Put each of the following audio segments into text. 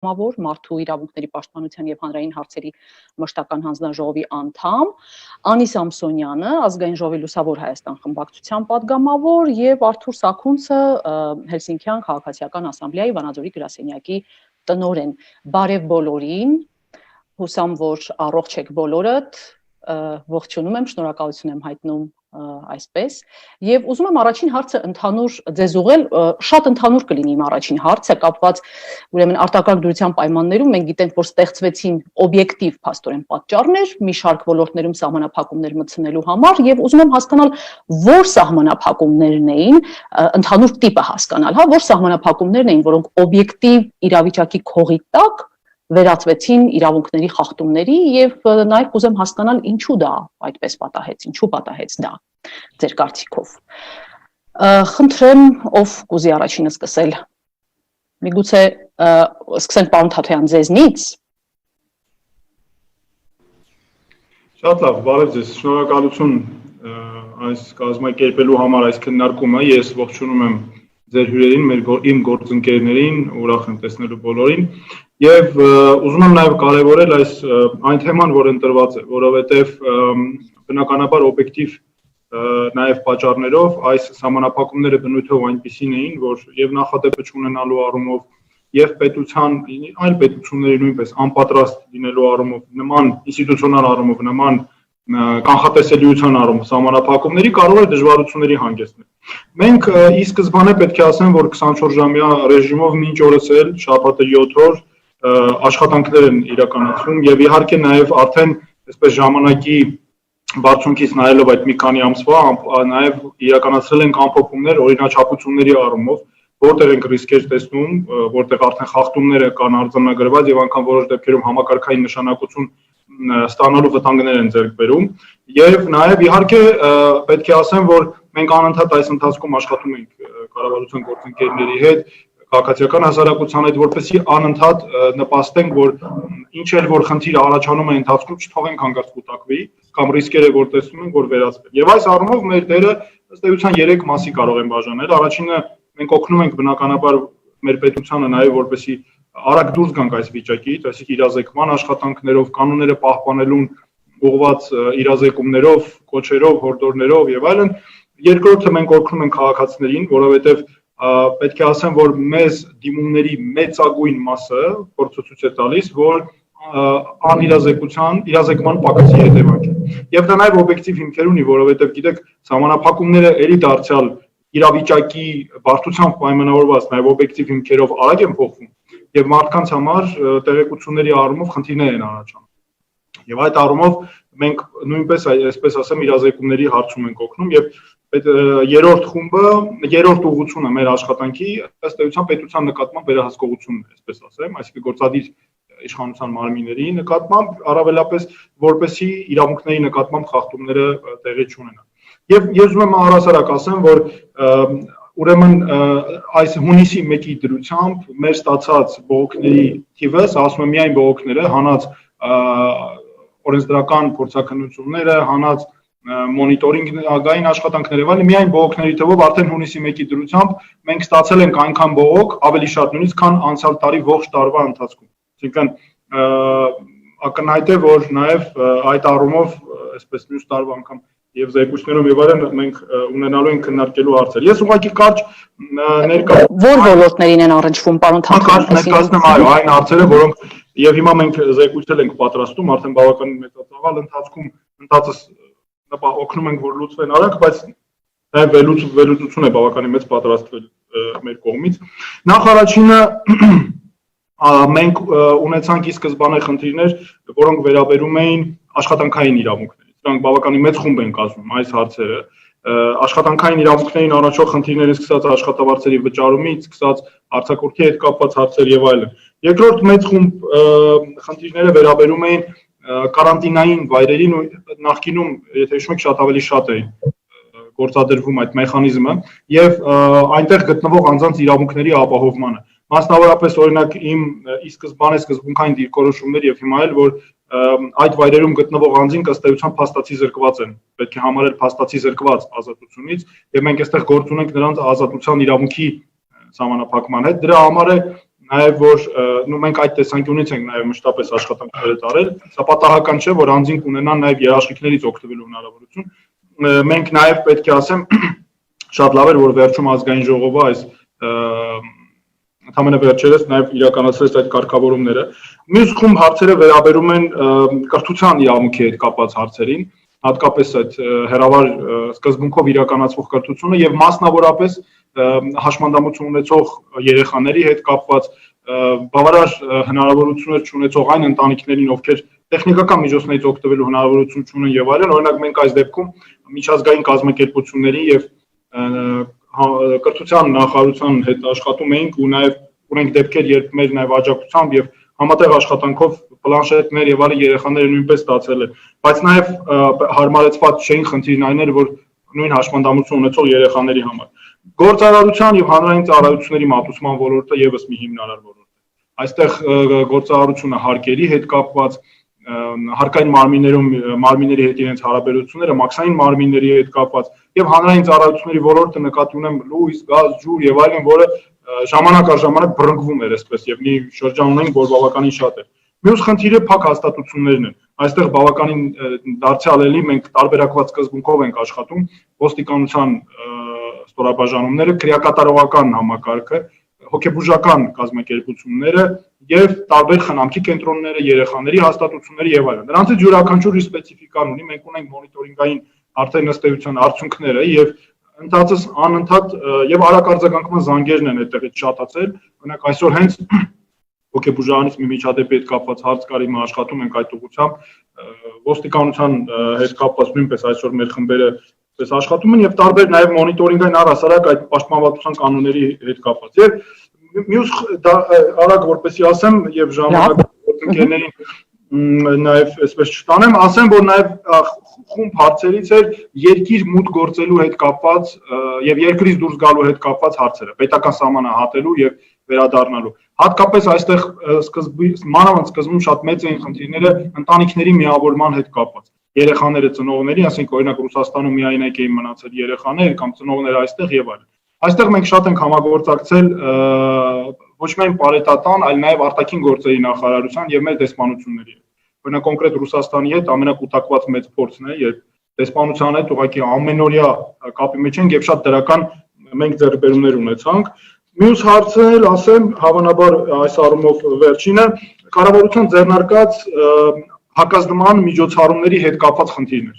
Մարդու իրավունքների պաշտպանության եւ հանրային հարցերի մշտական հանձնաժողովի անդամ, Անի Սամսոնյանը, Ազգային ժողովի Լուսավոր Հայաստան խմբակցության падգամավոր եւ Արթուր Սաքունցը Հելսինքյան քաղաքացիական ասամբլեայի Վանաձորի գրասենյակի տնօրեն։ Բարև բոլորին, հուսամ որ առողջ եք բոլորդ, ողջունում եմ, շնորհակալություն եմ հայտնում այսպես եւ ուզում եմ առաջին հարցը ընդհանուր ձեզ ուղղել, շատ ընդհանուր կլինի իմ առաջին հարցը կապված ուրեմն արտակարգ դրության պայմաններում մենք գիտենք որ ստեղծվեցին օբյեկտիվ փաստորեն պատճառներ մի շարք ոլորտներում սահմանափակումներ մտցնելու համար եւ ուզում եմ հասկանալ որ սահմանափակումներն էին ընդհանուր տիպը հասկանալ, հա, որ սահմանափակումներն էին, որոնք օբյեկտիվ իրավիճակի քողի տակ վերածվեցին իրավունքների խախտումների եւ նաեւ կուզեմ հասկանալ ինչու դա այդպես պատահեց, ինչու պատահեց դա ձեր կարծիքով։ Խնդրեմ, ով կուզի առաջինը սկսել։ Միգուցե սկսենք պարոն Թաթոյան ձեզնից։ Շատ լավ, բարև ձեզ, շնորհակալություն այս կազմակերպելու համար այս քննարկումը, ես ողջունում եմ ձեր հյուրերին, իմ գործընկերներին, ուրախ եմ տեսնելու բոլորին եւ ուզում եմ նաեւ կարեւորել այն թեման, որ ընտրված է, որովհետեւ բնականաբար օբյեկտիվ նաեւ պատճառներով այս սահմանափակումները բնույթով այնպիսին էին, որ եւ նախադեպը չունենալու առումով եւ պետության այլ պետությունների նույնպես անպատրաստ լինելու առումով նման ինստիտուցիոնալ առումով նման կանխատեսելիության առումով սահմանափակումների կարող է դժվարությունների հանգեցնել։ Մենք ի սկզբանե պետք է ասեմ, որ 24-ժամյա ռեժիմով մինչ օրս էլ շաբաթը 7 օր աշխատանքներ են իրականացվում եւ իհարկե նաեւ արդեն այսպես ժամանակի բարձունքից նայելով այդ մի քանի ամսվա նաեւ իրականացրել են ամփոփումներ օրինաչափությունների առումով, որտեղ ենք ռիսկեր տեսնում, որտեղ արդեն խախտումները կան արձանագրված եւ անգամ որոշ դեպքերում համակարգային նշանակություն ստանալու վտանգներ են ձեռք բերում եւ նաեւ իհարկե պետք է ասեմ, որ մենք անընդհատ այս ընթացքում աշխատում ենք կառավարության գործընկերների հետ, քաղաքացիական հասարակության հետ, որպեսզի անընդհատ նպաստենք, որ ինչ էլ որ խնդիր առաջանում է ընթացքում չթողենք հանգարց կուտակվի կամ ռիսկերը որ տեսնում ենք, որ վերացվեն։ Եվ այս առումով մեր դերը ըստ էության 3 մասի կարող են բաժանել։ Առաջինը մենք օգնում ենք բնականաբար մեր պետությանը նաեւ որպեսզի արագ դուրս գանք այս վիճակից, այսինքն իրազեկման աշխատանքներով, կանոնները պահպանելուն ուղղված իրազեկումներով, կոչերով, հորդորներով եւ այլն։ Երկրորդը մենք օգնում ենք քաղաքացիներին, որովհետեւ պետք է ասեմ, որ մեզ դիմումների մեծագույն մասը փորձը ցույց է տալիս, որ իրազեկման պակասի հետևանք է։ Եվ դա նաեւ օբյեկտիվ հիմքեր ունի, որովհետեւ գիտեք, սահմանափակումները ելի դարձյալ իրավիճակի բարդությամբ պայմանավորված նաեւ օբյեկտիվ հիմքերով արագ են փոխվում եւ մարդկանց համար տեղեկությունների առումով խնդիրներ են առաջանում։ Եվ այդ առումով մենք նույնպես այսպես ասեմ իրազեկումների հարցում ենք օգնում եւ երրորդ խումբը, երրորդ ուղղությունը մեր աշխատանքի ըստ էության պետության նկատմամբ վերահսկողությունն է, այսպես ասեմ, այսինքն գործադիր իշխանության մարմինների նկատմամբ առավելապես որպեսի իրավունքների նկատմամբ խախտումները տեղի չունենան։ Եվ ես ուզում եմ առհասարակ ասեմ, որ ուրեմն այս հունիսի 1-ի դրությամբ մեր ստացած բողոքների թիվը, ասում եմ միայն բողոքները, հանած օրենսդրական փորձաքննությունները, հանած մոնիտորինգային աշխատանքները եւ այլն, միայն բողոքների թվով արդեն հունիսի 1-ի դրությամբ մենք ստացել ենք այնքան բողոք, ավելի շատ նույնիսկ քան անցյալ տարի ողջ տարվա ընթացքում։ Այսինքն ակնհայտ է, որ նաեւ այդ առումով, այսպես մյուս տարվա անգամ եւ զեկույցներում եւ այլն մենք ունենալու ենք քննարկելու հարցեր։ Ես ուղղակի կարճ ներկա Որ ոլորտներին են առնչվում, պարոն Թաթոյան, ներկայացնեմ այո, այն հարցերը, որոնք եւ հիմա մենք զեկույցել ենք պատրաստում, արդեն բավականին մեծացավ ընթացքում ընթացս օգնում ենք որ լուծվեն արագ, բայց նաեւ վերլուծություն է բավականին մեծ պատրաստվել մեր կողմից։ Նախ առաջինը մենք ունեցանք ի սկզբանե խնդիրներ, որոնք վերաբերում էին աշխատանքային իրավունքներին։ Դրանք բավականին մեծ խումբ են կազմում այս հարցերը։ Աշխատանքային իրավունքներին առնչվող խնդիրներից սկսած աշխատավարձերի վճարումից, սկսած արձակուրդի հետ կապված հարցեր եւ այլն։ Երկրորդ մեծ խումբ խնդիրները վերաբերում էին կարանտինային վայրերին ու նախկինում, եթե հիշում եք, շատ ավելի շատ էին գործադրվում այդ մեխանիզմը եւ այնտեղ գտնվող անձանց իրավունքների ապահովմանը։ Մասնավորապես օրինակ իմ ի սկզբանե սկզբունքային դիրքորոշումներ եւ հիմա էլ որ այդ վայրերում գտնվող անձին ըստ էության փաստացի զրկված են, պետք է համարել փաստացի զրկված ազատությունից եւ մենք այստեղ գործ ունենք նրանց ազատության իրավունքի սահմանափակման հետ։ Դրա համար է նաև որ մենք այդ տեսանկյունից ենք նաև մշտապես աշխատանքները տարել, սա պատահական չէ, որ անձինք ունենան նաև երաշխիքներից օգտվելու հնարավորություն։ Մենք նաև պետք է ասեմ, շատ լավ էր, որ վերջում ազգային ժողովը այս ընդհանրապես վերջերս նաև իրականացրեց այդ կարգավորումները։ Մյուս խումբ հարցերը վերաբերում են կրթության իրավունքի հետ կապված հարցերին, հատկապես այդ հերավար սկզբունքով իրականացվող կրթությունը եւ մասնավորապես հաշմանդամություն ունեցող երեխաների հետ կապված բավարար հնարավորություններ չունեցող այն ընտանիքներին, ովքեր տեխնիկական միջոցներից օգտվելու հնարավորություն չունեն եւ այլն, օրինակ մենք այս դեպքում միջազգային կազմակերպությունների եւ կրթության նախարարության հետ աշխատում էինք ու նաեւ ունենք դեպքեր, երբ մեր նաեւ աջակցությամբ եւ համատեղ աշխատանքով պլանշետներ եւ այլ երեխաները նույնպես ստացել են, բայց նաեւ հարմարեցված չէին խնդիրն այն էր, որ նույն հաշմանդամություն ունեցող երեխաների համար գործարարության եւ հանրային ծառայությունների մատուցման ոլորտը եւս մի հիմնարար ոլորտ է։ Այստեղ գործարարությունը հարկերի հետ կապված, հարկային մարմինների հետ իրենց հարաբերությունները, մաքսային մարմինների հետ կապված եւ հանրային ծառայությունների ոլորտը նկատի ունեմ լույս, գազ, ջուր եւ այլն, որը ժամանակ առ ժամանակ բռնկվում էր այսպես եւ մի շրջան ունենք, որ բավականին շատ է։ Մյուս խնդիրը փակ հաստատություններն են։ Այստեղ բավականին դարձյալ էլի մենք տարբերակված սկզբունքով ենք աշխատում, ոստիկանության ստորաբաժանումները, քրեակատարողական համակարգը, հոգեբուժական կազմակերպությունները եւ տարբեր խնամքի կենտրոնները, երեխաների հաստատությունները եւ այլն։ Դրանցից յուրաքանչյուրի սպეციფიკան ունի, մենք ունենք մոնիտորինգային արդեն ըստ էության արդյունքները եւ ընդհանրապես անընդհատ եւ արագ արձագանքման զանգերն են այդտեղից շատացել։ Օրինակ այսօր հենց հոգեբուժարանից մի միջադեպի հետ կապված հարց կար, իմ աշխատում ենք այդ ուղղությամբ, ոստիկանության հետ կապված նույնպես այսօր մեր խմբերը պես աշխատում են եւ տարբեր նաեւ մոնիտորինգային առհասարակ այդ պաշտպանվածության կանոնների հետ կապված։ Եվ մյուս արագ որպեսի ասեմ եւ ժամանակ ընկերներին նաեւ այսպես չտանեմ, ասեմ, որ նաեւ խումբ հարցերից էր երկիր մուտք գործելու հետ կապված եւ երկրից դուրս գալու հետ կապված հարցերը, պետական սահմանը հատելու եւ վերադառնալու։ Հատկապես այստեղ մանավանդ սկզբում շատ մեծ էին խնդիրները ընտանիքների միավորման հետ կապված։ Երեխաները ծնողների, ասենք օրինակ Ռուսաստանում միայնակ էին մնացել երեխաներ կամ ծնողները այստեղ եւ այլն։ Այստեղ մենք շատ ենք համագործակցել ոչ միայն պարետատան, այլ նաեւ արտաքին գործերի նախարարության եւ մեր դեսպանությունների հետ։ Օրինակ կոնկրետ Ռուսաստանի հետ ամենակուտակված մեծ փորձն է, երբ դեսպանության հետ ուղղակի ամենօրյա կապի մեջ ենք եւ շատ դրական մենք ձեռքբերումներ ունեցանք։ Մյուս հարցը էլ ասեմ, հավանաբար այս առումով վերջինը, կառավարության ձեռնարկած հակազդման միջոցառումների հետ կապված խնդիրներ։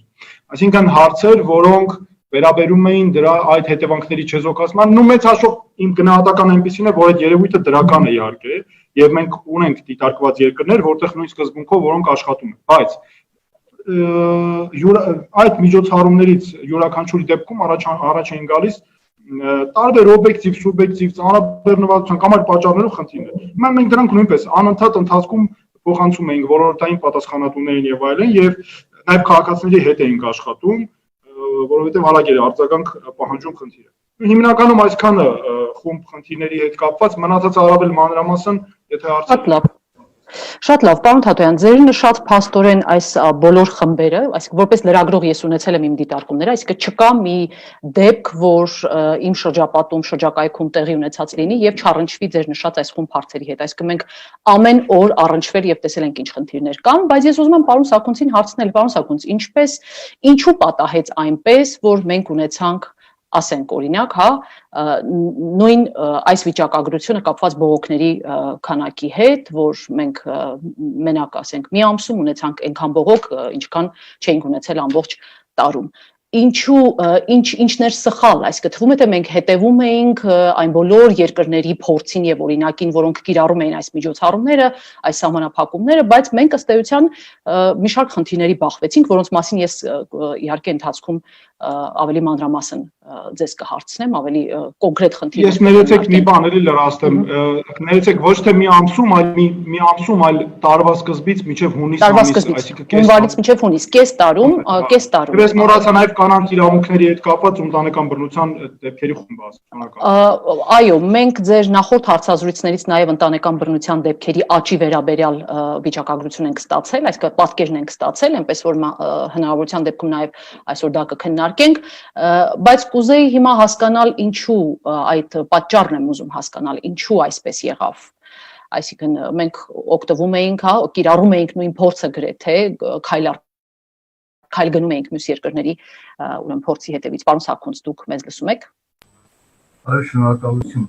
Այսինքն հարցեր, որոնք վերաբերում էին դրա այդ հետևանքների չեզոքացման, ու մեծ հաշվով իմ գնահատական այնպեսին է, որ այդ երևույթը դրական է իհարկե, եւ մենք ունենք դիտարկված երկրներ, որտեղ նույն սկզբունքով որոնք աշխատում են, բայց այդ միջոցառումներից յուրաքանչյուրի դեպքում առաջ են գալիս տարբեր օբյեկտիվ, սուբյեկտիվ, ծանրաբեռնվածության կամ այլ պատճառներով խնդիրներ։ Հիմա մենք դրանք նույնպես անընդհատ ընթացքում փոխանցում էինք ոլորտային պատասխանատուներին եւ այլն եւ նաեւ քաղաքացիների հետ էինք աշխատում, որովհետեւ արագ էր արձագանք պահանջում խնդիրը։ Հիմնականում այսքանը խումբ խնդիրների հետ կապված, մնացած առավել մանրամասն, եթե հարցը Շատ լավ, պարոն Թաթոյան, ձեր նշած փաստորեն այս բոլոր խմբերը, այսինքն որպես լրագրող ես ունեցել եմ իմ դիտարկումները, այսինքն չկա մի դեպք, որ իմ շրջապատում, շրջակայքում տեղի ունեցած լինի եւ չառնչվի ձեր նշած այս խումբ հարցերի հետ։ Այսինքն մենք ամեն օր առնչվել եւ տեսել ենք ինչ խնդիրներ կան, բայց ես ուզում եմ պարոն Սաքունցին հարցնել, պարոն Սաքունց, ինչու պատահեց այնպես, որ մենք ունեցանք ասենք օրինակ, նույն այս վիճակագրությունը կապված բողոքների քանակի հետ, որ մենք մենակ ասենք մի ամսում ունեցանք այնքան բողոք, ինչքան չէինք ունեցել ամբողջ տարում։ Ինչն էր սխալ, այսինքն թվում է թե մենք հետևում էինք այն բոլոր երկրների փորձին եւ օրինակին, որոնք կիրառում էին այս միջոցառումները, այս սահմանափակումները, բայց մենք ըստ էության մի շարք խնդիրների բախվեցինք, որոնց մասին ես իհարկե ընթացքում ավելի մանրամասն ձեզ կհարցնեմ, ավելի կոնկրետ խնդիրներ։ Ես ներեցեք մի բան էլի լրացնեմ, ներեցեք ոչ թե մի ամսում, այլ տարվա սկզբից մինչև հունիս ամիս, այսինքն հունվարից մինչև հունիս, կես տարում։ Ես մոռացա նաև կանանց իրավունքների հետ կապված ընտանեկան բռնության դեպքերի խումբը ասացանակա։ Այո, մենք ձեր նախորդ հարցազրույցներից նաև ընտանեկան բռնության դեպքերի աճի վերաբերյալ վիճակագրություն ենք ստացել, այսինքն պատկերն ենք ստացել, այնպես որ հնարավորության դեպքում նաև այսօր դա կքննարկենք, բայց կուզեի հիմա հասկանալ ինչու այդ պատճառն եմ ուզում հասկանալ, ինչու այսպես եղավ։ այսինքն մենք օգտվում էինք, հա, կիրառում էինք նույն փորձը գրեթե քայլ գնում էինք մյուս երկրների ուրեմն փորձի հետևից։ Պարոն Սաքունց, դուք մեզ լսում եք։ Այո, շնորհակալություն։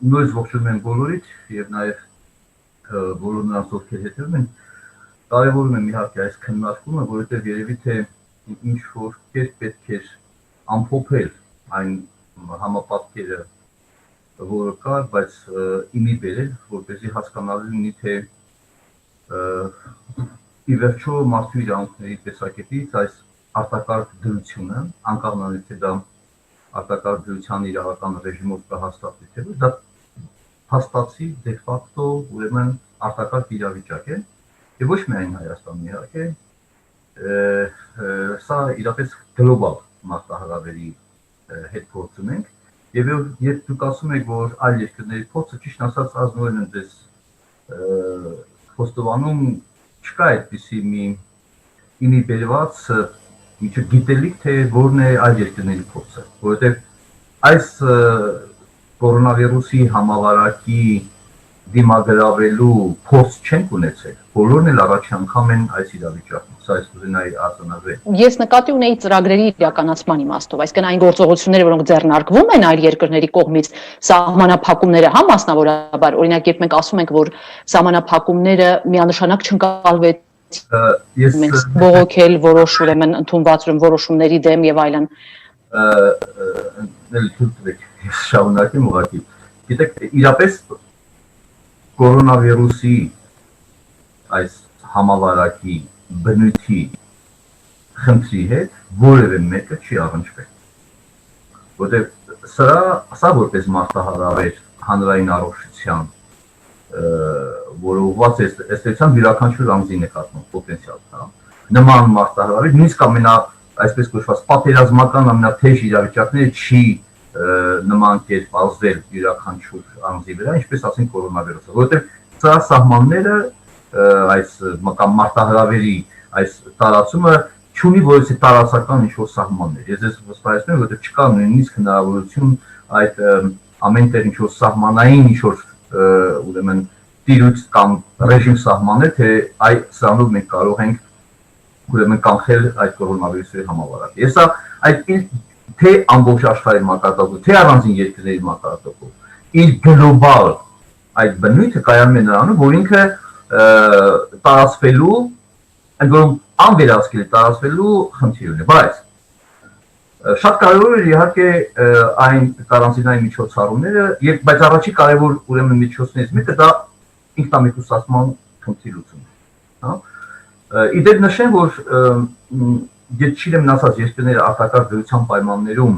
Նույնիսկ ողջունում եմ բոլորիդ եւ նաեւ բոլոր նրանց, ովքեր հետևում են։ Կարևորում եմ իհարկե այս քննարկումը, որովհետեւ երևի թե ինչ որ կերպ պետք է ամփոփել այն համապատկերը, որը կար, բայց իմի բերել, որպեսզի հասկանալի լինի, թե ի վերջո մարդու իրավունքների տեսակետից այս արտակարգ դրությունը, անկախ նրանից թե դա արտակարգ դրության իրավական ռեժիմով կհաստատվի, թե դա հաստատվի դե ֆակտո ուրեմն արտակարգ իրավիճակ է, եւ ոչ միայն Հայաստանում իհարկե, սա իրապես գլոբալ մարտահրավերի հետ փորձ ունենք, եւ երբ դուք ասում եք, որ այլ երկրների փորձը ճիշտ ասած ազնվորեն են դες խոստովանում չկա այդպիսի մի իմի բերված ինչ գիտելիք, թե որն է այլ երկրների փորձը, որովհետեւ այս կորոնավիրուսի համավարակի դիմագրավելու փորձ չենք ունեցել, բոլորն էլ առաջի անգամ են այս իրավիճակում, սա այս կուզենայի արձանագրել։ Ես նկատի ունեի ծրագրերի իրականացման իմաստով, այսինքն այն գործողությունները, որոնք ձեռնարկվում են այլ երկրների կողմից, սահմանափակումները, հա, մասնավորաբար, օրինակ, երբ մենք ասում ենք, որ սահմանափակումները միանշանակ չընկալվեցին, մենք բողոքել որոշ ուրեմն ընդունված որոշումների դեմ եւ այլն։ Շարունակեմ ուղղակի։ Գիտեք, իրապես կորոնավիրուսի այս համավարակի բնույթի խնդրի հետ որևէ մեկը չի առնչվել։ Որտեղ սա որպես մարտահրավեր հանրային առողջության, որը ուղղված է ըստեյության յուրաքանչյուր անձի նկատմամբ պոտենցիալ, հա, նման մարտահրավեր նույնիսկ այսպես կոչված պատերազմական ամենաթեժ իրավիճակները չի նման կերպ ազդել յուրաքանչյուր անձի վրա, ինչպես ասենք կորոնավիրուսը, որովհետև սա սահմանները այս մարտահրավերի այս տարածումը չունի որևէ տարածական ինչ-որ սահմաններ։ Ես ես վստահեցնում եմ, որովհետև չկա նույնիսկ հնարավորություն այդ ամեն տեղ ինչ-որ սահմանային ինչ-որ ուրեմն տիրույթ կամ ռեժիմ սահմաններ, թե այ սրանով մենք կարող ենք ուրեմն կանխել այդ կորոնավիրուսի համավարակը։ Ես այդ թե ամբողջ աշխարհի մակարդակով, թե առանձին երկրների մակարդակով, իր գլոբալ այդ բնույթը կայանում է նրանում, որ ինքը տարածվելու, ընդ որում անվերահսկելի տարածվելու խնդիր ունի, բայց շատ կարևոր է իհարկե այն կարանտինային միջոցառումները, բայց առաջի կարևոր ուրեմն միջոցներից մեկը դա ինքնամեկուսացման խնդրի լուծումն է, հա։ Իդեպ նշեմ, որ Եթե չի մնացած երկրները արտակարգ դրության պայմաններում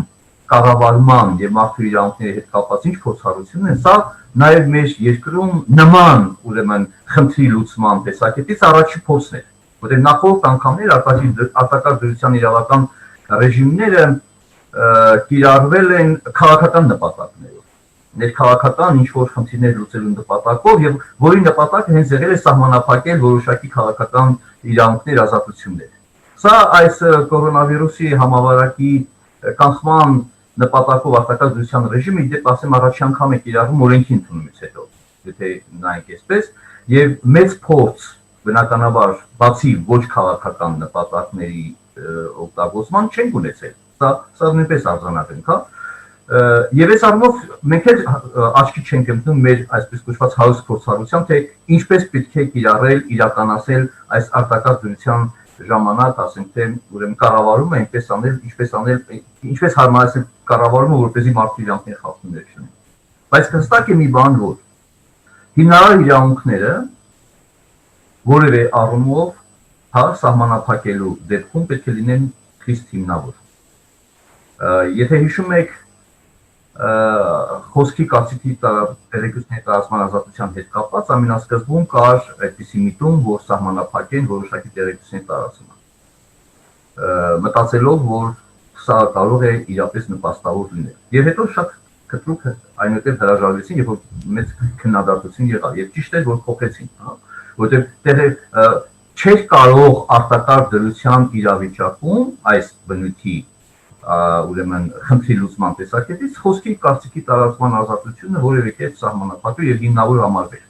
կառավարման եւ մարդու իրավունքների հետ կապված ինչ փորձառություն են, սա նաեւ մեր երկրում նման ուրեմն խնդրի լուծման տեսակետից առաջի փորձն է, որտեղ նախորդ անգամներ արտակարգ դրության իրավական ռեժիմները կիրառվել են քաղաքական նպատակներով, ներքաղաքական ինչ-որ խնդիրներ լուծելու նպատակով եւ որի նպատակը հենց եղել է սահմանափակել որոշակի քաղաքական իրավունքներ, ազատություններ։ Սա այս կորոնավիրուսի համավարակի կանխման նպատակով արտակարգ դրության ռեժիմը իդեպ ասեմ առաջի անգամ է կիրառվում օրենքի ընդունումից հետո, եթե նայենք այսպես, եւ մեծ փորձ բնականաբար բացի ոչ քաղաքական նպատակների օգտագործման չենք ունեցել։ Սա նույնպես արձանագրենք, հա։ Եվ այս առումով մենք էլ աչքի չենք ընկնում մեր այսպես կոչված հարուստ փորձառությամբ, թե ինչպես պետք է կիրառել, իրականացնել այս արտակարգ դրության ժամանակ, ասենք թե ուրեմն կառավարումը այնպես անել, ինչպես հարմարեցնել կառավարումը, որպեսզի մարդու իրավունքների խախտումներ չլինեն։ Բայց հստակ է մի բան, որ հիմնարար իրավունքները որևէ առումով հա սահմանափակելու դեպքում պետք է լինեն խիստ հիմնավոր։ Եթե հիշում եք խոսքի կարծիքի տեղեկությունների տարածման ազատության հետ կապված ամենասկզբում կար այդպիսի միտում, որ սահմանափակեն որոշակի տեղեկությունների տարածումը, մտածելով, որ սա կարող է իրապես նպաստավոր լինել։ Եվ հետո շատ կտրուկ այնուհետև հրաժարվեցին, երբ որ մեծ քննադատություն եղավ, եւ ճիշտ էր, որ փոխեցին, հա, որովհետեւ տեղը չէր կարող արտակարգ դրության իրավիճակում այս բնույթի ուրեմն խնդրի լուծման տեսակետից խոսքի կարծիքի տարածման ազատությունը որևէ կերպ սահմանափակվի եւ հիմնավոր համարվի։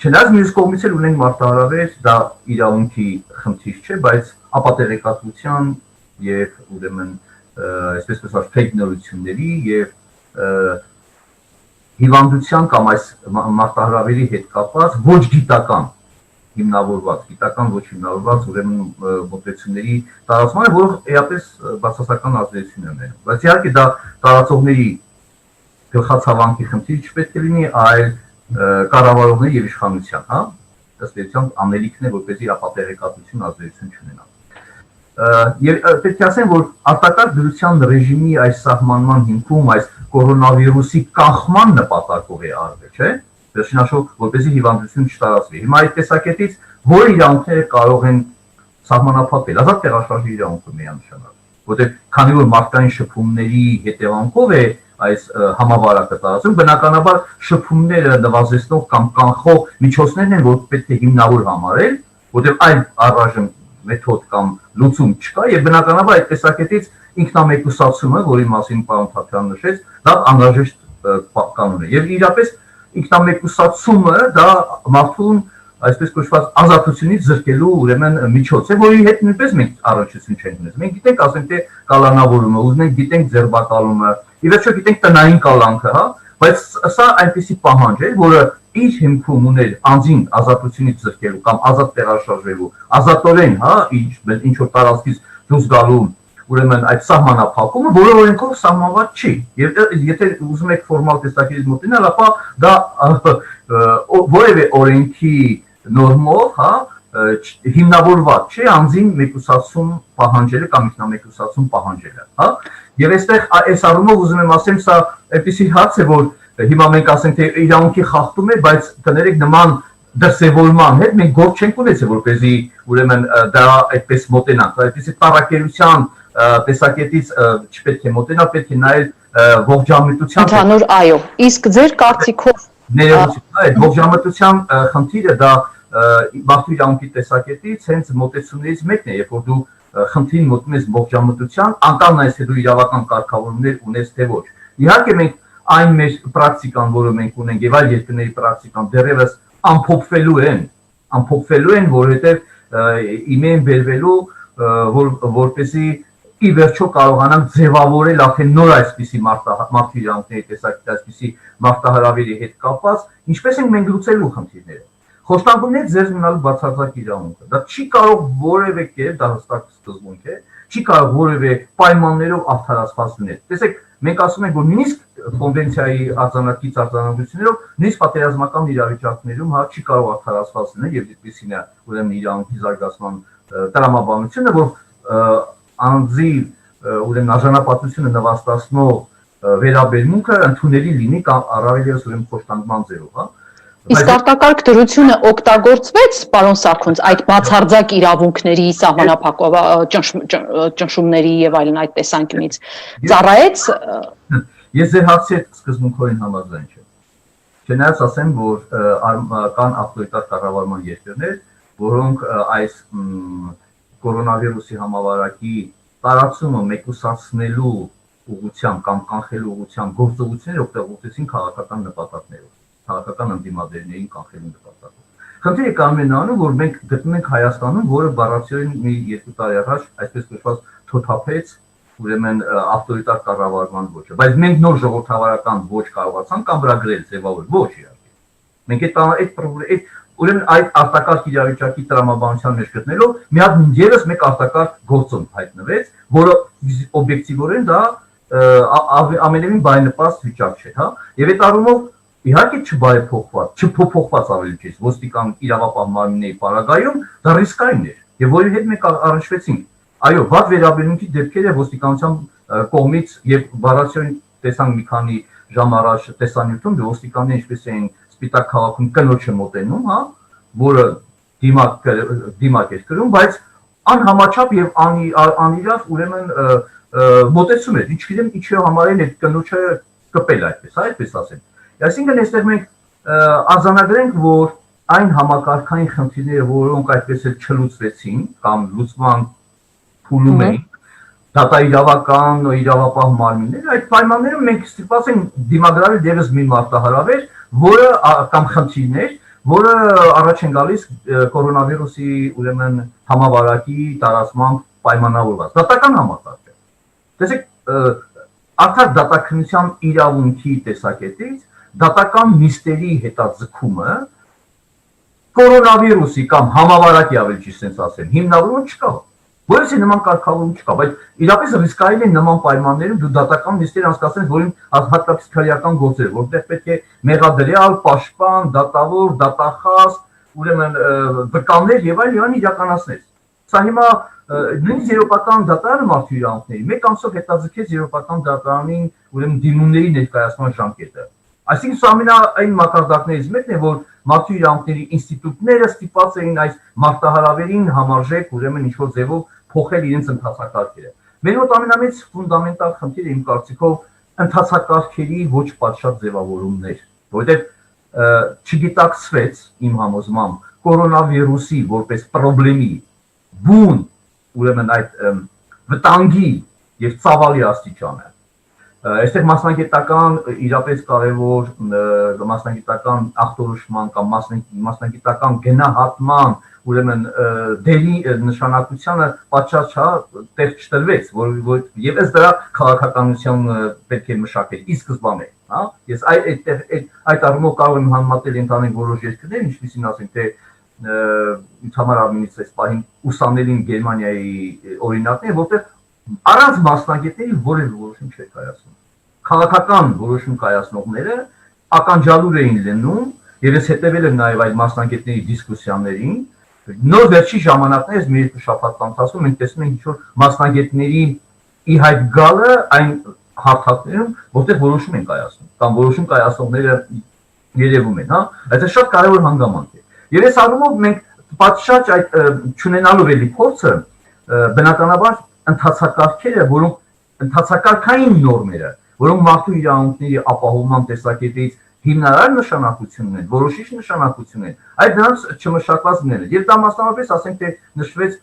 Չնայած մյուս կողմից էլ ունենք մարտահրավեր, դա իրավունքի խնդիր չէ, բայց ապատեղեկատվության եւ ուրեմն այսպես ասած fake նորությունների եւ հիվանդության կամ այս մարտահրավերի հետ կապված ոչ գիտական հիմնավորված, գիտական ոչ հիմնավորված ուրեմն մոտեցումների տարածմանը, որը էապես բացասական ազդեցություն ունեն։ Բայց իհարկե դա տարածողների գլխացավանքի խնդիր չպետք է լինի, այլ կառավարողների եւ իշխանության, հա, ըստ էության անելիքն է, որպեսզի ապատեղեկատվություն ազդեցություն չունենա։ Եվ պետք է ասեմ, որ արտակարգ դրության ռեժիմի այս սահմանման հիմքում այս կորոնավիրուսի կանխման նպատակով է արվել, չէ՞։ Վերջնաշոք, որպեսզի հիվանդություն չտարածվի։ Հիմա այդ տեսակետից որ իրավունքները կարող են սահմանափակվել, ազատ տեղաշարժի իրավունքը միանշանակ, որտեղ քանի որ մարդկային շփումների հետևանքով է այս համավարակը տարածում, բնականաբար շփումները նվազեցնող կամ կանխող միջոցներն են, որ պետք է հիմնավոր համարել, որտեղ այլ առայժմ մեթոդ կամ լուծում չկա, եւ բնականաբար այդ տեսակետից ինքնամեկուսացումը, որի մասին պարոն Թաթյանը նշեց, դա անհրաժեշտ կանոն է։ Եվ իրապես ինքնամեկուսացումը դա մարդուն այսպես կոչված ազատությունից զրկելու ուրեմն միջոց է, որի հետ նույնպես մենք առնչություն չենք ունեցել։ Մենք գիտենք, ասենք թե կալանավորումը, ուզում ենք գիտենք ձերբակալումը, ի վերջո գիտենք տնային կալանքը, հա, բայց սա այնպիսի պահանջ է, որը իր հիմքում ուներ անձին ազատությունից զրկելու կամ ազատ տեղաշարժվելու, ազատորեն, հա, ինչ որ տարածքից դուրս գալու ուրեմն այդ սահմանափակումը, որը օրենքով սահմանված չի։ Եվ եթե ուզում եք ֆորմալ տեսակետից մոտենալ, ապա դա որևէ օրենքի նորմով, հա, հիմնավորված չէ անձին մեկուսացում պահանջելը կամ ինքնամեկուսացում պահանջելը, հա։ Եվ այստեղ այս առումով ուզում եմ ասեմ, սա այնպիսի հարց է, որ հիմա մենք ասենք թե իրավունքի խախտում է, բայց կներեք նման դրսևորման հետ մենք գործ չենք ունեցել, որպեսզի ուրեմն դա այդպես մոտենանք, այդպիսի տարակերության տեսակետից չպետք է մոտենալ, պետք է նայել ողջամտության Ընդհանուր այո, իսկ ձեր կարծիքով ներողություն, այդ ողջամտության խնդիրը դա մարդու իրավունքի տեսակետից հենց մոտեցումներից մեկն է, երբ որ դու խնդրին մոտնում ես ողջամտության, անկամ նայես թե դու իրավական կարգավորումներ ունես թե ոչ։ Իհարկե մենք այն մեր պրակտիկան, որը մենք ունենք եւ այլ երկրների պրակտիկան դեռևս ամփոփվելու են, որովհետեւ իմեն բերվելու որպեսզի ի վերջո կարողանանք ձևավորել արդեն նոր այսպիսի մարդու իրավունքների տեսակետից այսպիսի մարտահրավերի հետ կապված, ինչպես ենք մենք լուծելու խնդիրները։ Խոշտանգումներից ձեզ մնալու բացարձակ իրավունքը։ Դա չի կարող որևէ կերպ, դա հստակ սկզբունք է, չի կարող որևէ պայմաններով արդարացված լինել։ Տեսեք, մենք ասում ենք, որ նույնիսկ կոնվենցիայի արձանագրից արձանագրություններով, նույնիսկ պատերազմական իրավիճակներում հա չի կարող արդարացված լինել, եւ այդպեսին է ուրեմն իրավունքի զարգացման տրամաբանությունը, որ անձի ուրեմն արժանապատվությունը նվաստացնող վերաբերմունքը ընդունելի լինի կամ առավել ևս ուրեմն խոշտանգման ձևով, հա։ Իսկ արտակարգ դրությունը օգտագործվեց պարոն Սաքունց այդ բացարձակ իրավունքների սահմանափակող ճնշումների եւ այլն այդ տեսանկյունից ծառայեց։ Ես ձեր հարցի հետ սկզբունքորեն համաձայն չեմ։ Չնայած ասեմ, որ կան ավտորիտար կառավարման երկրներ, որոնք այս կորոնավիրուսի համավարակի տարածումը մեկուսացնելու ուղղությամբ կամ կանխելու ուղղությամբ գործողություններ օգտագործեցին քաղաքական նպատակներով, քաղաքական ընդդիմադիրներին կանխելու նպատակով։ Խնդիրը կանում է նրանում, որ մենք գտնում ենք Հայաստանում, որը բառացիորեն մի 2 տարի առաջ այսպես կոչված թոթափեց ուրեմն ավտորիտար կառավարման ոճը, բայց մենք նոր ժողովրդավարական ոճ կարողացանք կամ վրա գրել ձևավոր ոչ իհարկե։ Մենք այդ ուրեմն այդ արտակարգ իրավիճակի տրամաբանության մեջ գտնելով մի հատ ևս մեկ արտակարգ գործոն հայտնվեց, որը օբյեկտիվորեն դա ամենևին բարենպաստ վիճակ չէ, հա։ Եվ այդ առումով իհարկե չփոփոխված ավելի ճիշտ ոստիկան իրավապահ մարմինների պարագայում դա ռիսկային էր, եւ որի հետ մենք առնչվեցինք։ Այո, վատ վերաբերմունքի դեպքերը ոստիկանության կողմից եւ բառացիորեն տեսանք մի քանի ժամ առաջ տեսանյութում ոստիկանները ինչպես էին Սպիտակ քաղաքում կնոջը մոտենում, հա, որը դիմակ էր կրում, բայց անհամաչափ եւ անիրավ ուրեմն մոտեցում էր, ինչքան ինչի համարել այդ կնոջը կպել այդպես, այդպես ասեմ։ Այսինքն այստեղ մենք արձանագրենք, որ այն համակարգային խնդիրները, որոնք այդպես էլ չլուծվեցին կամ լուծման փուլում էին դատաիրավական իրավապահ մարմիններ, այդ պայմաններում մենք ստիպված ենք դիմագրավել դեպս մի մարտահրավեր, որը կամ խնդիրներ, որը առաջ են գալիս կորոնավիրուսի ուրեմն համավարակի տարածմամբ պայմանավորված։ Դատական համակարգ է։ Տեսեք, արդար դատաքննության իրավունքի տեսակետից դատական նիստերի հետաձգումը կորոնավիրուսի կամ համավարակի ավելի ճիշտ ասել, հիմնավորում չկա։ Որովհետեւ նման կարգավորում չկա, բայց իրապես ռիսկային է նման պայմաններում դու դատական նիստեր անցկացնես, որին հատկապես քրեական գործեր, որտեղ պետք է մեղադրյալ, պաշտպան, դատավոր, դատախազ, ուրեմն վկաններ եւ այլն իրականացնես։ Սա հիմա նույնիսկ եվրոպական դատարանը մարդու իրավունքների մեկ ամսով հետաձգեց եվրոպական դատարանին ուրեմն դիմումների ներկայացման ժամկետը։ Այսինքն սա այն մակարդակներից մեկն է, որ մարդու իրավունքների ինստիտուտները ստիպված էին այս մարտահրավերին համարժեք ուրեմն ինչ-որ ձևով փոխել իրենց ընթացակարգերը։ Մեր մոտ ամենամեծ ֆունդամենտալ խնդիրը իմ կարծիքով ընթացակարգերի ոչ պատշաճ ձևավորումներ, որովհետև չգիտակցվեց իմ համոզմամբ կորոնավիրուսի որպես խնդրի բուն ուրեմն այդ վտանգի եւ ծավալի աստիճանը։ Այստեղ մասնագիտական իրապես կարևոր մասնագիտական ախտորոշման կամ մասնագիտական գնահատման ուրեմն դերի նշանակությունը պատշաճ տեղ չտրվեց, որ եւ ըստ դրա քաղաքականություն պետք է մշակել ի սկզբանե, հա։ Ես այդ առումով կարող եմ համեմատել ընդհանրեն որոշ երկրներ, ինչպեսին ասենք թե համար ամենից այս պահին ուսանելին Գերմանիայի օրինակն է, որտեղ առանց մասնագետների որևէ որոշում չէր կայացնում։ Քաղաքական որոշում կայացնողները ականջալուր էին լինում, եւ ես հետեւել եմ նաեւ այդ մասնագետների դիսկուսիաներին։ Նոր վերջի ժամանակներից մի երկու շաբաթվա ընթացքում մենք տեսնում ենք ինչ-որ մասնագետների ի հայտ գալը այն հարթակներում, որտեղ որոշում են կայացնում, կամ որոշում կայացնողները երևում են, հա։ Այդ շատ կարևոր հանգամանք է։ Եվ այս առումով մենք պատշաճ այդ չունենալով էլի փորձը բնականաբար ընթացակարգերը, որոնք ընթացակարգային նորմերը, որոնք մարդու իրավունքների ապահովման տեսակետից հիմնարար նշանակություն ունեն, որոշիչ նշանակություն ունեն, այդ նրանց չմշակված լինելը։ Եվ դա մասնավորապես ասենք թե նշվեց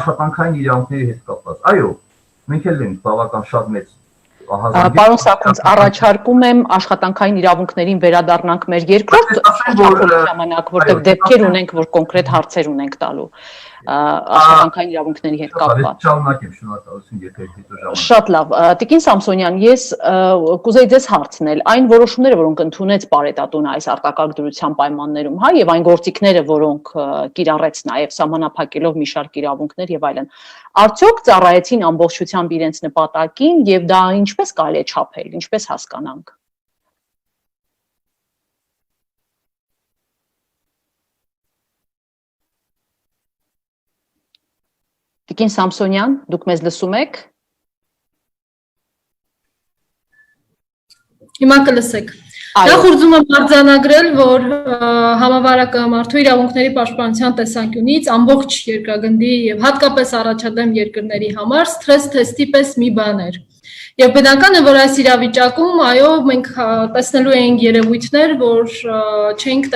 աշխատանքային իրավունքների հետ կապված։ Այո, մենք էլ ենք բավական շատ մեծ Պարոն Սաքունց, առաջարկում եմ աշխատանքային իրավունքներին վերադառնանք մեր երկրորդ ժամանակ, որտեղ դեպքեր ունենք, որ կոնկրետ հարցեր ունենք տալու աշխատանքային իրավունքների հետ կապված։ Շարունակեմ, շնորհակալություն, եթե հետո ժամանակ։ Շատ լավ, Տիկին Սամսոնյան, ես կուզեի ձեզ հարցնել, այն որոշումները, որոնք ընդունեց Պարետատունը այս արտակարգ դրության պայմաններում, հա, եւ այն գործիքները, որոնք կիրառեց նաեւ սահմանափակելով մի շարք իրավունքներ եւ այլն, արդյոք ծառայեցին ամբողջությամբ իրենց նպատակին եւ դա ինչպես կարելի է չափել, ինչպես հասկանանք։ Տիկին Սամսոնյան, դուք մեզ լսում եք։ Հիմա կլսեք։ Նախ ուզում եմ արձանագրել, որ համավարակը մարդու իրավունքների պաշտպանության տեսանկյունից ամբողջ երկրագնդի եւ հատկապես առաջադեմ երկրների համար սթրես թեստի պես մի բան էր։ Եվ բնական է, որ այս իրավիճակում, այո, մենք տեսնելու էինք երևույթներ, որ չենք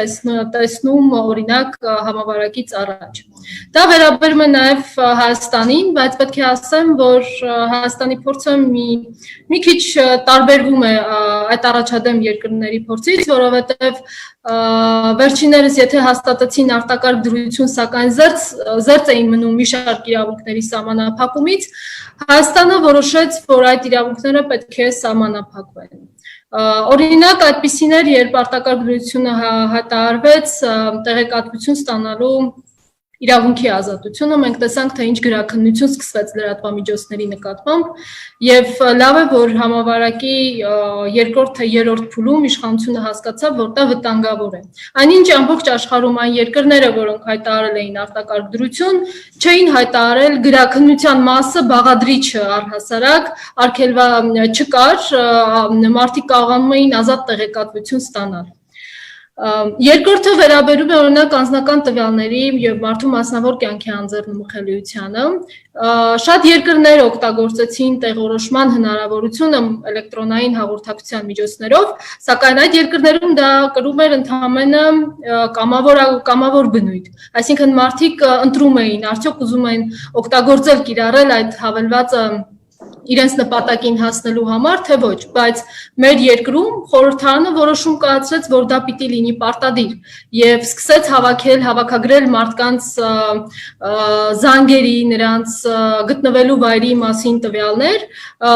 տեսնում օրինակ համավարակից առաջ։ Դա վերաբերում է նաև Հայաստանին, բայց պետք է ասեմ, որ Հայաստանի փորձը մի քիչ տարբերվում է այդ առաջադեմ երկրների փորձից, որովհետև վերջիններս եթե հաստատեցին արտակարգ դրություն, սակայն զերծ էին մնում մի շարք իրավունքների սահմանափակումից, Հայաստանը որոշեց, որ այդ իրավունքները պետք է սահմանափակվեն։ Օրինակ այդպիսին էր, երբ արտակարգ դրությունը հայտարարվեց տեղեկատվություն ստանալու իրավունքի ազատությունը, մենք տեսանք, թե ինչ գրաքննություն սկսվեց լրատվամիջոցների նկատմամբ եւ լավ է, որ համավարակի երկրորդ թե երրորդ փուլում իշխանությունը հասկացավ, որ դա վտանգավոր է։ Այնինչ ամբողջ աշխարհում այն երկրները, որոնք հայտարարել էին արտակարգ դրություն, չէին հայտարարել գրաքննության մասը բաղադրիչը առհասարակ, արգելվա չկար, մարդիկ կարողանում էին ազատ տեղեկատվություն ստանալ։ Երկրորդը վերաբերում է օրինակ անձնական տվյալների եւ մարդու մասնավոր կյանքի անձեռնմխելիությանը։ Շատ երկրներ օգտագործեցին տեղորոշման հնարավորությունը էլեկտրոնային հաղորդակցության միջոցներով, սակայն այդ երկրներում դա կրում էր ընդհանրապես կամավոր բնույթ։ Այսինքն մարդիկ ընտրում էին, արդյոք ուզում են օգտագործել, կիրառել այդ հավելվածը իրենց նպատակին հասնելու համար, թե ոչ, բայց մեր երկրում խորհրդարանը որոշում կայացրեց, որ դա պիտի լինի պարտադիր եւ սկսեց հավաքագրել մարդկանց զանգերի, նրանց գտնվելու վայրի մասին տվյալներ,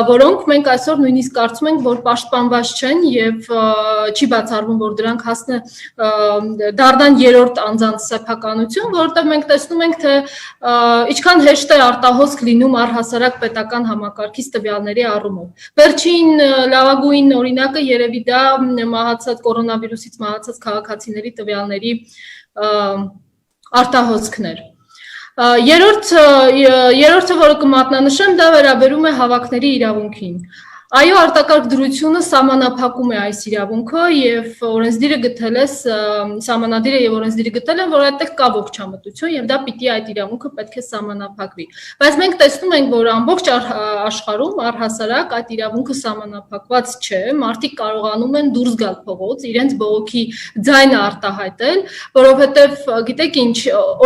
որոնք մենք այսօր նույնիսկ կարծում ենք, որ պաշտպանված չեն եւ չի բացառվում, որ դրանք դառնան երրորդ անձանց սեփականություն, որովհետեւ մենք տեսնում ենք, թե ինչքան հեշտ է արտահոսք լինում առհասարակ պետական համակարգի տվյալների առումով։ Վերջին լավագույն օրինակը երևի դա կորոնավիրուսից մահացած քաղաքացիների տվյալների արտահոսքներ։ Երրորդը, որը կմատնանշեմ, դա վերաբերում է հավաքների իրավունքին։ Այո, արտակարգ դրությունը սահմանափակում է այս իրավունքը եւ օրենսդիրը գտել է սահմանադիրը եւ օրենսդիրը գտել են, որ այդտեղ կա ողջամտություն եւ դա պիտի այդ իրավունքը պետք է սահմանափակվի։ Բայց մենք տեսնում ենք, որ ամբողջ աշխարհում առհասարակ այդ իրավունքը սահմանափակված չէ, մարդիկ կարողանում են դուրս գալ փողոց, իրենց բողոքի ձայնը արտահայտել, որովհետեւ գիտեք ինչ,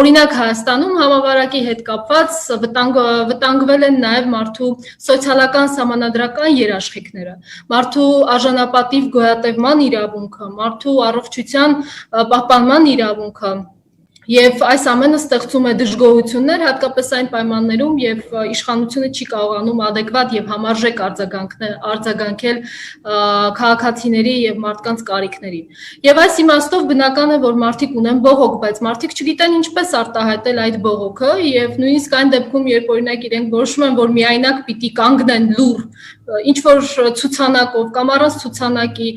օրինակ Հայաստանում համավարակի հետ կապված վտանգվել են նաեւ մարդու սոցիալական սահմանադրական երաշխիքները, մարդու արժանապատիվ գոյատևման իրավունքը, մարդու առողջության պահպանման իրավունքը եւ այս ամենը ստեղծում է դժգոհություններ, հատկապես այն պայմաններում, եւ իշխանությունը չի կարողանում adekvat եւ համարժեք արձագանքել քաղաքացիների եւ մարդկանց կարիքներին։ Եվ այս իմաստով բնական է, որ մարդիկ ունեն բողոք, բայց մարդիկ չգիտեն ինչպես արտահայտել այդ բողոքը եւ նույնիսկ այն դեպքում, երբ օրինակ իրենք որոշում են, որ միայնակ պիտի կանգնեն լուր ինչ որ ցուցանակով կամ առանց ցուցանակի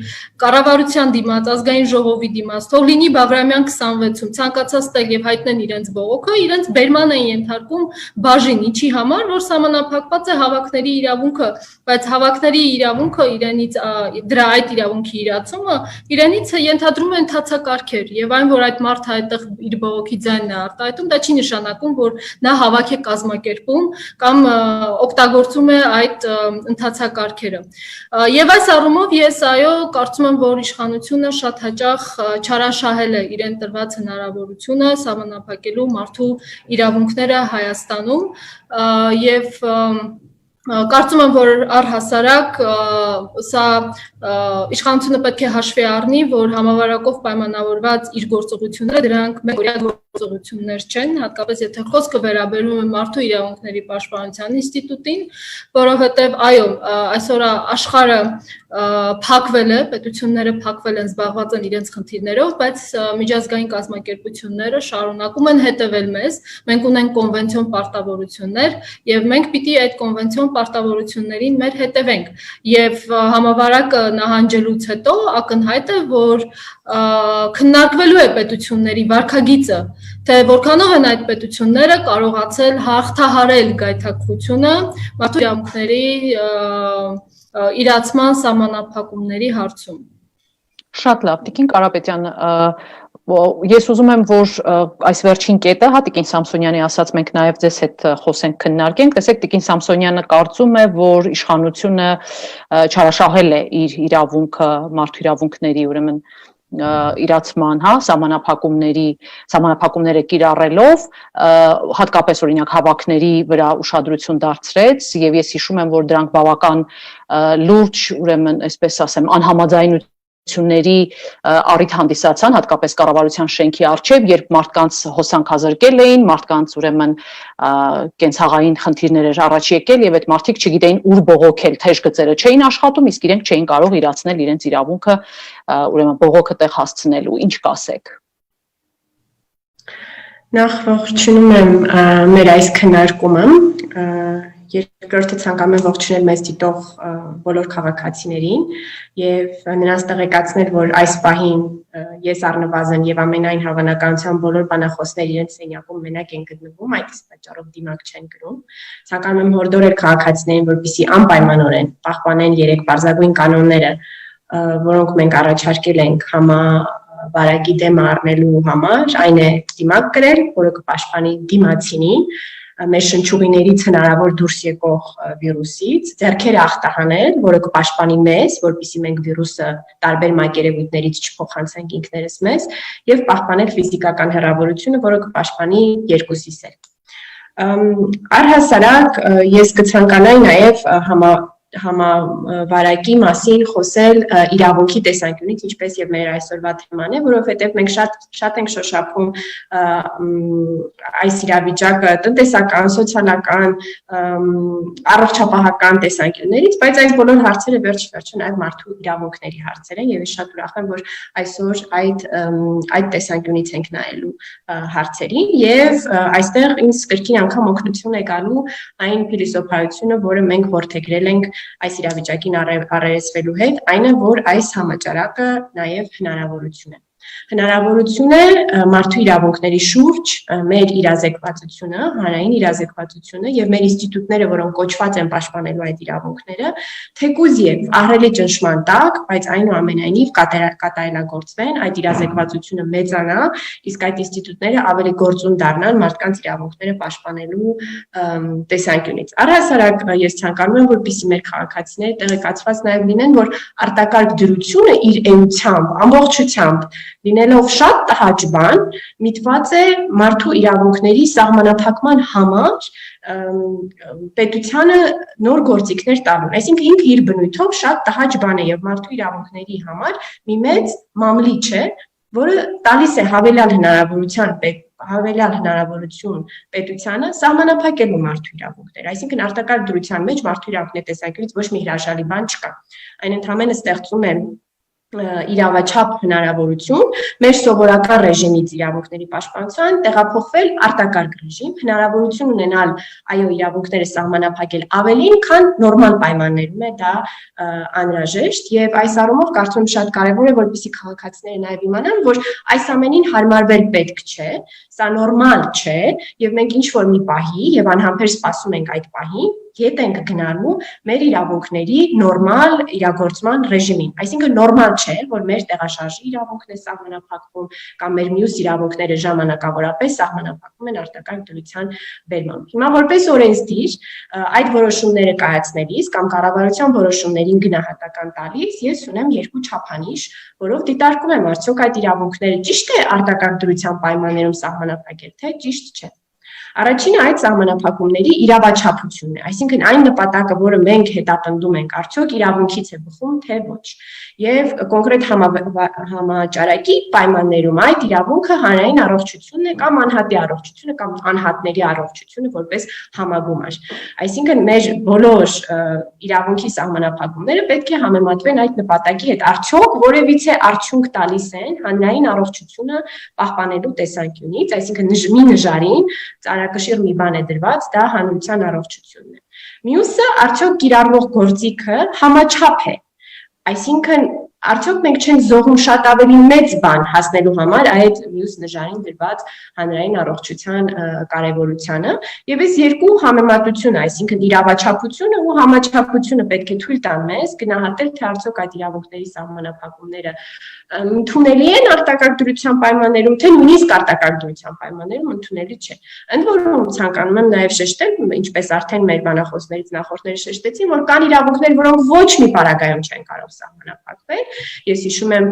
կառավարության դիմաց, ազգային ժողովի դիմաց, թող լինի Բաղրամյան 26-ում ցանկացած տեղ եւ հայտնեն իրենց բողոքը, իրենց բերման են ենթարկում բաժին, ինչի համար, որ սահմանափակված է հավաքների իրավունքը, բայց հավաքների իրավունքը իրենից դրա այդ իրավունքի իրացումը իրենից ենթադրում է ընթացակարգեր եւ այն, որ այդ մարդը այդտեղ իր բողոքի ձայնն է արտահայտում, դա չի նշանակում, որ նա հավաք է կազմակերպում կամ օգտագործում է այդ ընթացակարգերը։ Եվ այս առումով ես այո կարծում եմ, որ իշխանությունը շատ հաճախ չարաշահել է իրեն տրված հնարավորությունը սահմանափակելու մարդու իրավունքները Հայաստանում եւ կարծում եմ, որ առհասարակ սա իշխանությունը պետք է հաշվի առնի, որ համավարակով պայմանավորված իր գործողությունները դրանք մեկօրյա գործողություններ չեն, հատկապես եթե խոսքը վերաբերում է մարդու իրավունքների պաշտպանության ինստիտուտին, որովհետև այո, այսօր աշխարհը փակվել է, պետությունները փակվել են, զբաղված են իրենց խնդիրներով, բայց միջազգային կազմակերպությունները շարունակում են հետևել մեզ, մենք ունենք կոնվենցիոն պարտավորություններ եւ մենք պիտի այդ կոնվենցիոն պարտավորություններին մեր հետևենք եւ համավարակը նահանջելուց հետո ակնհայտ է, որ քննարկվելու է պետությունների վարքագիծը, թե որքանով են այդ պետությունները կարողացել հաղթահարել գայթակղությունը մարդու իրավունքների իրացման սահմանափակումների հարցում։ Շատ լավ, Տիկին Կարապետյան, ես ուզում եմ, որ այս վերջին կետը, Տիկին Սամսոնյանի ասած, մենք նաև ձեզ հետ խոսենք, քննարկենք, տեսեք, Տիկին Սամսոնյանը կարծում է, որ իշխանությունը չարաշահել է իր իրավունքը, մարդու իրավունքների, ուրեմն իրացման, սահմանափակումները կիրառելով, հատկապես օրինակ հավաքների վրա ուշադրություն դարձրեց եւ ես հիշում եմ, որ դրանք բավական լուրջ, ուրեմն, այսպես ասեմ, անհամաձայնությունների առիթ հանդիսացան, հատկապես կառավարության շենքի առջև, երբ մարդկանց հոսանք հազրկել էին, մարդկանց ուրեմն կենցաղային խնդիրներ էր առաջ եկել եւ այդ մարդիկ չգիտեին ուր բողոքել, թեժ գծերը չէին աշխատում, իսկ իրենք չէին կարող իրացնել իրենց իրավունքը, ուրեմն բողոքը տեղ հասցնելու։ Ինչ կասեք։ Նախ ողջունում եմ մեր այս քննարկումը, երկրորդը ցանկանում եմ ողջունել մեզ դիտող բոլոր քաղաքացիներին եւ նրանց տեղեկացնել, որ այս պահին ես առնվազն եւ ամենայն հավանականությամբ բոլոր բանախոսներ իրենց սենյակում մենակ են գտնվում, այդ պատճառով դիմակ չեն գրում։ Ցանկանում եմ հորդորել քաղաքացիներին, որպեսզի անպայմանորեն պահպանեն 3 բարձրագույն կանոնները, որոնք մենք առաջարկել ենք վարակի դեմ առնելու համար, այն է դիմակ կրել, որը կպաշտպանի դիմացինին, մեր շնչուղիներից հնարավոր դուրս եկող վիրուսից, ձեռքերը ախտահանել, որը կպաշտպանի մեզ, որպեսզի մենք վիրուսը տարբեր մակերևույթներից չփոխանցենք ինքներս մեզ, եւ պահպանել ֆիզիկական հեռավորությունը, որը կպաշտպանի երկուսիս էլ։ Առհասարակ ես կցանկանայի նաեւ համավարակի մասին խոսել իրավունքի տեսանկյունից, ինչպես եւ մեր այսօրվա թեման է, որովհետեւ մենք շատ ենք շոշափում այս իրավիճակը տնտեսական, սոցիալական, առողջապահական տեսանկյուններից, բայց այս բոլոր հարցերը վերջ-վերջը նաեւ մարդու իրավունքների հարցեր են եւ ես շատ ուրախ եմ, որ այսօր այդ տեսանկյունից ենք նայելու հարցերին եւ այստեղ ինձ կրկին անգամ օգնություն է գալու այն փիլիսոփայությունը, որը մենք որդեգրել ենք այս իրավիճակին առերեսվելու հետ, այն է, որ այս համաճարակը նաև հնարավորություն է։ Հնարավորություն է մարդու իրավունքների շուրջ մեր իրազեկվածությունը, հանրային իրազեկվածությունը եւ մեր ինստիտուտները, որոնք կոչված են պաշտպանելու այդ իրավունքները, թեկուզ եւ ահռելի ճնշման տակ, բայց այնուամենայնիվ կատարելագործվեն, այդ իրազեկվածությունը մեծանա, իսկ այդ ինստիտուտները ավելի գործուն դառնան մարդկանց իրավունքները պաշտպանելու տեսանկյունից։ Առհասարակ ես ցանկանում եմ, որպեսզի մեր քաղաքացիները տեղեկացված նաեւ լինեն, որ արտակարգ դրությունը իր էությամբ, ամբողջությամբ լինելով շատ տհաճ բան, միտված է մարդու իրավունքների սահմանափակման համար պետությանը նոր գործիքներ տալու։ Այսինքն ինքը իր բնույթով շատ տհաճ բան է եւ մարդու իրավունքների համար մի մեծ մամլիչ է, որը տալիս է հավելյալ հնարավորություն պետությանը սահմանափակելու մարդու իրավունքները։ Այսինքն արտակարգ դրության մեջ մարդու իրավունքների տեսանկյունից ոչ մի հրաշալի բան չկա։ Այն ընդհանրապես ստեղծում է իրավաչափ հնարավորություն մեր սովորական ռեժիմից իրավունքների պաշտպանության տեղափոխվել արտակարգ ռեժիմ, հնարավորություն ունենալ այո իրավունքները սահմանափակել ավելին, քան նորմալ պայմաններում է դա անհրաժեշտ եւ այս առումով կարծում եմ շատ կարեւոր է որպեսզի քաղաքացիները նաեւ իմանան, որ այս ամենին հարմարվել պետք չէ, սա նորմալ չէ եւ մենք ինչ որ մի պահի եւ անհամբեր սպասում ենք այդ պահին հետ ենք գնալու մեր իրավունքների նորմալ իրագործման ռեժիմին։ Այսինքն նորմալ չէ, որ մեր տեղաշարժի իրավունքն է սահմանափակվում կամ մեր մյուս իրավունքները ժամանակավորապես սահմանափակվում են արտակարգ դրության բերմամբ։ Հիմա որպես օրենսդիր այդ որոշումները կայացնելիս կամ կառավարության որոշումներին գնահատական տալիս ես ունեմ երկու չափանիշ, որով դիտարկում եմ արդյոք այդ իրավունքները ճիշտ է արտակարգ դրության պայմաններում սահմանափակել, թե ճիշտ չէ։ Առաջինը այդ սահմանափակումների իրավաչափությունն է, այսինքն այն նպատակը, որը մենք հետապնդում ենք, արդյոք իրավունքից է բխում, թե ոչ։ Եվ կոնկրետ համաճարակի պայմաններում այդ իրավունքը հանրային առողջությունն է կամ անհատի առողջությունը կամ անհատների առողջությունը որպես համագումար։ Այսինքն մեր բոլոր իրավունքի սահմանափակումները պետք է համեմատվեն այդ նպատակի հետ, արդյոք որևիցե արդյունք տալիս են հանրային առողջությունը պահպանելու տեսանկյունից, այսինքն մի նժարին ծանրակշիռ մի բան է դրված, դա հանրության առողջությունն է։ Մյուսը արդյոք կիրառվող գործիքը համաչափ է։ Այսինքն արդյոք մենք չենք զոհում շատ ավելի մեծ բան հասնելու համար այդ մյուս նժարին դրված հանրային առողջության կարևորությանը եւ այս երկու համեմատությունը, այսինքն իրավաչափությունը ու համաչափությունը պետք է թույլ տան մեզ գնահատել թե արդյոք այդ իրավունքների սահմանափակումները ընդունելի են արտակարգ դրության պայմաններում, թե նույնիսկ արտակարգ դրության պայմաններում ընդունելի չէ։ Ընդ որում ցանկանում եմ նաեւ շեշտել, ինչպես արդեն մեր բանախոսներից նախորդները շեշտեցին, որ կան իրավունքներ, որոնք ոչ մի պարագայում չեն կարող սահմանափակվել։ Ես հիշում եմ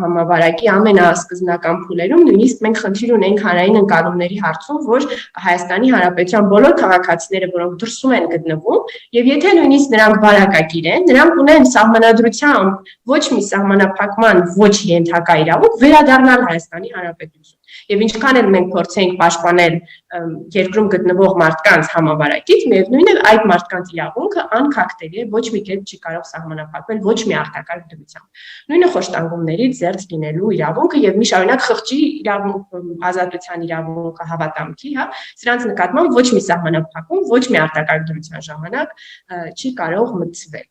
համավարակի ամենասկզբնական փուլերում նույնիսկ մենք խնդիր ունենք հանրային ընկալումների հարցում, որ Հայաստանի Հանրապետության բոլոր քաղաքացիները, որոնք դրսում են գտնվում, եւ եթե նույնիսկ նրանք վարակագիր են, նրանք ունեն սահմանադրությամբ ոչ մի սահմանափակման ոչ ենթակա իրավունք վերադառնալ Հայաստանի Հանրապետություն։ Եվ ինչքան էլ մենք փորձենք պաշտպանել երկրում գտնվող մարդկանց համավարակից, միևնույն է այդ մարդկանց իրավունքը անքակտելի է, ոչ մի կերպ չի կարող սահմանափակվել ոչ մի արտակարգ դրությամբ։ Նույնը խոշտանգումներից զերծ լինելու իրավունքը եւ մի շարունակ խղճի իրավունք, ազատության իրավունքը, հավատամքի, հա, սրանց նկատմամբ ոչ մի սահմանափակում, ոչ մի արտակարգ դրության ժամանակ չի կարող մտցվել։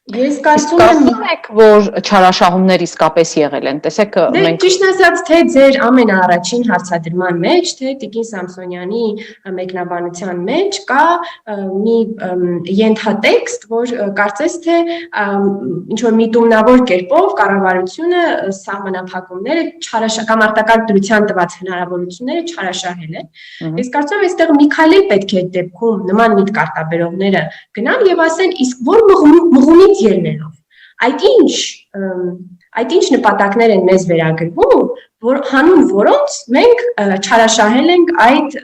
Ես կարծում Կարծում եք, որ չարաշահումներ իսկապես եղել են։ Տեսեք, մենք ճիշտ ասած, թե ձեր ամենաառաջին հարցադրման մեջ, թե Տիկին Սամսոնյանի մեկնաբանության մեջ կա մի ենթատեքստ, որ կարծես թե ինչ որ միտումնավոր կերպով կառավարությունը սահմանափակումները կամ արտակարգ դրության տված հնարավորությունները չարաշահել է։ Ես կարծում եմ, այստեղ մի քայլ պետք է դեպքում նման միտք արտաբերողները գնան եւ ասեն, իսկ որ մղումից ելնելով այդ ինչ նպատակներ են մեզ վերագրվում, որ հանուն որոնց մենք չարաշահել ենք այդ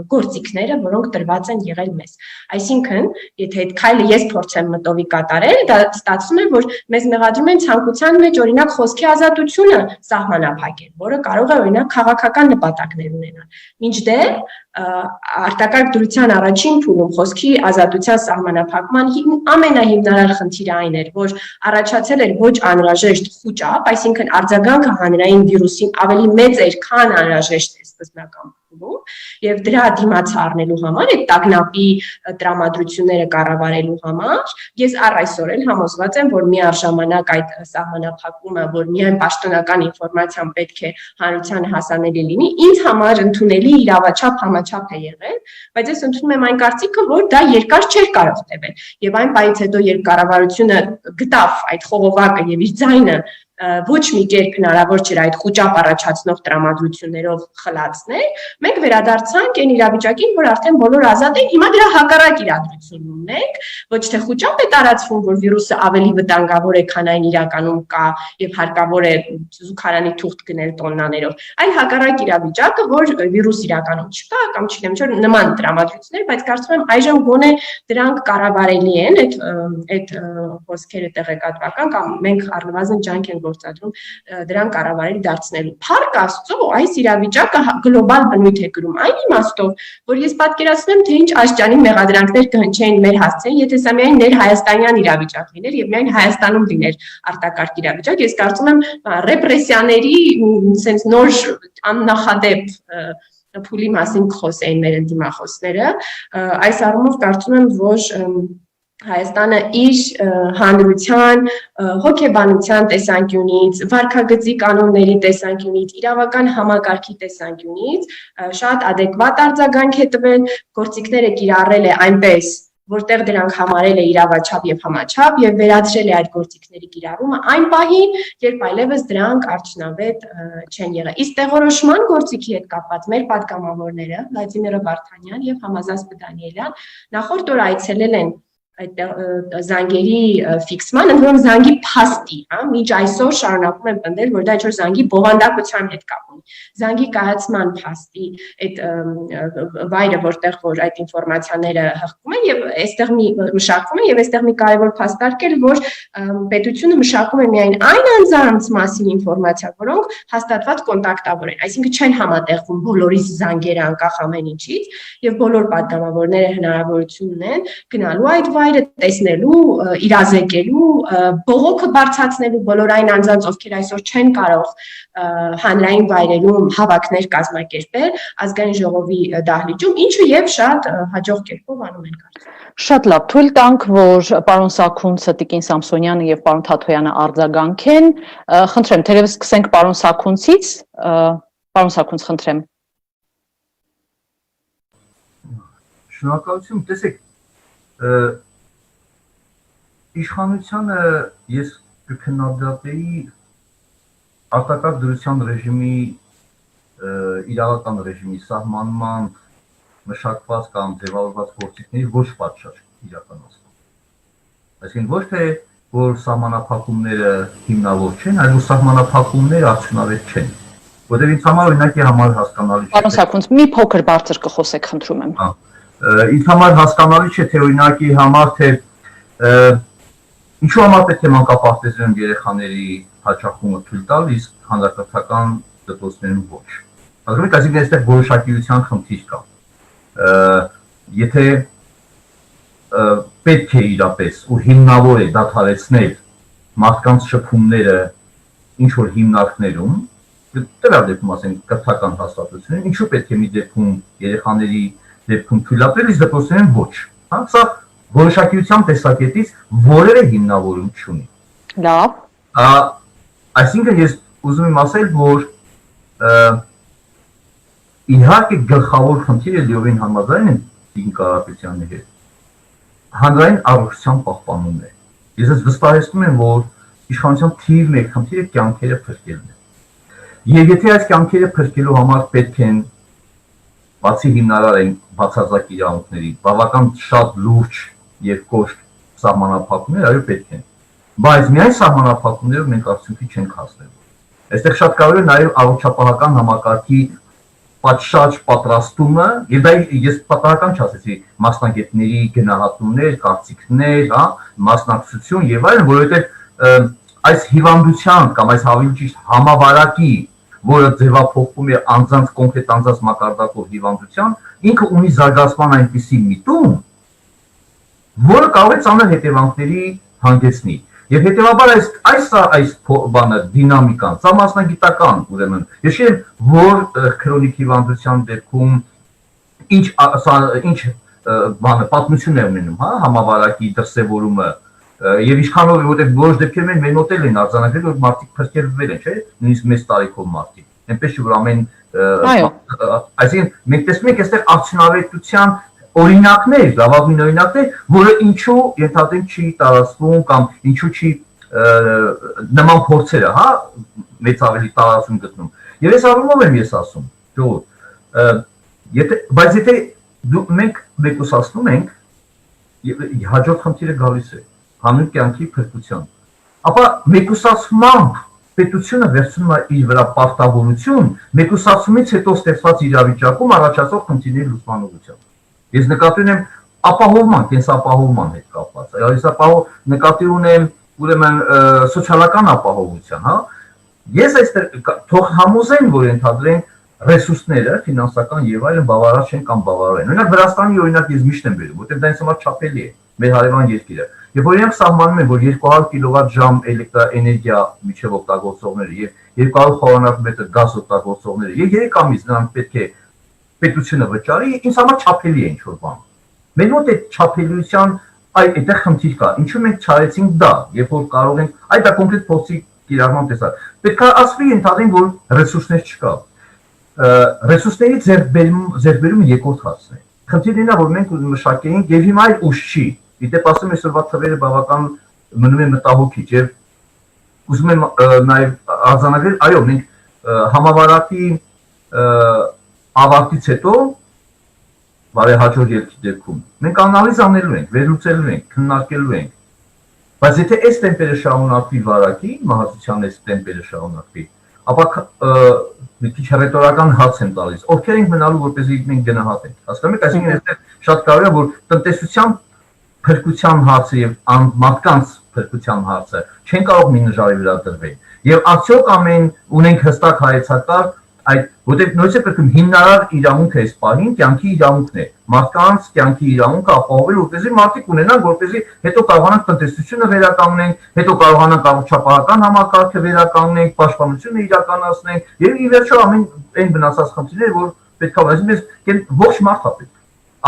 գործիքները, որոնք տրված են եղել մեզ։ Այսինքն, եթե այդ քայլը ես փորձեմ մտովի կատարել, դա ստացվում է, որ մեզ մեղադրում են ցանկության մեջ օրինակ խոսքի ազատությունը սահմանափակել, որը կարող է օրինակ քաղաքական նպատակներ ունենալ։ Մինչդեռ արտակարգ դրության առաջին փուլում խոսքի ազատության սահմանափակման ամենահիմնարար խնդիրը այն էր, որ առաջացել էր ոչ անհրաժեշտ խուճապ, այսինքն արձագանքը հանրային վիրուսին ավելի մեծ էր, քան անհրաժեշտ է սկզբնական փուլում, եւ դրա դիմաց առնելու համար, այդ տագնապի տրամադրությունները կառավարելու համար, ես առ այսօր էլ համոզված եմ, որ միառժամանակ այդ սահմանափակումը, որ միայն պաշտոնական ինֆորմացիան պետք է հանրությանը հասանելի լինի, ինձ համար ընդունելի իրավաչափ համաչափ է եղել, բայց ես ընդունում եմ այն կարծիքը, որ դա երկար չէր կարող տևել, եւ այն պահից հետո, երբ կառավարությունը գտավ այդ խողովակը եւ իր ձայնը ոչ մի կերպ հնարավոր չէր այդ խուճապ առաջացնող տրամադրություններով խլացնել, մենք վերադարձանք այն իրավիճակին, որ արդեն բոլոր ազատ են, հիմա դրա հակառակ իրադրությունն ունենք, ոչ թե խուճապ է տարածվում, որ վիրուսը ավելի վտանգավոր է, քան այն իրականում կա եւ հարկավոր է զուգարանի թուղթ գնել տոննաներով, այլ հակառակ իրավիճակը, որ վիրուս իրականում չկա կամ չգիտեմ չէ նման տրամադրություններ, բայց կարծում եմ այժմ գոնե դրանք կառավարելի են, այդ խոսքերը տեղեկատվական կամ մենք առնվազն ջանք ենք գործադրում դրան կառավարելի դարձնելու։ Փառք Աստծո, այս իրավիճակը գլոբալ բնույթ է կրում այն իմաստով, որ ես պատկերացնում եմ, թե ինչ աշճանի մեղադրանքներ կհնչեին մեր հասցեին, եթե սա միայն ներհայաստանյան իրավիճակ լիներ եւ միայն Հայաստանում լիներ արտակարգ իրավիճակ, ես կարծում եմ ռեպրեսիաների sense նոր աննախադեպ փուլի մասին կխոսեին մեր ընդդիմախոսները, այս առումով կարծում եմ, որ Հայաստանը իր հանրության, հոգեբանության տեսանկյունից, վարքագծի կանոնների տեսանկյունից, իրավական համակարգի տեսանկյունից շատ adekvat արձագանք է տվել, գործիքները կիրառել է այնպես, որտեղ դրանք համարել է իրավաչափ եւ համաչափ եւ վերացրել է այդ գործիքների կիրառումը այն պահին, երբ այլևս դրանք արդյունավետ չեն եղել։ Իսկ տեղորոշման գործիքի հետ կապված մեր պատգամավորները Վլադիմիր Վարդանյան եւ Համազանց Դանիելյան նախորդ օր այցելել են այդ զանգերի ֆիքսման, ընդհանուր զանգի փաստի, հա, մինչ այսօր շարունակում են պնդել, որ դա ինչ-որ զանգի բովանդակության հետ կապ ունի։ Զանգի կայացման փաստի այդ վայրը, որտեղ որ այդ ինֆորմացիաները հղկվում են եւ այստեղ մշակվում են եւ այստեղ մի կարեւոր փաստարկել, որ պետությունը մշակում է միայն այն անձանց մասին ինֆորմացիա, որոնք հաստատված կոնտակտավոր են, այսինքն չեն համատեղվում բոլորի զանգերը անկախ ամեն ինչից եւ բոլոր պատգամավորները հնարավորություն ունեն գնալու այդ տեսնելու, իրազեկելու, բողոքը բարձրացնելու բոլոր այն անձանց, ովքեր այսօր չեն կարող հանրային վայրերում հավաքներ կազմակերպել ազգային ժողովի դահլիճում, ինչը եւ շատ հաջող կերպով անում են կարծում։ Շատ լավ, թույլ տանք, որ պարոն Սաքունցը, Տիկին Սամսոնյանը եւ պարոն Թաթոյանը արձագանքեն։ Խնդրեմ, թերևս սկսենք պարոն Սաքունցից։ Պարոն Սաքունց, խնդրեմ։ Շնորհակալություն, տեսեք, իշխանությանը ես կքննադատեի արտակարգ դրության ռեժիմի իրավական ռեժիմի սահմանման մշակված կամ ձևավորված գործիքների ոչ պատշաճ իրականացում։ Այսինքն ոչ թե որ սահմանափակումները հիմնավոր չեն, այլ որ սահմանափակումները արդյունավետ չեն։ Որտեղ ինձ համար օրինակի համար հասկանալի չէ։ Պարոն Սաքունց, մի փոքր բարձր կխոսեք, խնդրում եմ։ Ինձ համար հասկանալի չէ, թե օրինակի համար թե ինչու համար պետք է մանկապարտեզներում երեխաների հաճախումը թույլ տալ, իսկ հանրակրթական դպրոցներում ոչ։ Հասկանում եք, այսինքն այստեղ որոշակիության խնդիր կա։ Եթե պետք է իրապես ու հիմնավոր է դադարեցնել մարդկանց շփումները ինչ որ հիմնարկներում, դրա դեպքում ասենք կրթական հաստատություններ, ինչու պետք է մի դեպքում երեխաների դեպքում թույլատրել, իսկ դպրոցներում ոչ։ Հա, սա որոշակիության տեսակետից որևէ հիմնավորում չունի։ Լավ։ Այսինքն ես ուզում եմ ասել, որ իհարկե գլխավոր խնդիրը լիովին համաձայն եմ Տիկին Կարապետյանի հետ։ Հանրային առողջության պահպանումն է։ Ես վստահեցնում եմ, որ իշխանության թիվ 1 խնդիրը կյանքերը փրկելն է։ Եվ եթե այս կյանքերը փրկելու համար պետք են բացի հիմնարար բացարձակ իրավունքների, բավական շատ լուրջ եւ կոշտ սահմանափակումներ, այո պետք են։ Բայց միայն սահմանափակումներով մենք արդյունքի չենք հասնելու։ Այստեղ շատ կարևոր է նաեւ առողջապահական համակարգի պատշաճ պատրաստումը, եւ դա ես պատահական չասեցի, մասնագետների գնահատումներ, կարծիքներ, հա, մասնակցություն եւ այլն, որովհետեւ այս հիվանդության կամ այս ավելի ճիշտ համավարակի, որը ձևափոխվում է անձանց կոնկրետ անձանց մակարդակով հիվանդության, ինքը ունի զարգացման այնպիսի միտում, որը կարող է ծանր հետևանքների հանգեցնի։ Եվ հետևաբար այս բանը դինամիկան, սա մասնագիտական, ուրեմն, ես չեմ, որ քրոնիկ հիվանդության դեպքում ինչ բանը պատմություն է ունենում, հա, համավարակի դրսևորումը, եւ ինչքանով որտեղ որոշ դեպքերում մեր մոտ են արձանագրել, որ մարդիկ փրկել են, չէ՞, նույնիսկ մեծ տարիքով մարդիկ։ Այնպես չէ, որ ամեն այսինքն մենք տեսնում ենք այստեղ արդյունավետության օրինակներ, լավագույն օրինակներ, որը ինչու ենթադրենք չի տարածվում կամ ինչու չի նման փորձերը, հա, մեծ ավելի տարածում գտնում։ Եվ այս առումով եմ ես ասում, բայց եթե մենք մեկուսացնում ենք, հաջորդ խնդիրը գալիս է հանուն կյանքի փրկության, ապա մեկուսացմամբ պետությունը վերցնում է իր վրա պարտավորություն մեկուսացումից հետո ստեղծված իրավիճակում առաջացող խնդիրների լուծման ուղղությամբ։ Ես նկատի ունեմ ապահովման, կենսապահովման հետ կապված, այս նկատի ունեմ ուրեմն սոցիալական ապահովության, հա։ Ես այստեղ թող համոզեն, որ ենթադրենք ռեսուրսները, ֆինանսական եւ այլն բավարար չեն կամ բավարար են։ Օրինակ Վրաստանի օրինակ ես միշտ եմ բերում, որտեղ դա ինձ համար չափելի է, մեր հարևան երկիրը։ Եվ օրինակ սահմանում են, որ 200 կիլովատ-ժամ էլեկտրաէներգիա միջև օգտագործողները եւ 200 խորանարդ գազ օգտագործողները եւ 3 ամիս նրանք պետք է պետությունը վճարի, ինձ համար չափելի է ինչ-որ բան։ Մեր մոտ է չափելիության այդտեղ խնդիր կա։ Ինչու մենք չարեցինք դա, երբ որ կարող ենք, այդ դա կոնկրետ փոստի կիրառման տեսակ։ Պետք է ասվի ընդհանրին, որ ռեսուրսներ չկա։ Ռեսուրսների ձեռքբերումը երկրորդ հարցն է։ Խնդիրն ինա, որ մենք մշակեինք եւ հիմա այլ ուժ չի։ Դիտե ասում այսօրվա թվերը բավական մնում են մտահոգիչ եւ ուզում եմ նաեւ արձանագրել, այո, մենք համավարակի ավարտից հետո բարեհաջող երկրի դեպքում մենք անալիզ անելու ենք, վերլուծելու ենք, քննարկելու ենք, բայց եթե այս տեմպերը շարունակվի վարակի, մահացության այս տեմպերը շարունակվի, ապա մի քիչ ռետորական հաց են տալիս, ովքեր ենք մնալու, որպեսզի մենք գնահատենք, հասկանում եք, այսինքն այստեղ շատ կարևոր է, որ տնտեսության փրկության հարցը եւ մարդկանց փրկության հարցը չեն կարող մի նժարի վրա դրվել, եւ արդյոք ամեն ունենք հստակ հայեցակարգ այդ որտեղ նույնիսկ է պետք հիմնարար իրավունքը այս պահին կյանքի իրավունքն է, մարդկանց կյանքի իրավունքը ապահովել, որպեսզի մարդիկ ունենան, որպեսզի հետո կարողանան տնտեսությունը վերականգնենք, հետո կարողանան առողջապահական համակարգը վերականգնենք, պաշտպանությունը իրականացնենք եւ ի վերջո ամեն այն վնասած խնդիրները, որ պետք է այսպես ողջ մարդա պետք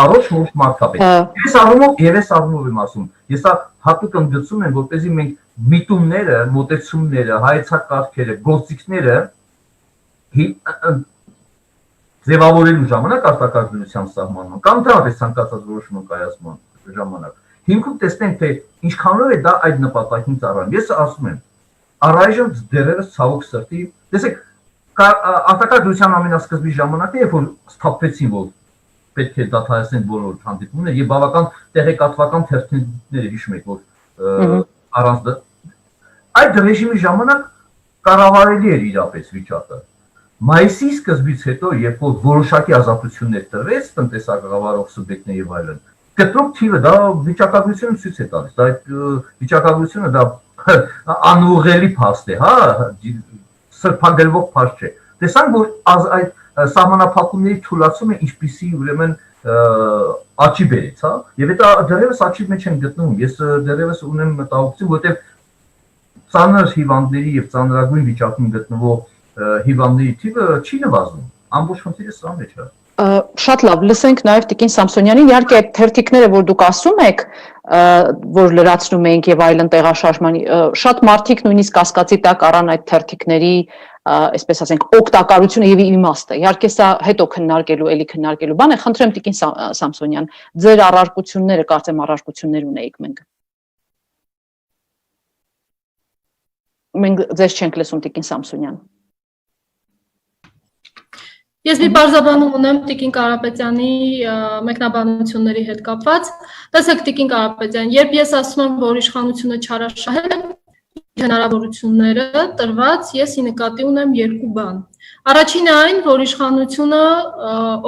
առողջ ողջ մարդա պետք։ Ես առումով եմ ասում, ես հատուկ ընդգծում եմ, որպեսզի մենք միտումները, մոտեցումները, հայեցակարգերը, գործիքները ձևավորելու ժամանակ արտակարգության սահմանման կամ դրանից ցանկացած որոշումը կայացման ժամանակ հիմքում տեսնենք թե ինչքանով է դա այդ նպատակին ծառայում։ Ես ասում եմ առայժմ դեռևս ցավոք սրտի տեսեք արտակարգության ամենասկզբի ժամանակը երբ որ սթափվեցին որ պետք է դադարեցնեն բոլոր հանդիպումները եւ բավական տեղեկատվական թերթները հիշում եք որ առանց այդ ռեժիմի ժամանակ կառավարելի էր իրապես վիճակը։ Մայիսի սկզբից հետո, երբ որ որոշակի ազատություններ տրվեց տնտեսագաղավարող սուբյեկտների եւ այլն, կտրուկ թիվը դա վիճակագրությունը ցույց է տալիս, դա վիճակագրությունը դա անուղղելի փաստ է, հա, սրբագրվող փաստ չէ։ Տեսանք, որ այդ սահմանափակումների թույլատումը ինչպիսի ուրեմն աճի բերեց, հա, եւ դա դեռևս աճի մեջ են գտնվում։ Ես դեռևս ունեմ մտահոգություն, որովհետեւ ծանր հիվանդների եւ ծանրագույն վիճակում գտնվող հիվանդների թիվը չի նվազում։ Ամբողջ խնդիրը սրանն է, չէ՞։ Շատ լավ, լսենք նաև Տիկին Սամսոնյանին, իհարկե այդ թերթիկները, որ դուք ասում եք, որ լրացնում ենք եւ այլն տեղաշարժման, շատ մարդիկ նույնիսկ կասկածի տակ առան այդ թերթիկների, այսպես ասենք, օգտակարությունը եւ իմաստը։ Իհարկե սա հետո քննարկելու բան է։ Խնդրեմ Տիկին Սամսոնյան, ձեր առարկությունները, կարծեմ առարկություններ ունեիք մենք։ Մենք ձեզ չենք լսում Տիկին Սամսոնյան։ Ես մի բարձրաբանում ունեմ Տիկին Կարապետյանի մեկնաբանությունների հետ կապված։ Տեսեք Տիկին Կարապետյան, երբ ես ասում եմ, որ իշխանությունը չարաշահել է հնարավորությունները տրված, ես ի նկատի ունեմ երկու բան։ Առաջինը այն, որ իշխանությունը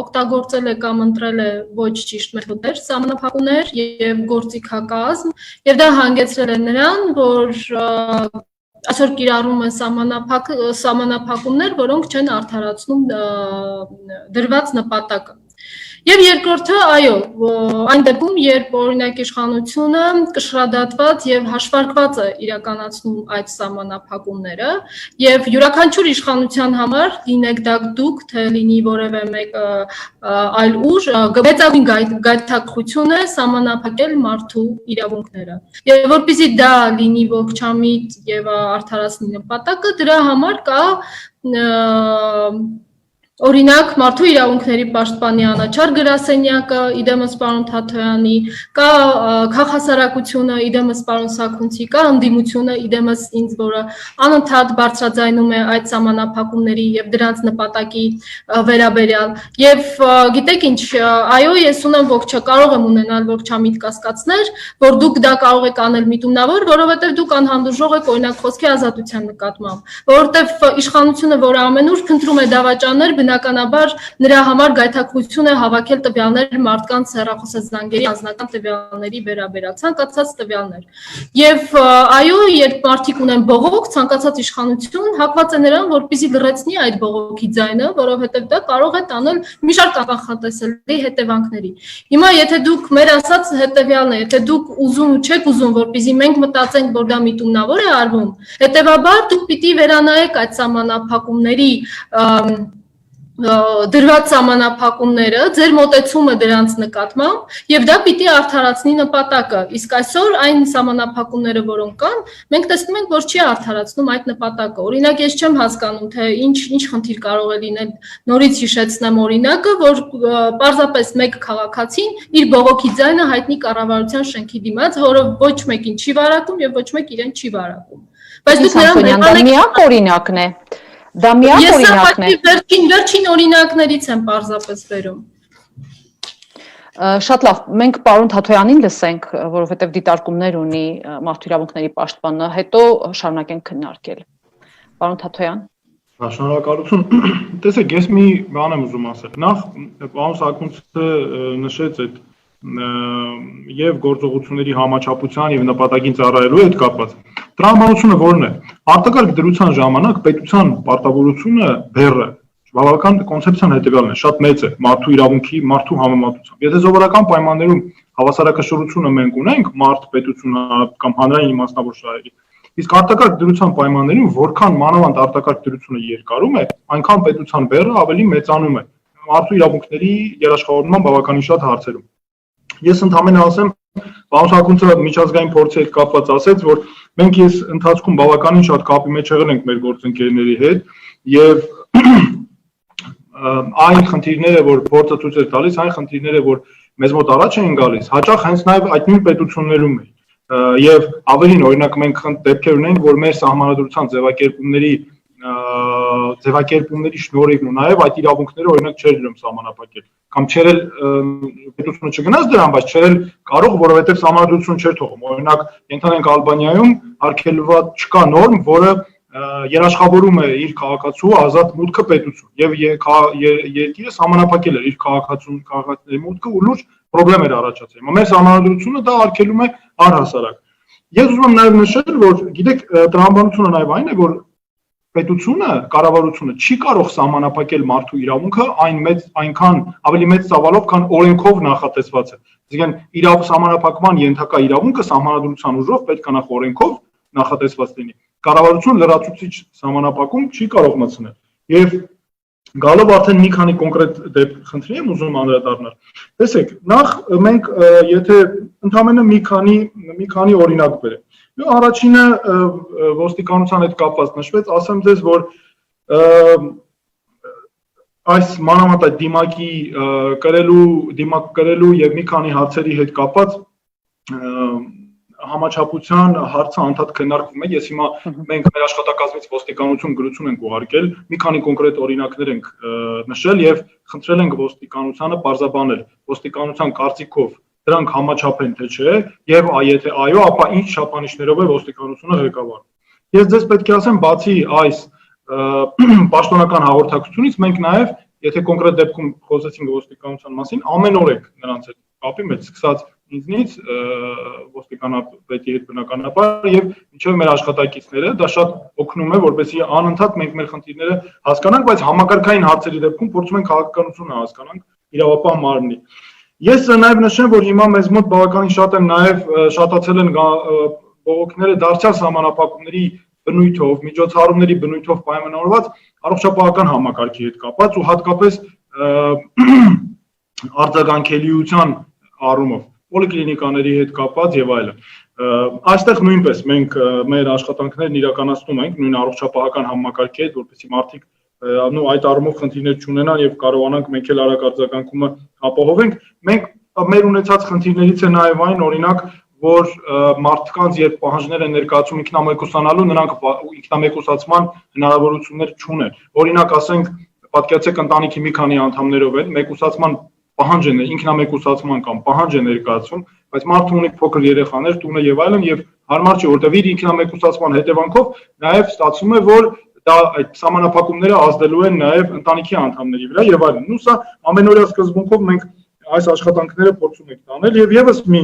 օգտագործել է կամ ընտրել է ոչ ճիշտ մեթոդներ, սահմանափակումներ եւ գործիքակազմ, եւ դա հանգեցրել է նրան, որ այսօր կիրառում են սահմանափակումներ, որոնք չեն արդարացնում դրված նպատակը։ Եվ երկրորդը, այո, այն դեպքում, երբ օրինակ իշխանությունը կշռադատված եւ հաշվարկված է իրականացնում այդ սահմանափակումները, եւ յուրաքանչյուր իշխանության համար, լինեք դա դուք, թե լինի որևէ մեկ այլ ուժ, մեծագույն գայթակղություն է սահմանափակել մարդու իրավունքները։ Եվ որպեսզի դա լինի ողջամիտ եւ արդարացնի նպատակը, դրա համար կա օրինակ մարդու իրավունքների պաշտպանի անաչառ գրասենյակը իդեմս պարոն Թաթոյանի, կա քաղաքասարակությունը իդեմս պարոն Սաքունցի, կա ընդդիմությունը իդեմս ինձ, որը անընդհատ բարձրաձայնում է այդ սահմանափակումների եւ դրանց նպատակի վերաբերյալ։ Եվ գիտեք ինչ, այո, ես ունեմ կարող եմ ունենալ ողջամիտ կասկածներ, որ դուք դա կարող եք անել միտումնավոր, որովհետեւ դուք անհանդուրժող եք օրինակ խոսքի ազատության նկատմամբ, որովհետեւ իշխանությունը, որը ամենուր փնտրում է դավաճաններ, բնականաբար նրա համար գայթակղություն է հավաքել տվյալներ մարդկանց հեռախոսազանգերի անձնական տվյալների վերաբերյալ, ցանկացած տվյալներ։ Եւ այո, երբ մարդիկ ունեն բողոք, ցանկացած իշխանություն հակված է նրան, որպեսզի լրացնի այդ բողոքի ձայնը, որովհետեւ դա կարող է տանել մի շարք կանխատեսելի հետևանքների։ Հիմա եթե դուք մեր ասած հետևյալն է, եթե դուք ուզում չեք ուզում, որպեսզի մենք մտածենք, որ դա միտումնավոր է արվում, հետեւաբար դուք պիտի վերանայեք այդ սահմանափակումների դրված սահմանափակումները, ձեր մոտեցումը դրանց նկատմամբ եւ դա պիտի արդարացնի նպատակը։ Իսկ այսօր այն սահմանափակումները, որոնք կան, մենք տեսնում ենք, որ չի արդարացնում այդ նպատակը։ Օրինակ, ես չեմ հասկանում, թե ինչ խնդիր կարող է լինել, նորից հիշեցնեմ օրինակը, որ պարզապես մեկ քաղաքացին իր բողոքի ձայնը հայտնի կառավարության շենքի դիմաց, որը ոչ մեկին չի վարակում եւ ոչ մեկ իրեն չի վարակում։ Բայց դուք նրան միակ օրինակն է։ Դա միակ օրինակն է։ Ես վերջին օրինակներից եմ պարզապես վերում։ Շատ լավ, մենք պարոն Թաթոյանին լսենք, որովհետև դիտարկումներ ունի մարդու իրավունքների պաշտպանը, հետո շարունակենք քննարկել։ Պարոն Թաթոյան։ Շնորհակալություն։ Տեսեք, ես մի բան եմ ուզում ասել։ Նախ պարոն Սաքունցը նշեց այդ եւ գործողությունների համաչափության եւ նպատակին ծառայելու հետ կապված։ Տրամաբանությունը որն է։ Արտակարգ դրության ժամանակ պետության պարտավորությունը բեռը, բավական կոնցեպցիան հետեւյալն է, շատ մեծ է մարդու իրավունքի, մարդու համեմատությամբ։ Եթե սովորական պայմաններում հավասարակշռությունը մենք ունենք, մարդ, պետություն կամ հանրային իմաստնավոր շահերի, իսկ արտակարգ դրության պայմաններում որքան մանավանդ արտակարգ դրությունը երկարում է, այնքան պետության բեռը ավելի մեծանում է մարդու իրավունքների երաշխավորման բավականին շատ հարցերում։ Ես ընդհանրապես ասեմ, պարոն Սաքունցը միջազգային փորձի հետ կապված ասեց, որ մենք ես ընթացքում բավականին շատ կապի մեջ եղել ենք մեր գործընկերների հետ եւ այն խնդիրները, որ փորձը ցույց է տալիս, այն խնդիրները, որ մեզ մոտ առաջ են գալիս, հաճախ հենց նաեւ այդ նույն պետություններում է։ Եվ ավելին, օրինակ մենք դեպքեր ունենք, որ մեր սահմանադրության ձևակերպումների շնորհիվ ու նաեւ այդ իրավունքները օրինակ չէր դրում սահմանափակել կամ չէր պետությունը չգնաց դրան, բայց չէր կարող, որովհետեւ սահմանադրություն չէր թողում։ Օրինակ, ենթադրենք Ալբանիայում արգելված չկա նորմ, որը երաշխավորում է իր քաղաքացու ազատ մուտքը պետություն եւ երկիրը սահմանափակել էր իր քաղաքացիների մուտքը ու լուրջ խնդրեմ էր առաջացել։ Մեր սահմանադրությունը դա արգելում է առհասարակ։ Ես ուզում եմ նաեւ նշել, որ գիտեք, տրամաբանությունը նաեւ այն է, որ պետությունը, կառավարությունը չի կարող սահմանափակել մարդու իրավունքը այնքան ավելի մեծ ծավալով, քան օրենքով նախատեսված է։ Այսինքն, իրավ սահմանափակման ենթակա իրավունքը սահմանադրության ուժով պետք է նախ օրենքով նախատեսված լինի։ Կառավարությունը լրացուցիչ սահմանափակում չի կարող մտցնել։ Եվ Գալով արդեն մի քանի կոնկրետ դեպք խնդրի եմ ուզում անդրադառնալ։ Տեսեք, նախ մենք եթե ընդհանրապես մի քանի օրինակ բերեմ։ Առաջինը ոստիկանության հետ կապված նշվեց, ասեմ ձեզ, որ այս մանավանդ այդ դիմակ կրելու եւ մի քանի հարցերի հետ կապված համաչափության հարցը անդադ քննարկվում է։ Ես հիմա մենք մեր աշխատակազմից ոստիկանություն գրություն ենք ուղարկել, մի քանի կոնկրետ օրինակներ ենք նշել եւ խնդրել ենք ոստիկանությանը բարձրաբանել ոստիկանության կարծիքով դրանք համաչափ են թե չէ եւ եթե այո, ապա ինչ չափանիշներով է ոստիկանությունը ղեկավարում։ Ես ձեզ պետք է ասեմ, բացի այս պաշտոնական հաղորդակցությունից մենք նաեւ եթե կոնկրետ դեպքում խոսեցինք ոստիկանության մասին, ամեն օր ենք նրանց հետ կապի մեջ, սկսած ինձնից ոստիկանապետի հետ բնականաբար եւ մինչեւ մեր աշխատակիցները, դա շատ օգնում է, որպեսզի անընդհատ մենք մեր խնդիրները հասկանանք, բայց համակարգային հարցերի դեպքում փորձում ենք քաղաքականությունը հասկանանք իրավապահ մարմնի։ Ես նաեւ նշեմ, որ հիմա մեզ մոտ բավականին շատ են նաեւ շատացել են բողոքները դարձյալ սահմանափակումների բնույթով, միջոցառումների բնույթով պայմանավորված առողջապահական համակարգի հետ կապված ու հատկապես արձագանքելիության առումով, պոլիկլինիկաների հետ կապված եւ այլն։ Այստեղ նույնպես մենք մեր աշխատանքներն իրականացնում ենք նույն առողջապահական համակարգի հետ, որպեսզի մարդիկ այդ առումով խնդիրներ չունենան եւ կարողանանք մենք էլ արագ արձագանքումը ապահովենք։ Մենք մեր ունեցած խնդիրներից է նաեւ այն, օրինակ, որ մարդկանց երբ պահանջներ են ներկայացում ինքնամեկուսանալու, նրանք ինքնամեկուսացման հնարավորություններ չունեն։ Օրինակ, ասենք, պատկերացրեք ընտանիքի մի քանի անդամներով են, մեկուսացման պահանջ է, ինքնամեկուսացման կամ պահանջ է ներկայացում, բայց մարդը ունի փոքր երեխաներ, տունը եւ այլն եւ հարմար չէ, որտեղ իր ինքնամեկուսացման հետևանքով նաեւ ստացվում է, որ դա այդ սահմանափակումները ազդելու են նաեւ ընտանիքի անդամների վրա եւ այլն։ Ու սա ամենօրյա սկզբունքով մենք այս աշխատանքները փորձում ենք տանել եւ եւս մի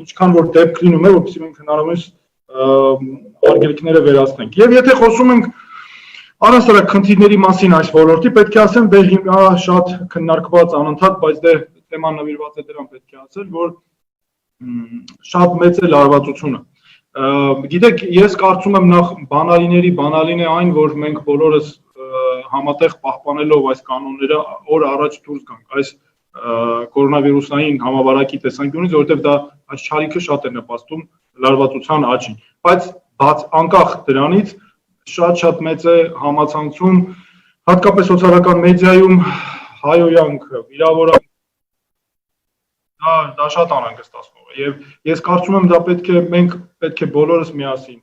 ինչքան որ դեպք լինում է, որպեսզի մենք հնարավորինս արգելքները վերացնենք։ Եվ եթե խոսում ենք առհասարակ խնդիրների մասին այս ոլորտի, պետք է ասեմ, դե հիմա շատ քննարկված անընդհատ, բայց դե թեման նվիրված է դրան, պետք է ասել, որ շատ մեծ է լարվածությունը։ Գիտեք, ես կարծում եմ նախ բանալին է այն, որ մենք բոլորս համատեղ պահպանելով այս կանոնները օր առաջ դուրս գանք այս կորոնավիրուսային համավարակի տեսանկյունից, որովհետև դա այս չարիքը շատ է նպաստում լարվածության աճին, բայց անկախ դրանից շատ մեծ է համացանցում, հատկապես սոցիալական մեդիայում հայոյանք, վիրավորանք, դա շատ անհանգստացնող է եւ ես կարծում եմ դա մենք պետք է բոլորս միասին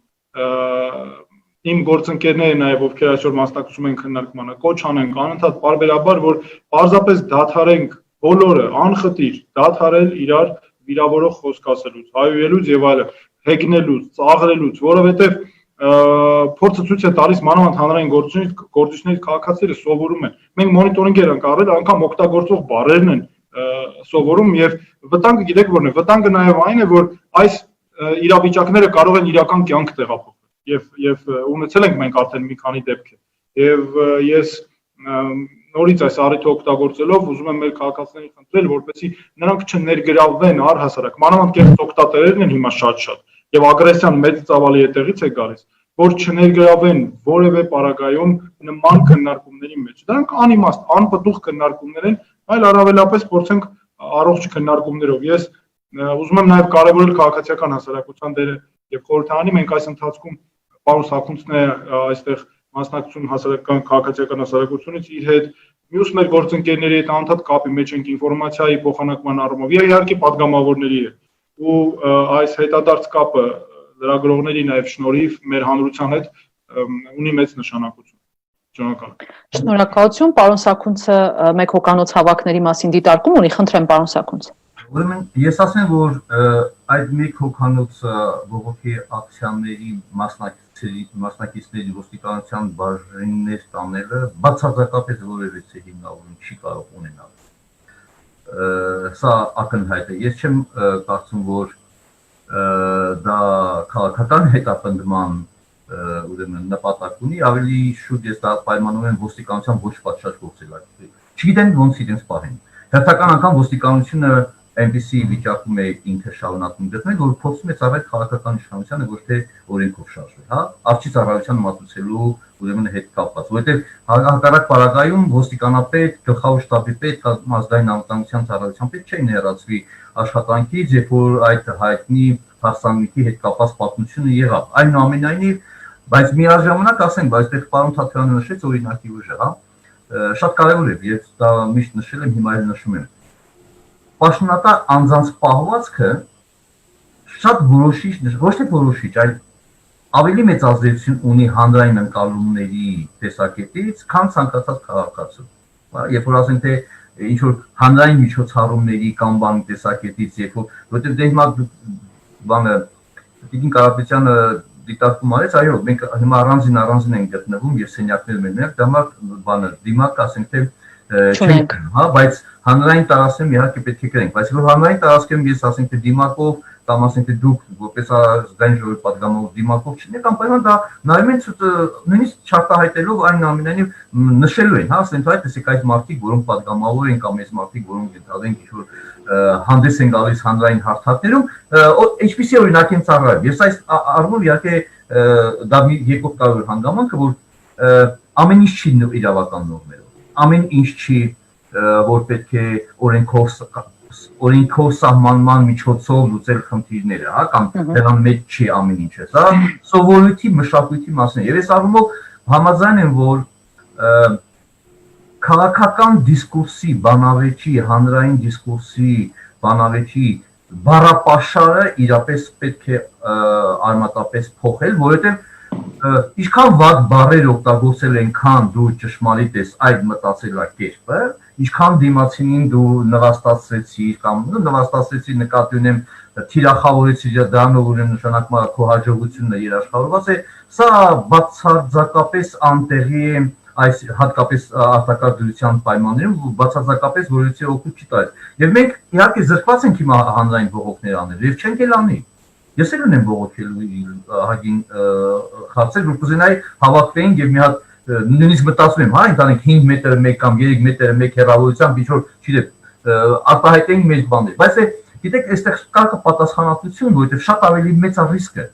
իմ գործընկերները նաեւ ովքեր այսօր մասնակցում են քննարկմանը կոչ անենք անընդհատ պարբերաբար, որ պարզապես դադարենք բոլորը անխտիր դադարել իրար վիրավորող խոսք ասելուց, հայոյելուց եւ այլն, հեգնելուց, ծաղրելուց, որովհետեւ փորձը ցույց է տալիս մանավանդ հանրային գործիչների քաղաքացիները սովորում են։ Մենք մոնիտորինգեր ենք արել, անգամ օգտագործող բառերն են սովորում եւ վտանգը գիտեք որն է, վտանգը նաեւ այն է, որ այս իրավիճակները կարող են իրական կյանք տեղափոխել եւ ունեցել ենք մենք արդեն մի քանի դեպքեր։ Եվ ես նորից այս առիթը օգտագործելով ուզում եմ մեր քաղաքացիներին խնդրել, որպեսզի նրանք չներգրավվեն առհասարակ, մանավանդ կեղծ օգտատերերն են հիմա շատ եւ ագրեսիան մեծ ծավալի հետեղից է գալիս, որ չներգրավեն որևէ պարագայում նման քննարկումների մեջ։ Դրանք անիմաստ, անպտուղ քննարկումներ են, այլ առավելապես փորձենք առողջ քննարկումներով։ Ես ուզում եմ նաեւ կարևորել քաղաքացիական հասարակության դերը եւ խորհրդանի մենք այս ընթացքում պարոն Սաքունցն է այստեղ մասնակցում հասարակական քաղաքացիական հասարակությունից իր հետ մյուս մեր գործընկերների հետ անդադ կապի մեջ ենք ինֆորմացիայի փոխանակման առումով եւ իհարկե падգամավորների հետ ու այս հետադարձ կապը լրագրողների նաեւ շնորհիվ մեր հանրության հետ ունի մեծ նշանակություն։ Շնորհակալություն, պարոն Սաքունցը մեկ հոկանոց հավաքների մասին դիտարկում ունի, խնդրեմ պարոն Սաքունց։ Ուրեմն ես ասեմ, որ այդ մեկ հոկանոց բողոքի ակցիաների մասնակիցների ոստիկանության բաժիններ տանելը բացարձակապես որևէ հիմնավորում չի կարող ունենալ։ Սա ակնհայտ է։ Ես չեմ կարծում, որ դա քաղաքական հետապնդման ուրեմն նպատակ ունի, ավելի շուտ ես դա պայմանում եմ ոստիկանության ոչ պատշաճ գործելակերպ։ Չգիտեմ ոնց իրենց պահեն։ Հերթական անգամ ոստիկանությունը այնպիսի վիճակում է ինքը շարունակում գտնել, որ փորձում է ծառայել քաղաքական իշխանությանը, ոչ թե օրենքով շարժվել, հա, արժի ծառայության մատուցելու ուրեմն հետ կապված, որովհետև հակառակ պարագայում ոստիկանապետ, գլխավոր շտաբի պետ, ազգային անվտանգության ծառայության պետ չէին հեռացվի աշխատանքից, երբ որ այդ հայտնի հարսանիքի հետ կապված պատմությունը եղավ։ Այնուամենայնիվ, բայց միաժամանակ ասենք, բայց այդտեղ պարոն Թաթյանը նշեց օրինակի ուժը, հա, շատ կարևոր է, եւ դա միշտ նշել եմ, հիմա էլ նշում եմ։ Պաշտոնատար անձանց պահվածքը շատ որոշիչ, ոչ թե որոշիչ, այլ ավելի մեծ ազդեցություն ունի հանրային ընկալումների տեսակետից, քան ցանկացած քաղաքացու։ Երբ որ ասենք թե ինչ որ հանրային միջոցառումների կամ բանի տեսակետից, երբ որ որտեղ դե հիմա բանը Տիկին Կարապետյանը դիտարկում արեց, այո, մենք հիմա առանձին ենք գտնվում եւ սենյակներ մենք, դա համար բանը դիմակ ասենք թե չենք, հա, բայց հանրային տարածքում իհարկե պետք է գրենք, բայց որ հանրային տարածքում ես ասենք թե դիմակով կամ ասենք թե դուք որպես ազգային ժողովի падգամավոր դիմակով չնեք, անպայման դա նայում են նույնիսկ չարտահայտելով այնուամենայնիվ նշելու են, հա, ասենք այդ տեսեք այդ մարդիկ, որոնք падգամավոր են կամ այս մարդիկ, որոնք ընդհանրենք ինչ-որ հանդես են գալիս հանրային հարթակներում, ինչպիսի օրինակ են ծառայել։ Ես այս առումով իհարկե դա մի երկրորդ կարևոր հանգամանքը, որ ամեն ինչ չի իրավական նորմերով, ամեն ինչ չի, որ պետք է օրենքով սահմանման միջոցով լուծել խնդիրները, հա, կամ դրան մեջ չի ամեն ինչը։ Դա սովորույթի, մշակույթի մասն է։ Եվ այս առումով համաձայն եմ, որ քաղաքական դիսկուրսի, բանավեճի, հանրային դիսկուրսի, բանավեճի բառապաշարը իրապես պետք է արմատապես փոխել, որովհետև ինչքան վատ բառեր օգտագործել ենքան դու ճշմարիտ ես այդ մտածելակերպը, ինչքան դիմացինին դու նվաստացրեցիր կամ նվաստացրեցի նկատի ունեմ թիրախավորեցիր դրանով ուրեմն նշանակում է քո հաջողությունը երաշխավորված է, սա բացարձակապես անտեղի է այս հատկապես արտակարգ դրության պայմաններում բացարձակապես որևիցե օգուտ չի տալիս։ Եվ մենք իհարկե զրկված ենք հիմա հանրային բողոքներ անել, եւ չենք էլ անի։ Ես էլ ունեմ բողոքելու հագին խացել, որ կուզենայի հավաքվեին եւ մի հատ նույնիսկ մտածում եմ, հա, ընտանիք 5 մետր 1 կամ 3 մետր 1 հեռավորությամբ ինչ որ, չգիտեմ, արտահայտենք մեծ բաներ։ Բայց գիտեք, այստեղ կա պատասխանատվություն, որովհետեւ շատ ավելի մեծ է ռիսկը։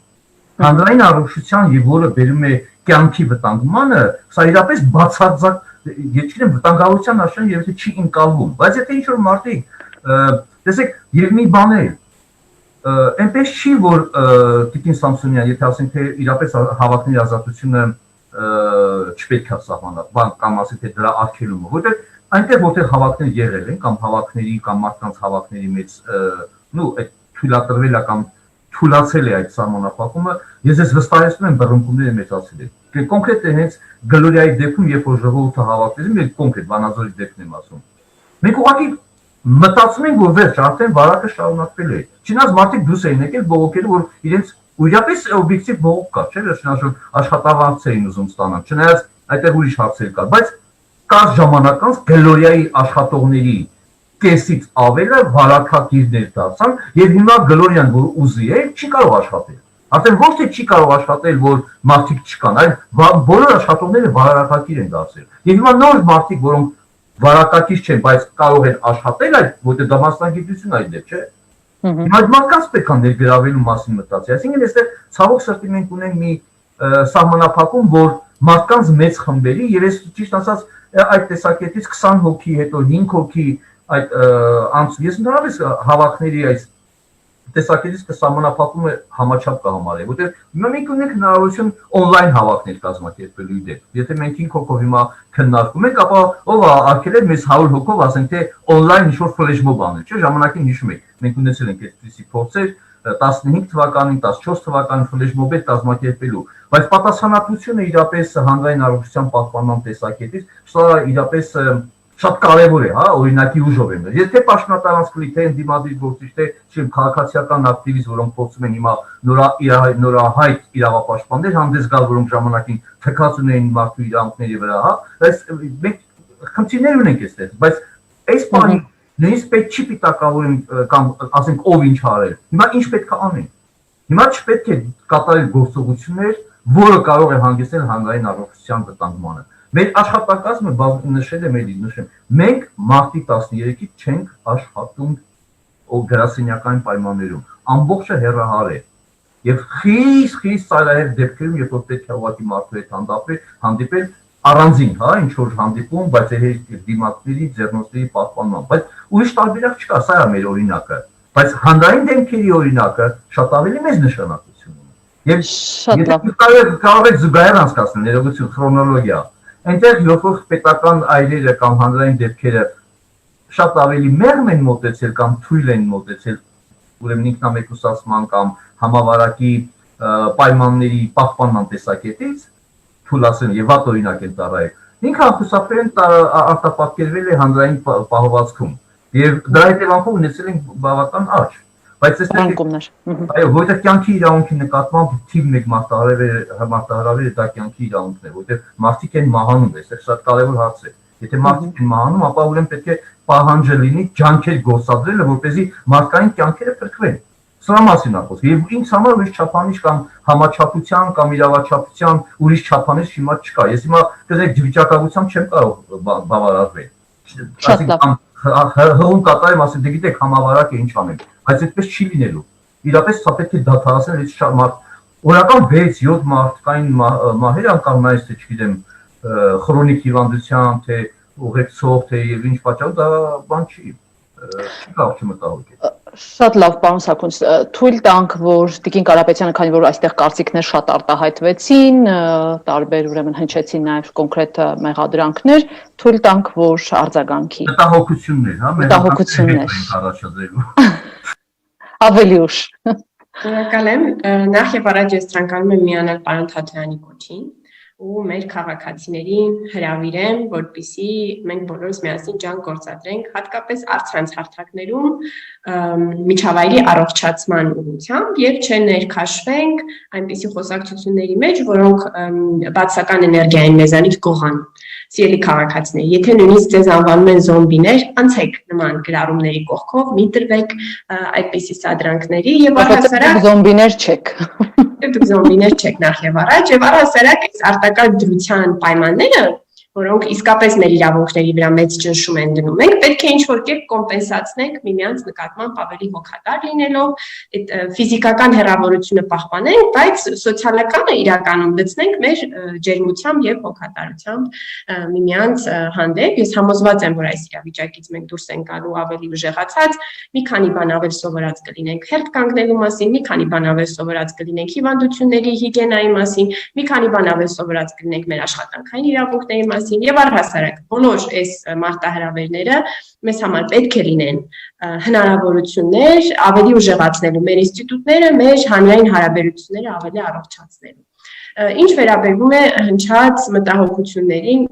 Հանրային առողջության եւ որը բերում է կյանքի վտանգմանը, սա իրապես բացարձակ, ես չգիտեմ, վտանգավորության աշխարհը երբ չի ընկալվում, բայց եթե ինչ-որ մարդիկ, տեսեք, եւ մի բան է, այնպես չի, որ Տիկին Սամսոնյան, եթե ասենք թե իրապես հավաքների ազատությունը չպետք է սահմանել, կամ ասենք թե դրա արգելումը, որտեղ այնտեղ որտեղ հավաքներ եղել են, կամ հավաքների կամ մարդկանց հավաքների մեծ, այդ թույլատրվել է կամ թույլացել է այդ սահմանափակումը, ես ես վստահեցնում եմ բռնկումները մեծացել են։ Կոնկրետ է հենց Գլորիայի դեպքում, երբ որ ժողովուրդը հավաքվեց, մենք կոնկրետ Վանաձորի դեպքն եմ ասում։ Մենք ուղղակի մտածում ենք, որ վերջ արդեն վարակը շարունակվել է։ Չնայած մարդիկ դուրս էին եկել բողոքելու, որ իրենց իրապես օբյեկտիվ բողոք կա, չէ՞, վերջնաշուտ աշխատավարձ էին ուզում ստանալ, չնայած այդտեղ ուրիշ հարցեր կար, բայց կար ժամանակ անց Գլորիայի աշխատողների կեսից ավելը վարակակիրներ դարձան եւ հիմա Գլորիան, որ ուզի է, չի կարող աշխատել։ Արդեն ոչ թե չի կարող աշխատել, որ մարդիկ չկան, այլ բոլոր աշխատողները վարակակիր են դարձել։ Եվ հիմա նոր մարդիկ, որոնք վարակակիր չեն, բայց կարող են աշխատել այդ, որտեղ դա մասնագիտություն այդ դեպք, չէ՞։ Հիմա այդ մարդկանց պետք է ներգրավելու մասին մտածի։ Այսինքն այստեղ ցավոք սրտի մենք ունենք մի սահմանափակում, որ մարդկանց մեծ խմբերի, եւ ես ճիշտ ասած այդ տեսակետից 20 հոգի, հետո 5 հոգի այդ ես ընդհանրապես հավաքների այս տեսակետից կսահմանափակումը համաչափ կհամարել, որտեղ հիմա մենք ունենք հնարավորություն on-line հավաքներ կազմակերպելու դեպք։ Եթե մենք 5 հոգով հիմա քննարկում ենք, ապա ով արգելել մեզ 100 հոգով, ասենք թե on-line ինչ-որ flash mob անել, չէ՞, ժամանակին հիշում եք, մենք ունեցել ենք այդպիսի փորձեր 15 թվականին, 14 թվականին flash mob-եր կազմակերպելու, բայց պատասխանատվությունը իրապես հանրային առողջության պահպանման տեսակետից սա իրապես շատ կարևոր է, հա, օրինակի ուժով եմ։ Եթե պաշտոնատարանց կլի թե ընդդիմադիր գործիչ, թե չեմ քաղաքացիական ակտիվիստ, որոնք փորձում են հիմա նորահայտ իրավապաշտպաններ հանդես գալ, որոնք ժամանակին թքած ունեին մարդու իրավունքների վրա, հա, բայց մենք խնդիրներ ունենք այստեղ, բայց այս բանը նույնիսկ պետք չի պիտակավորեն կամ ասենք ով ինչ արել։ Հիմա ինչ պետք է անեն։ Հիմա չպետք է կատարել գործողություններ, որը կարող է հանգեցնել հանրային առողջության վտանգմանը։ Մեր աշխատակազմը նշել եմ էլի նշեմ, մենք մարտի 13-ից չենք աշխատում գրասենյակային պայմաններում ամբողջը հեռահար է եւ խիստ ծայրահեղ դեպքերում երբ որ պետք է ուղղակի մարդու հետ հանդիպել առանձին, հա, ինչ որ հանդիպում, բայց դիմակների, ձեռնոցների պահպանման, բայց ուրիշ տարբերակ չկա, սա է մեր օրինակը, բայց հանրային դեմքերի օրինակը շատ ավելի մեծ նշանակություն ունի։ Եվ կարող եք զուգահեռ անցկացնել, ներողություն, քրոնոլոգիա, այնտեղ երբ որ պետական այրերը կամ հանրային դեպքերը շատ ավելի մեղմ են մոտեցել կամ թույլ են մոտեցել, ուրեմն ինքնամեկուսացման կամ համավարակի պայմանների պահպանման տեսակետից, թույլասեն եւ վատ օրինակ են տարայել։ Ինքը խուսափել արտապատկերվել է հանրային պահվածքում եւ դրա հետևանքով ունեցել են բավական աճ։ Բայց այստեղ այո, որտեղ կյանքի իրավունքի նկատմամբ թիվ 1 մարտահրավերը դա կյանքի իրավունքն է, որտեղ մարդիկ են մահանում, այստեղ շատ կարևոր հարց է։ Եթե մարդիկ են մահանում, ապա ուրեմն պետք է պահանջը լինի ջանքեր գործադրելը, որպեսզի մարդկային կյանքերը փրկվեն։ Սրա մասին է խոսքը։ Եվ ինձ համար ուրիշ չափանիշ կամ համաչափության կամ իրավաչափության ուրիշ չափանիշ հիմա չկա։ Ես հիմա կզեք վիճակագրությամբ չեմ կարող բավարարվել։ Հղում կատարեմ, ասեմ, դե գիտեք, համավարակ է ինչ անեմ, բայց այդպես չի լինելու։ Իրապես սա պետք է դադարեցնել, այս օրական 6-7 մարդկային մահեր անկամ նայես թե չգիտեմ քրոնիկ հիվանդության, թե ուղեկցող, թե եւ ինչ պատճառով դա բան չի կարող չմտահոգել։ Շատ լավ, պարոն Սաքունց, թույլ տանք, որ Տիկին Կարապետյանը, քանի որ այստեղ կարծիքներ շատ արտահայտվեցին, տարբեր ուրեմն հնչեցին նաև կոնկրետ մեղադրանքներ, թույլ տանք, որ արձագանքի։ Մտահոգություններ, հա, մտահոգություններ առաջադրելու։ Ավելի ուշ։ Շնորհակալ եմ։ Նախ եւ առաջ ես ցանկանում եմ միանալ պարոն Թաթոյանի կոչին ու մեր քաղաքացիներին հրավիրեմ, որպեսզի մենք բոլորս միասին ջանք գործադրենք, հատկապես առցանց հարթակներում միջավայրի առողջացման ուղղությամբ եւ չներքաշվենք այնպիսի խոսակցությունների մեջ, որոնք բացական էներգիային մեզանից գողան։ Սիրելի քաղաքացիներ, եթե նույնիսկ ձեզ անվանում են զոմբիներ, անցեք նման գրառումների կողքով, մի տրվեք այդպիսի սադրանքների եւ առհասարակ զոմբիներ չեք։ Դուք զոմբիներ չեք նախ եւ առաջ եւ առհասարակ այս արտակարգ դրության պայմանները, որոնք իսկապես մեր իրավունքների վրա մեծ ճնշում են դնում, մենք պետք է ինչ-որ կերպ կոմպենսացնենք միմյանց նկատմամբ ավելի հոգատար լինելով, այդ ֆիզիկական հեռավորությունը պահպանենք, բայց սոցիալականը իրականում լցնենք մեր ջերմությամբ եւ հոգատարությամբ միմյանց հանդեպ։ Ես համոզված եմ, որ այս իրավիճակից մենք դուրս ենք գալու ավելի ուժեղացած, մի քանի բան ավել սովորած կլինենք հերթ կանգնելու մասին, մի քանի բան ավել սովորած կլինենք հիվանդությունների հիգիենայի մասին, մի քանի բան ավել սովորած կլինենք մեր աշխատանքային իրավունքների մասին եւ առհասարակ բոլոր այս մարտահրավերները մեզ համար պետք է լինեն հնարավորություններ ավելի ուժեղացնելու մեր ինստիտուտները, մեր հանրային հարաբերությունները ավելի առողջացնելու։ Ինչ վերաբերվում է հնչած մտահոգություններին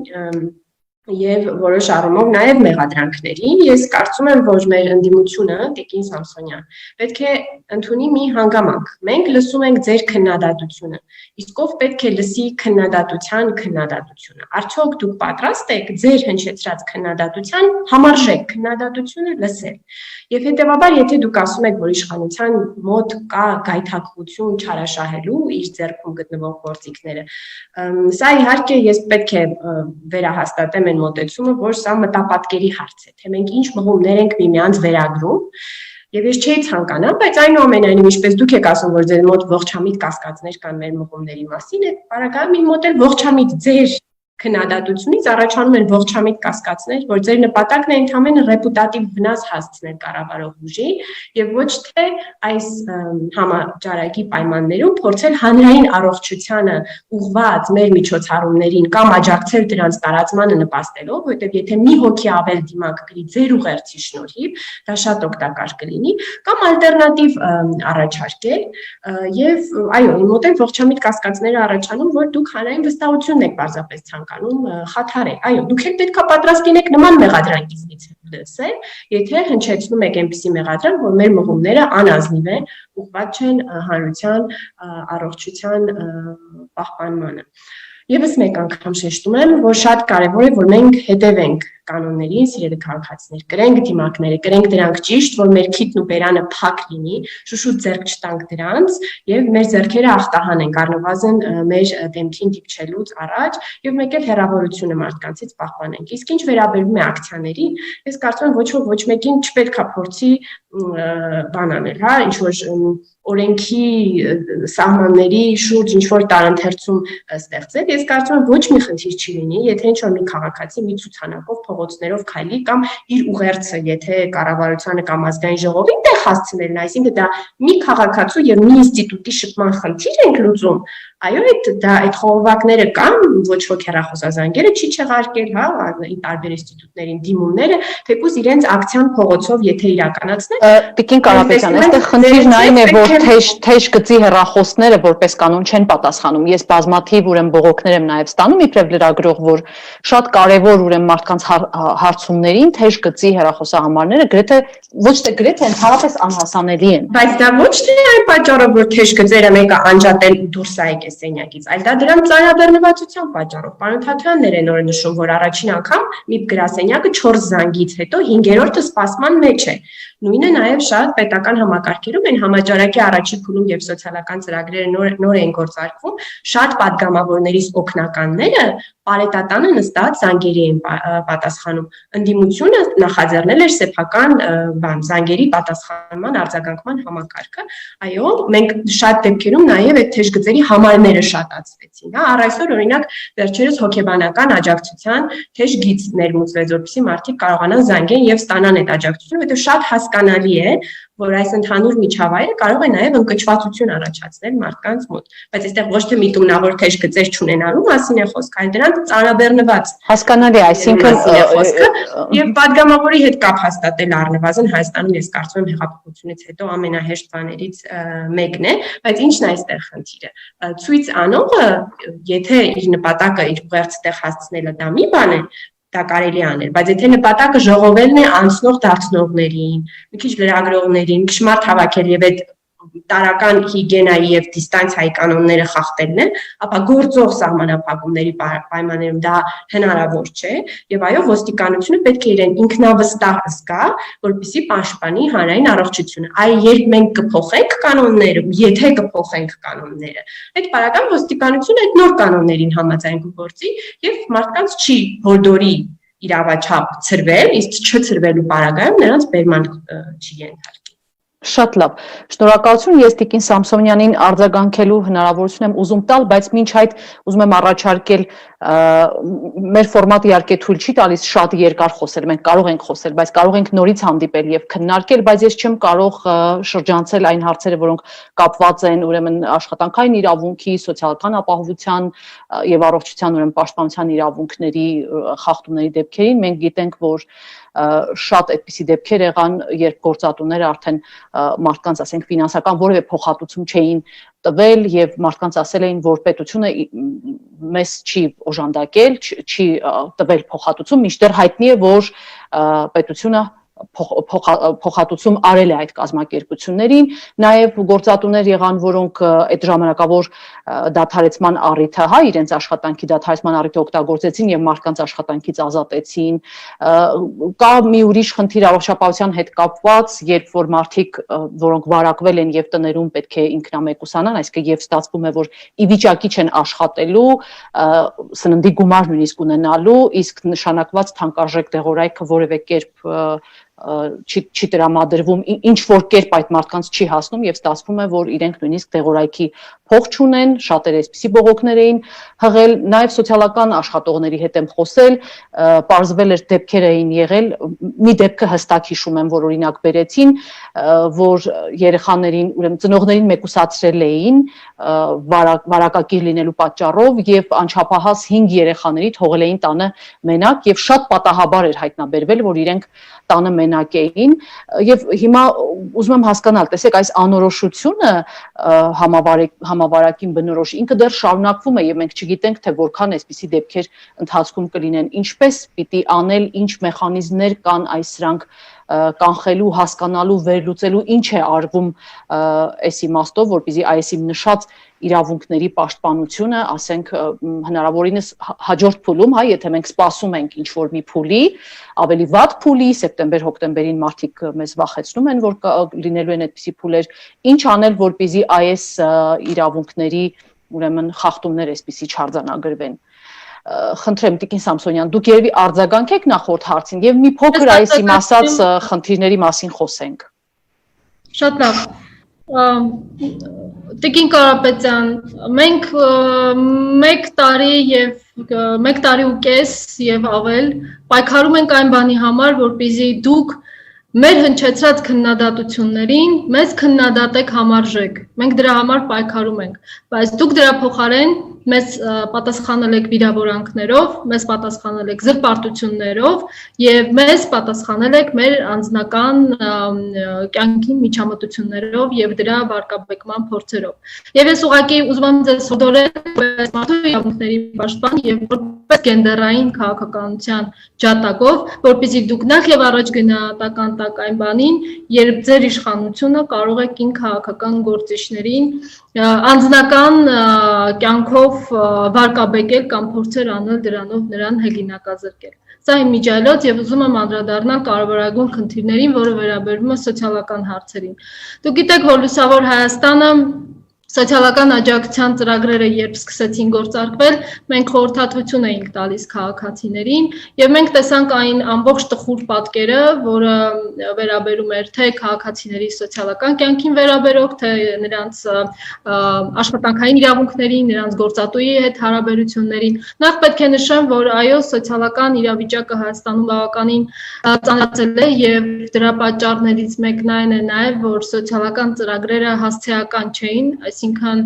եւ որոշ առումով նաեւ մեղադրանքներին, ես կարծում եմ, որ մեր ընդդիմությունը, Տիկին Սամսոնյան, պետք է ընդունի մի հանգամանք։ Մենք լսում ենք ձեր քննադատությունը, իսկ ով պետք է լսի քննադատության քննադատությունը։ Արդյոք դուք պատրաստ եք ձեր հնչեցրած քննադատության համարժեք քննադատությունը լսել։ Եվ հետեւաբար, եթե դուք ասում եք, որ իշխանության մոտ կա գայթակղություն չարաշահելու իր ձեռքում գտնվող գործիքները, սա իհարկե ես պետք է վերահաստատեմ այն մոտեցումը, որ սա մտապատկերի հարց է, թե մենք ինչ մղումներ ենք միմյանց վերագրում, եւ ես չէի ցանկանա, բայց այնուամենայնիվ ինչպես դուք եք ասում, որ ձեր մոտ ողջամիտ կասկածներ կան մեր մղումների մասին, այդ բարակայում իմ մոտ էլ ողջամիտ ձեր քննադատությունից առաջանում են ողջամիտ կասկածներ, որ ձեր նպատակն է ընդհանրապես ռեպուտատիվ վնաս հասցնել կառավարող ուժի եւ ոչ թե այս համաճարակի պայմաններում փորձել հանրային առողջությանը ուղղված մեր միջոցառումներին կամ աջակցել դրանց տարածմանը նպաստելով, որովհետեւ եթե մի հոգի ավել դիմակ կրի ձեր ուղերձի շնորհիվ, դա շատ օգտակար կլինի, կամ ալտերնատիվ առաջարկել եւ այո, իմ մոտ ողջամիտ կասկածները առաջանում, որ դուք հանրային վստահությունն եք պարզապես ցանկանում խաթարել։ Այո, դուք եք պետքա պատրաստ լինեք նման մեղադրանքից լսել, եթե հնչեցնում եք այնպիսի մեղադրանք, որ մեր մղումները անազնիվ են, ուղղված չեն հանրության առողջության պահպանմանը։ Եվս մեկ անգամ շեշտում եմ, որ շատ կարևոր է, որ մենք հետևենք կանոններին, սիրելի քաղաքացիներ, կրենք դիմակները, կրենք դրանք ճիշտ, որ մեր քիթն ու բերանը փակ լինի, շուշուտ ձեռք չտանք դրանց եւ մեր ձեռքերը ախտահանենք առնվազն մեր դեմքին դիպչելուց առաջ եւ մեկ էլ հեռավորությունը մարդկանցից պահպանենք։ Իսկ ինչ վերաբերում է ակցիաներին, ես կարծում եմ ոչ մեկին չպետք է փորձի բան անել, հա, ինչ որ օրենքի սահմանների շուրջ ինչ որ տարընթերցում ստեղծել, ես կարծում եմ ոչ մի խնդիր չի լինի, եթե ինչ որ մի քաղաքացի մի ցուցանակով փողոցներով քայլի կամ իր ուղերձը, եթե կառավարությանը կամ ազգային ժողովին տեղ հասցնելն, այսինքն դա մի քաղաքացու եւ մի ինստիտուտի շփման խնդիր ենք լուծում, այո, այդ խողովակները կան, ոչ ոք հեռախոսազանգերը չի չեղարկել, հա, տարբեր ինստիտուտներին դիմումները, թեկուզ իրենց ակցիան փողոցով եթե իրականացնեն։ Տիկին Կարապետյան, այստեղ խնդիրն այն է, որ թեժ գծի հեռախոսները որպես կանոն չեն պատասխանում։ Ես բազմաթիվ ուրեմն բողոքներ եմ նաև ստանում իբրև լրագրող, որ շատ կարևոր ուրեմն մարդկանց հարցումներին թեժ գծի հեռախոսահամարները գրեթե ոչ թե գրեթե ընդհանրապես անհասանելի են։ Բայց դա ոչ թե այն պատճառով, որ թեժ գծերը մեկը անջատել ու դուրս է եկել սենյակից, այլ դա դրան ծանրաբեռնվածության պատճառով։ Պարոն Թաթյաններ են օրը նշում, որ առաջին անգամ մի գրասենյակը 4 զանգից հետո 5-րդը սպասման մեջ է։ Նույնը նաև շատ պետական համակարգերում են համաճարակի առաջին փուլում եւ սոցիալական ծրագրերը նոր են գործարկվում, շատ падգամավորներից օգնականները պարետատանը նստած զանգերի են պատասխանում։ Ընդդիմությունը նախաձեռնել էր սեփական զանգերի պատասխանման արձագանքման համակարգը։ Այո, մենք շատ դեպքերում նաև այդ թեժգծերի համարները շատացվեցին, հա, առ այսօր օրինակ վերջերս հոգեբանական աջակցության թեժ գիծ ներմուծվեց, որպեսզի մարդիկ կարողանան զանգեն եւ ստանան այդ աջակցությունը, որովհետեւ շատ հասկանալի է, որ այս ընդհանուր միջավայրը կարող է նաև ընկճվածություն առաջացնել մարդկանց մոտ, բայց այստեղ ոչ թե միտումնավոր թեժ գծեր չունենալու մասին է խոսքը, այլ դրանց ծանրաբեռնված հասկանալի, այսինքն խոսքը եւ падգամավորի հետ կապ հաստատել առնվազն Հայաստանում ես կարծում եմ հեղափոխությունից հետո ամենահեշտ բաներից մեկն է, բայց ի՞նչն է այստեղ խնդիրը։ Ցույց անողը, եթե իր նպատակը իր ուղերձը տեղ հասցնելը դա մի բան է, դա կարելի անել, բայց եթե նպատակը ժողովելն է անցնող դարձնողներին, մի քիչ լրագրողներին, մի քիչ մարդ հավաքել եւ այդ տարական հիգիենայի եւ դիստանցիայի կանոնները խախտելն է, ապա գործող սահմանափակումների պայմաններում դա հնարավոր չէ եւ այո, ոստիկանությունը պետք է իրեն ինքնավստահ զգա, որպեսզի պաշտպանի հանրային առողջությունը։ Այ երբ մենք կփոխենք կանոնները, եթե կփոխենք կանոնները, այդ պարական ոստիկանությունը այդ նոր կանոններին համաձայն կգործի եւ մարդկանց չի հորդորի իրավաչափ ծրվել, իսկ չծրվելու պարագայում նրանց բերման չի ենթարկի։ Շատ լավ, շնորհակալություն, ես Տիկին Սամսոնյանին արձագանքելու հնարավորություն եմ ուզում տալ, բայց մինչ այդ ուզում եմ առաջարկել մեր ֆորմատը իհարկե թույլ չի տալիս շատ երկար խոսել, մենք կարող ենք խոսել, բայց կարող ենք նորից հանդիպել եւ քննարկել, բայց ես չեմ կարող շրջանցել այն հարցերը, որոնք կապված են ուրեմն աշխատանքային իրավունքի, սոցիալական ապահովության եւ առողջության ուրեմն պաշտպանության իրավունքների խախտումների դեպքերին։ Մենք գիտենք, որ շատ այդպիսի դեպքեր եղան, երբ գործատուները արդեն մարդկանց, ասենք, ֆինանսական որևէ փոխհատուցում չէին տվել եւ մարդկանց ասել էին, որ պետությունը մեզ չի օժանդակել, չի տվել փոխհատուցում, մինչդեռ հայտնի է, որ պետությունը փոխհատուցում արել է այդ կազմակերպություններին, նաև գործատուներ եղան, որոնք այդ ժամանակավոր դադարեցման առիթը, հա, իրենց աշխատանքի դադարեցման առիթը օգտագործեցին եւ մարդկանց աշխատանքից ազատեցին։ Կա մի ուրիշ խնդիր առողջապահության հետ կապված, երբ որ մարդիկ, որոնք վարակվել են եւ տներում պետք է ինքնամեկուսանան, այսինքն եւ ստացվում է, որ ի վիճակի չեն աշխատելու, սննդի գումար նույնիսկ ունենալու, իսկ նշանակված թանկարժեք դեղորայքը որևէ կերպ չի տրամադրվում, ինչ որ կերպ այդ մարդկանց չի հասնում եւ ստացվում է, որ իրենք նույնիսկ դեղորայքի փող չունեն, շատերը այսպիսի բողոքներ էին հղել, նաեւ սոցիալական աշխատողների հետ եմ խոսել, պարզվել էր դեպքեր էին եղել, մի դեպքը հստակ հիշում եմ, որ օրինակ բերեցին, որ երեխաներին, ուրեմն ծնողներին մեկուսացրել էին վարակակիր լինելու պատճառով եւ անչափահաս 5 երեխաների թողել էին տանը մենակ եւ շատ պատահաբար էր հայտնաբերվել, որ իրենք տանը մենակ էին եւ հիմա ուզում եմ հասկանալ, տեսեք, այս անորոշությունը համավարակին բնորոշ ինքը դեռ շարունակվում է եւ մենք չգիտենք, թե որքան այսպիսի դեպքեր ընթացքում կլինեն, ինչպես պիտի անել, ինչ մեխանիզմներ կան այս սրանք կանխելու, հասկանալու, վերլուծելու ինչ է արվում այս իմաստով, որպեսզի այս իմ նշած իրավունքների պաշտպանությունը, ասենք հնարավորինս հաջորդ փուլում, հա, եթե մենք սպասում ենք ինչ որ մի փուլի, ավելի վատ փուլի, սեպտեմբեր-հոկտեմբերին մարդիկ մեզ վախեցնում են, որ լինելու են այդպիսի փուլեր, ինչ անել, որպեսզի այս իրավունքների, ուրեմն խախտումներ այսպիսի չարձանագրվեն։ Խնդրեմ Տիկին Սամսոնյան, դուք երևի արձագանք եք նախորդ հարցին եւ մի փոքր այս իմ ասած խնդիրների մասին խոսենք։ Շատ լավ։ Տիկին Կարապետյան, մենք 1 տարի ու կես եւ ավել պայքարում ենք այն բանի համար, որպեսզի դուք մեր հնչեցրած քննադատություններին մեզ քննադատեք համարժեք։ Մենք դրա համար պայքարում ենք, բայց դուք դրա փոխարեն մեզ պատասխանել եք վիրավորանքներով, մեզ պատասխանել եք զրպարտություններով եւ մեզ պատասխանել եք մեր անձնական կյանքի միջամտություններով եւ դրա վարկաբեկման փորձերով։ Եվ ես ուղղակի ուզում եմ ձեզ հորդորել որպես մարդու իրավունքների պաշտպան եւ որպես գենդերային քաղաքականության ջատագով, որպեսզի դուք նախ եւ առաջ գնահատական տաք այն բանին, երբ ձեր իշխանությունը կարող է կին քաղաքական գործիչներին անձնական կյանքով վարկաբեկել կամ փորձեր անել դրանով նրան հեղինակազրկել։ Սա իմ միջայլոց եւ ուզում եմ անդրադառնալ կարևորագույն խնդիրներին, որը վերաբերում է սոցիալական հարցերին։ Դուք գիտեք, որ Լուսավոր Հայաստանը Սոցիալական աջակցության ծրագրերը երբ սկսեցին գործարկվել, մենք խորհրդատվություն էինք տալիս քաղաքացիներին եւ մենք տեսանք այն ամբողջ տխուր պատկերը, որը վերաբերում էր թե քաղաքացիների սոցիալական կյանքին վերաբերող, թե նրանց աշխատանքային իրավունքներին, նրանց գործատուի հետ հարաբերություններին։ Նախ պետք է նշեմ, որ այո, սոցիալական իրավիճակը Հայաստանում բավականին ծանրացել է եւ դրա պատճառներից մեկն այն է նաեւ, որ սոցիալական ծրագրերը հասցեական չէին, այսինքն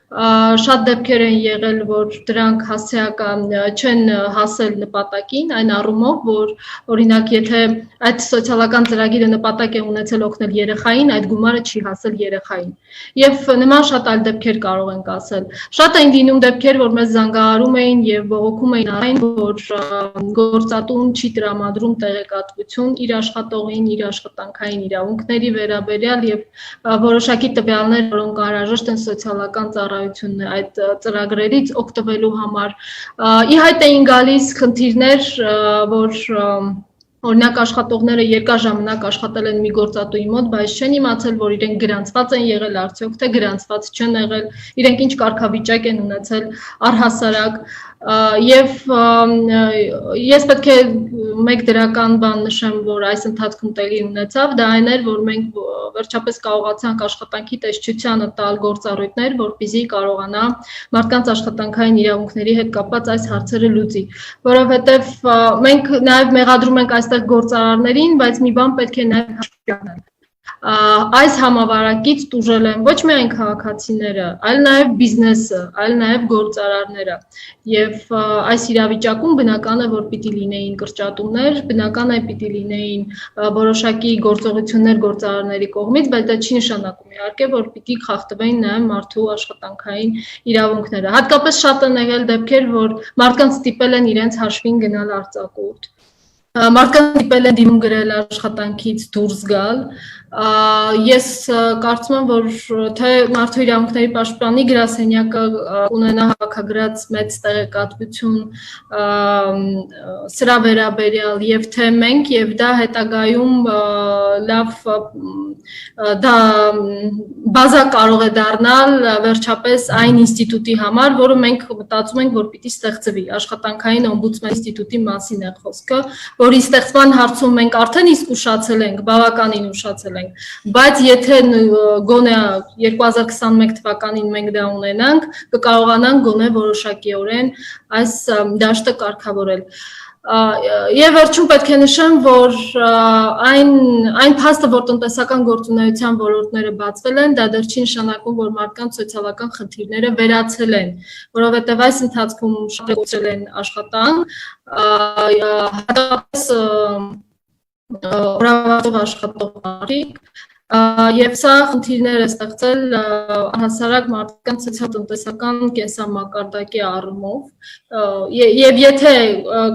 շատ դեպքեր են եղել, որ դրանք հասցեական չեն հասել նպատակին, այն առումով, որ օրինակ եթե այդ սոցիալական ծրագիրը նպատակ է ունեցել օգնել երեխային, այդ գումարը չի հասել երեխային։ Եվ նման շատ այլ դեպքեր կարող ենք ասել։ Շատ են լինում դեպքեր, որ մեզ զանգահարում էին եւ բողոքում էին այն, որ գործատուն չի տրամադրում տեղեկատվություն իր աշխատողին, իր աշխատանքային իրավունքների վերաբերյալ եւ որոշակի տվյալներ, որոնք անհրաժեշտ են սոցիալական այդ ծրագրերից օգտվելու համար։ Ի հայտ էին գալիս խնդիրներ, որ օրինակ աշխատողները երկար ժամանակ աշխատել են մի գործատուի մոտ, բայց չեն իմացել, որ իրենք գրանցված են եղել արդյոք, թե գրանցված չեն եղել, իրենք ինչ կարգավիճակ են ունեցել առհասարակ։ Եվ ես պետք է մեկ դրական բան նշեմ, որ այս ընթացքում տեղի ունեցավ, դա այն էր, որ մենք վերջապես կարողացանք աշխատանքի տեսչությանը տալ գործառույթներ, որպեսզի կարողանա մարդկանց աշխատանքային իրավունքների հետ կապված այս հարցերը լուծի, որովհետև մենք նաև մեղադրում ենք այստեղ գործարարներին, բայց մի բան պետք է նաև հաշվի առնել։ Այս համավարակից տուժել են ոչ միայն քաղաքացիները, այլ նաև բիզնեսը, այլ նաև գործարարները։ Եվ այս իրավիճակում բնական է, որ պիտի լինեին կրճատումներ, բնական է պիտի լինեին որոշակի գործողություններ գործարարների կողմից, բայց դա չի նշանակում իհարկե, որ պիտի խախտվեին նաև մարդու աշխատանքային իրավունքները։ Հատկապես շատ են եղել դեպքեր, որ մարդկանց ստիպել են իրենց հաշվին գնալ արձակուրդ։ Մարդկանց ստիպել են դիմում գրել աշխատանքից դուրս գալ։ Ես կարծում եմ, որ թե մարդու իրավունքների պաշտպանի գրասենյակը ունենա հավաքագրած մեծ տեղեկատվություն սրա վերաբերյալ եւ թե մենք եւ դա հետագայում լավ դա բազա կարող է դառնալ վերջապես այն ինստիտուտի համար, որը մենք մտածում ենք, որ պիտի ստեղծվի, աշխատանքային օմբուդսմեն ինստիտուտի մասին է խոսքը, որի ստեղծման հարցում մենք արդեն իսկ ուշացել ենք, բավականին ուշացել ենք, բայց եթե գոնե 2021 թվականին մենք դա ունենանք, կկարողանանք գոնե որոշակիորեն այս դաշտը կարգավորել։ Եվ վերջում պետք է նշեմ, որ այն փաստը, որ տնտեսական գործունեության ոլորտները բացվել են, դա դեռ չի նշանակում, որ մարդկանց սոցիալական խնդիրները վերացել են, որովհետև այս ընթացքում շատ կորցրել են աշխատանք, հատկապես օրավարձով աշխատող մարդիկ, Եվ սա խնդիրներ է ստեղծել առհասարակ մարդկանց սոցիալ-տնտեսական կենսամակարդակի առումով եւ եթե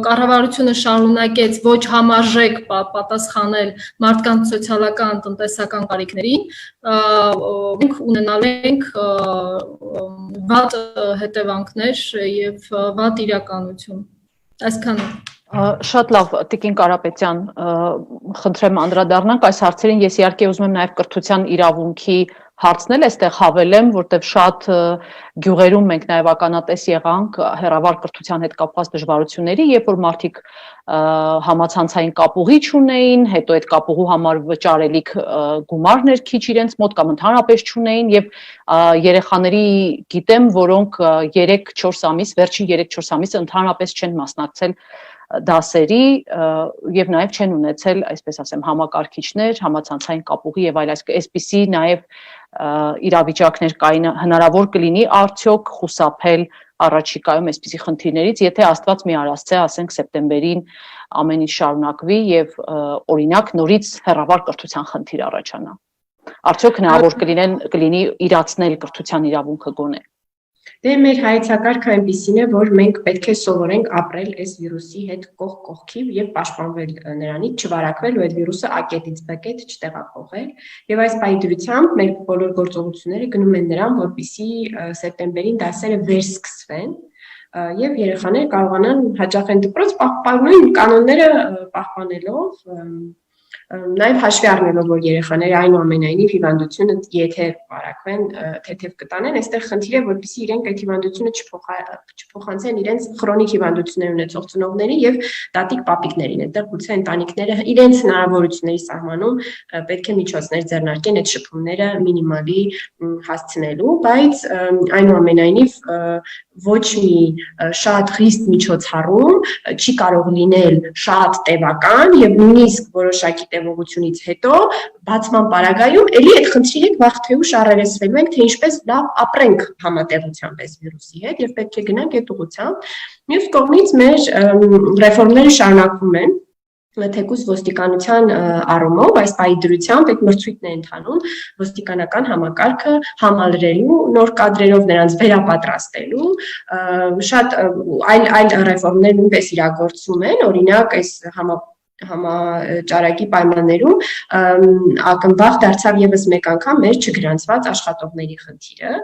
կառավարությունը շարունակեց ոչ համարժեք պատասխանել մարդկանց սոցիալական տնտեսական կարիքներին, մենք ունենալու ենք վատ հետևանքներ եւ վատ իրականություն։ Այսքանը։ Շատ լավ, Տիկին Կարապետյան, խնդրեմ անդրադառնանք այս հարցերին, ես իհարկե ուզում եմ նաև կրթության իրավունքի հարցնել, այստեղ հավելեմ, որտեղ շատ գյուղերում մենք նաև ականատես եղանք հեռավար կրթության հետ կապված դժվարությունների, երբ որ մարդիկ համացանցային կապուղի չունեին, հետո այդ կապուղու համար վճարելիք գումարներ քիչ իրենց մոտ կամ ընդհանրապես չունեին եւ երեխաների գիտեմ, որոնք 3-4 ամիս, վերջին 3-4 ամիսը ընդհանրապես չեն մասնակցել դասերի եւ նաեւ չեն ունեցել, այսպես ասեմ, համակարգիչներ, համացանցային կապուղի եւ այլ այսպիսի նաեւ իրավիճակներ կային, հնարավոր կլինի արդյոք խուսափել առաջիկայում այսպիսի խնդիրներից, եթե Աստված մի արասցե, ասենք սեպտեմբերին ամեն ինչ շարունակվի եւ օրինակ նորից հեռավար կրթության խնդիր առաջանա։ Արդյոք հնարավոր կլինի իրացնել կրթության իրավունքը գոնե։ Դե մեր հայեցակարգը այնպիսին է, որ մենք պետք է սովորենք ապրել այս վիրուսի հետ կողք կողքի եւ պաշտպանվել նրանից, չվարակվել ու այդ վիրուսը ակետից բեկետ չտեղափոխել։ Եվ այս պայծրությամբ մեր բոլոր գործողությունները գնում են նրան, որպեսզի սեպտեմբերին դասերը վերսկսվեն եւ երեխաները կարողանան հաճախեն դպրոց պահպանույն կանոնները պահպանելով Նաև հաշվի առնելով, որ երեխաները այնուամենայնիվ հիվանդությունը եթե վարակվեն, թեթև կտանեն, այստեղ խնդիր է, որպեսզի իրենք այդ հիվանդությունը չփոխանցեն իրենց քրոնիկ հիվանդություններ ունեցող ծնողներին եւ տատիկ-պապիկներին, այդտեղ գուցե ընտանիքները իրենց հնարավորությունների սահմանում պետք է միջոցներ ձեռնարկեն այդ շփումները մինիմալի հասցնելու, բայց այնուամենայնիվ ոչ մի շատ խիստ միջոցառում չի կարող լինել շատ տևական եւ նույնիսկ որոշակի տևողությունից հետո բացման պարագայում էլի այդ խնդիրը վաղ թե ուշ առերեսվելու ենք, թե ինչպես լավ ապրենք համատեղությամբ այս վիրուսի հետ եւ պետք է գնանք այդ ուղղությամբ։ Մյուս կողմից մեր ռեֆորմները շարունակվում են թեկուզ ոստիկանության առումով, այս պայդրությամբ այդ մրցույթն է ընթանում ոստիկանական համակարգը համալրելու, նոր կադրերով նրանց վերապատրաստելու, շատ այլ ռեֆորմներ նույնպես իրագործում են, օրինակ այս համաճարակի պայմաններում ակնբախ դարձավ եւս մեկ անգամ մեր չգրանցված աշխատողների խնդիրը,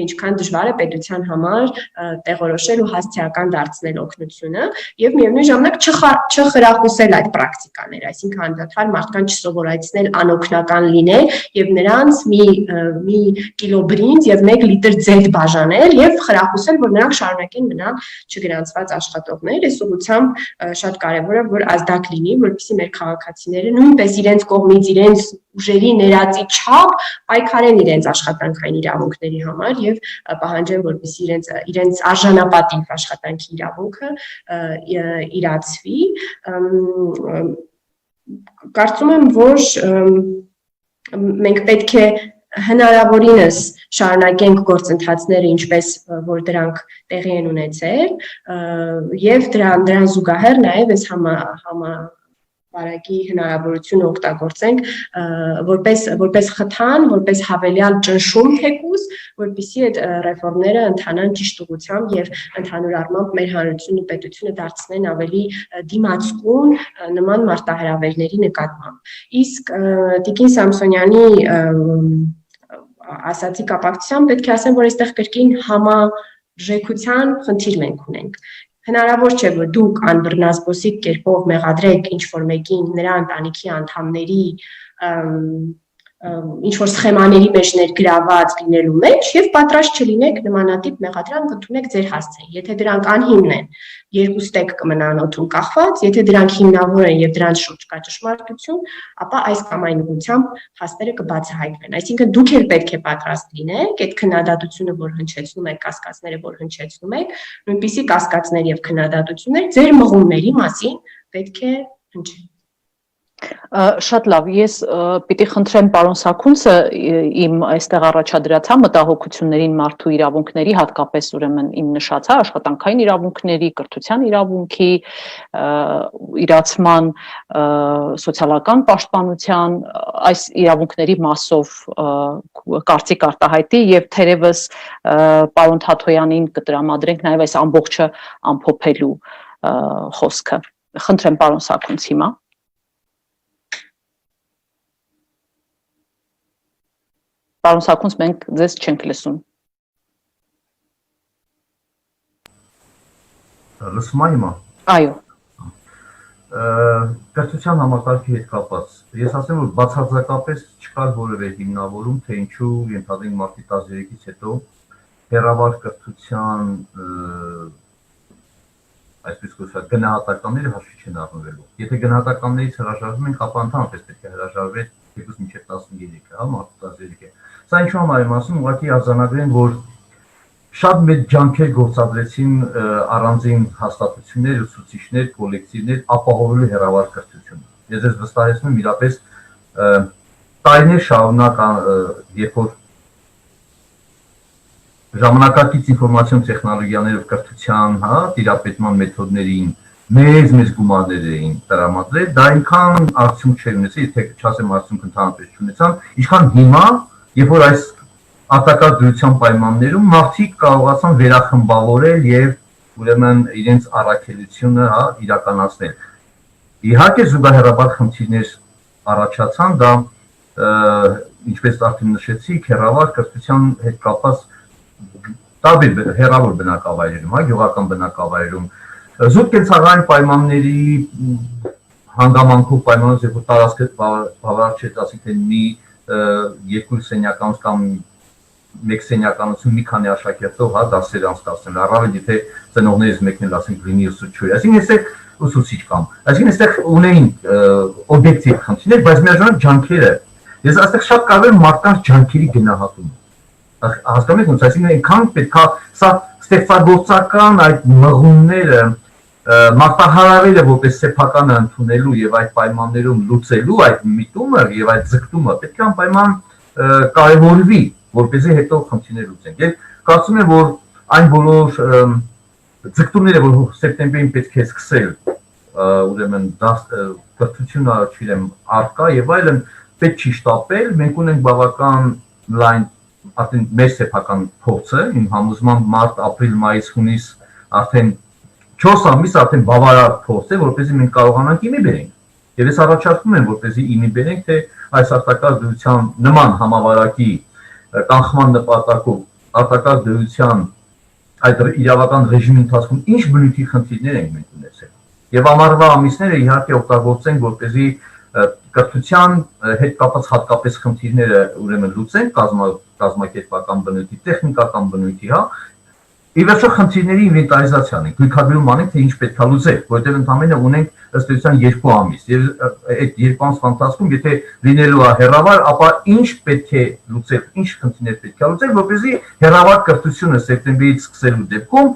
ինչքան դժվար է պետության համար տեղորոշել ու հասցեական դարձնել օգնությունը եւ միևնույն ժամանակ չխրախուսել այդ պրակտիկաները, այսինքն անդադար մարդկանց չսովորեցնել անօգնական լինել եւ նրանց մի կիլո բրինձ եւ 1 լիտր ձետ բաժանել եւ խրախուսել, որ նրանք շարունակեն մնալ չգրանցված աշխատողներ, այս ուղղությամբ շատ կարեւոր է, որ ազդակ լինի, որպեսզի մեր քաղաքացիները նույնպես իրենց կողմից իրենց ուժերի ներածի չափ պայքարեն իրենց աշխատանքային իրավունքների համար եւ պահանջեն, որպեսզի իրենց արժանապատիվ աշխատանքի իրավունքը իրացվի։ Կարծում եմ, որ մենք պետք է հնարավորինս շարունակենք գործընթացները, ինչպես որ դրանք տեղի են ունեցել եւ դրան զուգահեռ նաեւ այս վարակի հնարավորությունը օգտագործենք որպես խթան, որպես հավելյալ ճնշում թեկուզ, որպեսզի այդ ռեֆորմները ընթանան ճիշտ ուղղությամբ եւ ընդհանուր առմամբ մեր հանրությունն ու պետությունը դարձնեն ավելի դիմացկուն նման մարտահրավերների նկատմամբ։ Իսկ Տիկին Սամսոնյանի ասացի կապակցությամբ պետք է ասեմ, որ այստեղ կրկին համաժեքության խնդիր մենք ունենք։ Հնարավոր չէ, որ դուք անբռնազբոսիկ կերպով մեղադրեք ինչ-որ մեկին նրա ընտանիքի անդամների ինչ-որ սխեմաների մեջ ներգրաված լինելու մեջ եւ պատրաստ չլինեք նմանատիպ մեղադրանք ընդունեք ձեր հասցեն։ Եթե դրանք անհիմն են, երկու ստեկ կմնան օդում կախված, եթե դրանք հիմնավոր են եւ դրանց շուրջ կա ճշմարտություն, ապա այս կամ այն ուղղությամբ հասցերը կբացահայտվեն։ Այսինքն դուք էլ պետք է պատրաստ լինեք այդ քննադատությունը, որ հնչեցնում եք, կասկածները, որ հնչեցնում եք, նույնպիսի կասկածներ եւ քննադատություններ ձեր մղումների մասին պետք է հնչեն։ Շատ լավ, ես պիտի խնդրեմ պարոն Սաքունցը իմ այստեղ առաջադրած մտահոգություններին մարդու իրավունքների, հատկապես ուրեմն իմ նշած աշխատանքային իրավունքների, կրթության իրավունքի, իրացման, սոցիալական պաշտպանության այս իրավունքների մասով կարծիք արտահայտի եւ թերևս պարոն Թաթոյանին կտրամադրենք նաեւ այս ամբողջը ամփոփելու խոսքը։ Խնդրեմ պարոն Սաքունց հիմա։ Պարոն Սաքունց, մենք ձեզ չենք լսում։ Լսում եք հիմա։ Այո։ Կրթության համակարգի հետ կապված ես ասեմ, որ բացարձակապես չկար որևէ հիմնավորում, թե ինչու ենթադրենք մարտի 13-ից հետո հեռավար կրթության այսպես կոչված գնահատականները հաշվի չեն առնվելու։ Եթե գնահատականներից հրաժարվում ենք, ապա ընդհանրապես պետք է հրաժարվենք թեկուզ մինչև 13-ը, մարտի 13-ը։ Սա ինչու համար եմ ասում, ուղղակի արձանագրեն, որ շատ մեծ ջանքեր գործադրեցին առանձին հաստատություններ, ուսուցիչներ, կոլեկտիվներ ապահովելու հեռավար կրթությունը։ Ես ձեզ վստահեցնում եմ, իրապես տարիներ շարունակ, երբ որ ժամանակակից ինֆորմացիոն տեխնոլոգիաներով կրթության, տիրապետման մեթոդներին մեծ գումարներ էին տրամադրել, դա այնքան արդյունք չէր ունեցել, եթե չասեմ արդյունք ընդհանրապես չունեցան, ինչքան հիմա, երբ որ այս արտակարգ դրության պայմաններում մարդիկ կարողացան վերախմբավորել եւ ուրեմն իրենց առաքելությունը իրականացնել։ Իհարկե զուգահեռաբար խնդիրներ առաջացան, դա ինչպես արդեն նշեցիք, հեռավար կրթության հետ կապված տարբեր հեռավոր բնակավայրերում, գյուղական բնակավայրերում, զուտ կենցաղային պայմանների հանգամանքով պայմանով, երբ որ տարածքը բավարար չէ, ասենք թե մի երկու սենյականոց կամ մեկ սենյականություն մի քանի աշակերտով դասեր անցկացնել, առավել եթե ծնողներից մեկն էլ ասենք լինի ուսուցիչ, այսինքն այստեղ ուսուցիչ կամ, այսինքն այստեղ ունեին օբյեկտիվ խնդիրներ, բայց միաժամանակ ջանքերը, ես այստեղ շատ կարևոր մարդկանց ջանքերի գնահատումը, հասկանում եք ոնց, այսինքն այնքան պետք է սա ստեղծագործական այդ մղումները մարտահրավերը որպես սեփականը ընդունելու եւ այդ պայմաններում լուծելու այդ միտումը եւ այդ ձգտումը պետք է անպայման կարևորվի, որպեսզի հետո խնդիրներ լուծենք։ Եվ կարծում եմ, որ այն բոլոր ձգտումները, որ սեպտեմբերին պետք է սկսել, ուրեմն կրթությունը, չգիտեմ, արկա եւ այլն, պետք չի շտապել, մենք ունենք բավական լայն արդեն մեր սեփական փորձը, իմ համոզմամբ մարտ, ապրիլ, մայիս, հունիս արդեն 4 ամիս արդեն բավարար փորձ է, որպեսզի մենք կարողանանք իմի բերենք։ Եվ ես առաջարկում եմ, որպեսզի իմի բերենք, թե այս արտակարգ դրության նման համավարակի կանխման նպատակով արտակարգ դրության այդ իրավական ռեժիմի ընթացքում ինչ բնույթի խնդիրներ ենք մենք ունեցել։ Եվ ամառվա ամիսները իհարկե օգտագործենք, որպեսզի կրթության հետ կապված հատկապես խնդիրները ուրեմն լուծենք կազմակերպական բնույթի, տեխնիկական բնույթի, ի վերջո խնդիրների ինվենտարիզացիան ենք, գույքագրում անենք, թե ինչ պետք է լուծել, որտեղ ընդամենը ունենք ըստ էության 2 ամիս, եւ այդ 2 ամսվա ընթացքում եթե լինելու է հեռավար, ապա ինչ պետք է լուծել, ինչ խնդիրներ պետք է լուծել, որպեսզի հեռավար կրթությունը սեպտեմբերից սկսելու դեպքում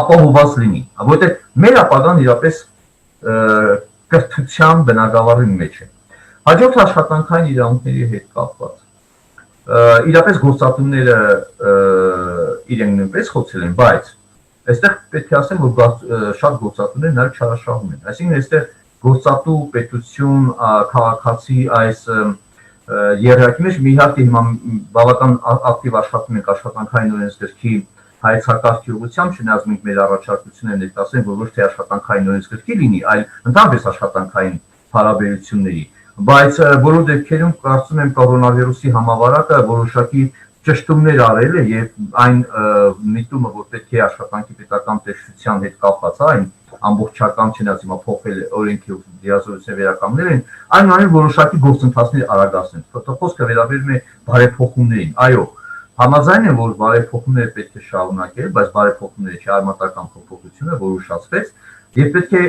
ապահովված լինի, որտեղ մեր ապագան իրապես կրթության բնագավառի մեջ է։ Հաջորդ աշխատանքային իրավունքների հետ կապված իրապես գործատուները իրենք նույնպես խոցել են, բայց այստեղ պետք է ասեմ, որ շատ գործատուներ նաև չարաշահում են, այսինքն այստեղ գործատու պետություն, քաղաքացի այս երրակի մեջ մի իհարկե հիմա բավական ակտիվ աշխատում ենք աշխատանքային օրենսգրքի հայեցակարգի ուղղությամբ, չնայած մենք մեր առաջարկությունները ներկայացնենք, որ ոչ թե աշխատանքային օրենսգրքի լինի, այլ ընդհանրապես աշխատանքային հարաբերությունների, բայց բոլոր դեպքերում կարծում եմ կորոնավիրուսի համավարակը որոշակի ճշտումներ արել է եւ այն միտումը, որ պետք է աշխատանքի պետական տեսչության հետ կապված, այն ամբողջական չնայած հիմա փոխել օրենքի դիազորության վերականգնել են, այնուամենայնիվ որոշակի գործընթացներ արագացնել։ Խոսքը վերաբերում է բարեփոխումներին, այո, համաձայն եմ, որ բարեփոխումները պետք է շարունակել, բայց բարեփոխումները չի արմատական փոփոխությունը, որ ուշացվեց, եւ պետք է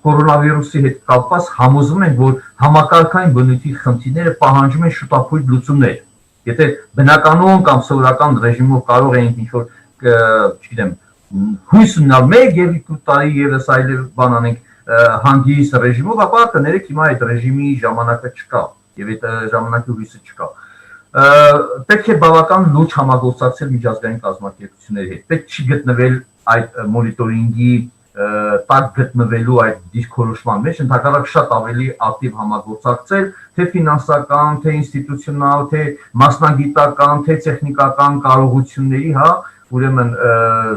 կորոնավիրուսի հետ կապված համոզում ենք, որ համակարգային բնույթի խնդիրները պահանջում են շուտափույթ լուծումներ։ Եթե բնականon կամ սովորական ռեժիմով կարող ենք ինչ-որ, չգիտեմ, հույս ունենալ 1 եւ 2 տարի եւս այլ բան անենք, հանգիստ ռեժիմով, ապա կներեք հիմա այդ ռեժիմի ժամանակը չկա եւ այդ ժամանակի հույսը չկա։ Պետք է բավական լուրջ համագործակցել միջազգային կազմակերպությունների հետ։ Պետք չի գտնվել այդ մոնիտորինգի տակ գտնվելու այդ դիրքորոշման մեջ, ընդհակառակ շատ ավելի ակտիվ համագործակցել, թե ֆինանսական, թե ինստիտուցիոնալ, թե մասնագիտական, թե տեխնիկական կարողությունների, ուրեմն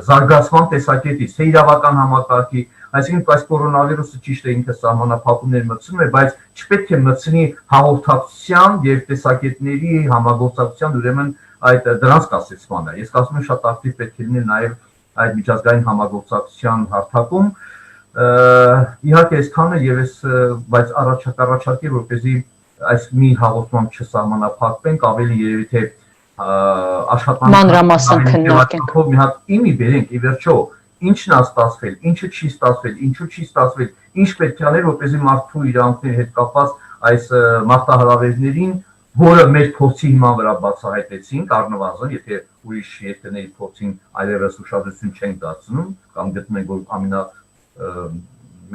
զարգացման տեսակետից, թե իրավական համակարգի, այսինքն այս կորոնավիրուսը ճիշտ է ինքը սահմանափակումներ մտցնում է, բայց չպետք է մտցնի հաղորդակցության եւ տեսակետների համագործակցության, ուրեմն այդ դրանց կասեցմանը։ Ես ասում եմ շատ ակտիվ պետք է լինել նաեւ այդ միջազգային համագործակցության հարթակում, իհարկե այսքանը եւ ես բայց առաջարկի որպեսզի այս մի հաղորդմամբ չսահմանափակվենք, ավելի երևի թե մանրամասն քննարկենք։ Մի հատ իմի բերենք, ի վերջո, ինչն է ստացվել, ինչը չի ստացվել, ինչու չի ստացվել, ինչ պետք է անել, որպեսզի մարդու իրավունքների հետ կապված այս մարտահրավերներին, որը մեր փորձի հիման վրա բացահայտեցինք, առնվազն, եթե ուրիշ երկրների փորձին այլևս ուշադրություն չենք դարձնում, կամ գտնում ենք, որ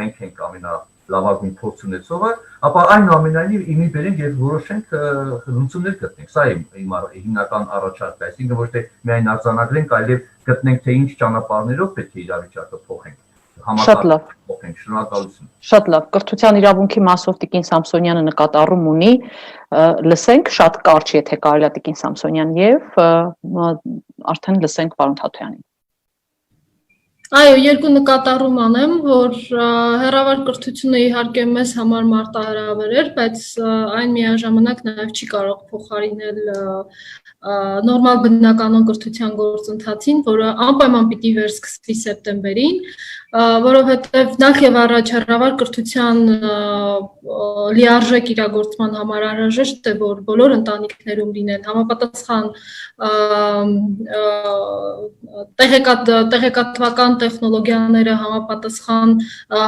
մենք ենք ամենալավագույն փորձ ունեցողը, ապա այնուամենայնիվ իմի բերենք եւ որոշենք լուծումներ գտնենք։ Սա իմ հիմնական առաջարկը, այսինքն ոչ թե միայն արձանագրենք, այլև գտնենք, թե ինչ ճանապարհներով պետք է իրավիճակը փոխենք։ Շատ լավ։ Շնորհակալություն։ Շատ լավ։ Կրթության իրավունքի մասով Տիկին Սամսոնյանը նկատառում ունի, լսենք շատ կարճ, եթե կարելի է Տիկին Սամսոնյան եւ արդեն լսենք պարոն Թաթոյանին։ Այո, երկու նկատառում անեմ, որ հեռավար կրթությունը իհարկե մեզ համար մարտահրավեր էր, բայց այն միաժամանակ նաև չի կարող փոխարինել նորմալ բնականon կրթության գործընթացին, որը անպայման պիտի վերսկսվի սեպտեմբերին, որովհետև նախ եւ առաջ հեռավար կրթության լիարժեք իրագործման համար անհրաժեշտ է, որ բոլոր ընտանիքներում լինեն համապատասխան տեղեկատվական տեխնոլոգիաները, համապատասխան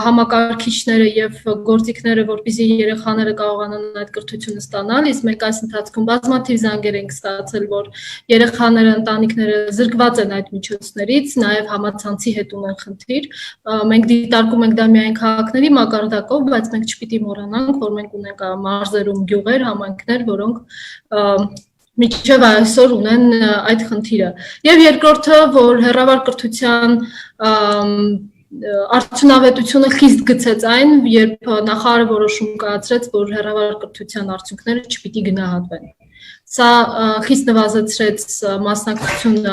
համակարգիչները եւ գործիքները, որպեսզի երեխաները կարողանան այդ կրթությունը ստանալ, իսկ մենք այս ընթացքում բազմաթիվ զանգեր ենք ստացել, որ երեխաները, ընտանիքները զրկված են այդ միջոցներից, նաեւ համացանցի հետ ունեն խնդիր։ Մենք դիտարկում ենք դա միայն քաղաքների մակարդակով, բայց մենք չպիտի մոռանանք, որ մենք ունենք մարզերում գյուղեր, համայնքներ, որոնք միջև այսօր ունեն այդ խնդիրը։ Եվ երկրորդը, որ հեռավար կրթության արդյունավետությունը խիստ գցեց այն, երբ նախարարը որոշում կայացրեց, որ հեռավար կրթության արդյունքները չպիտի գնահատվեն։ Սա խիստ նվազեցրեց մասնակցությունը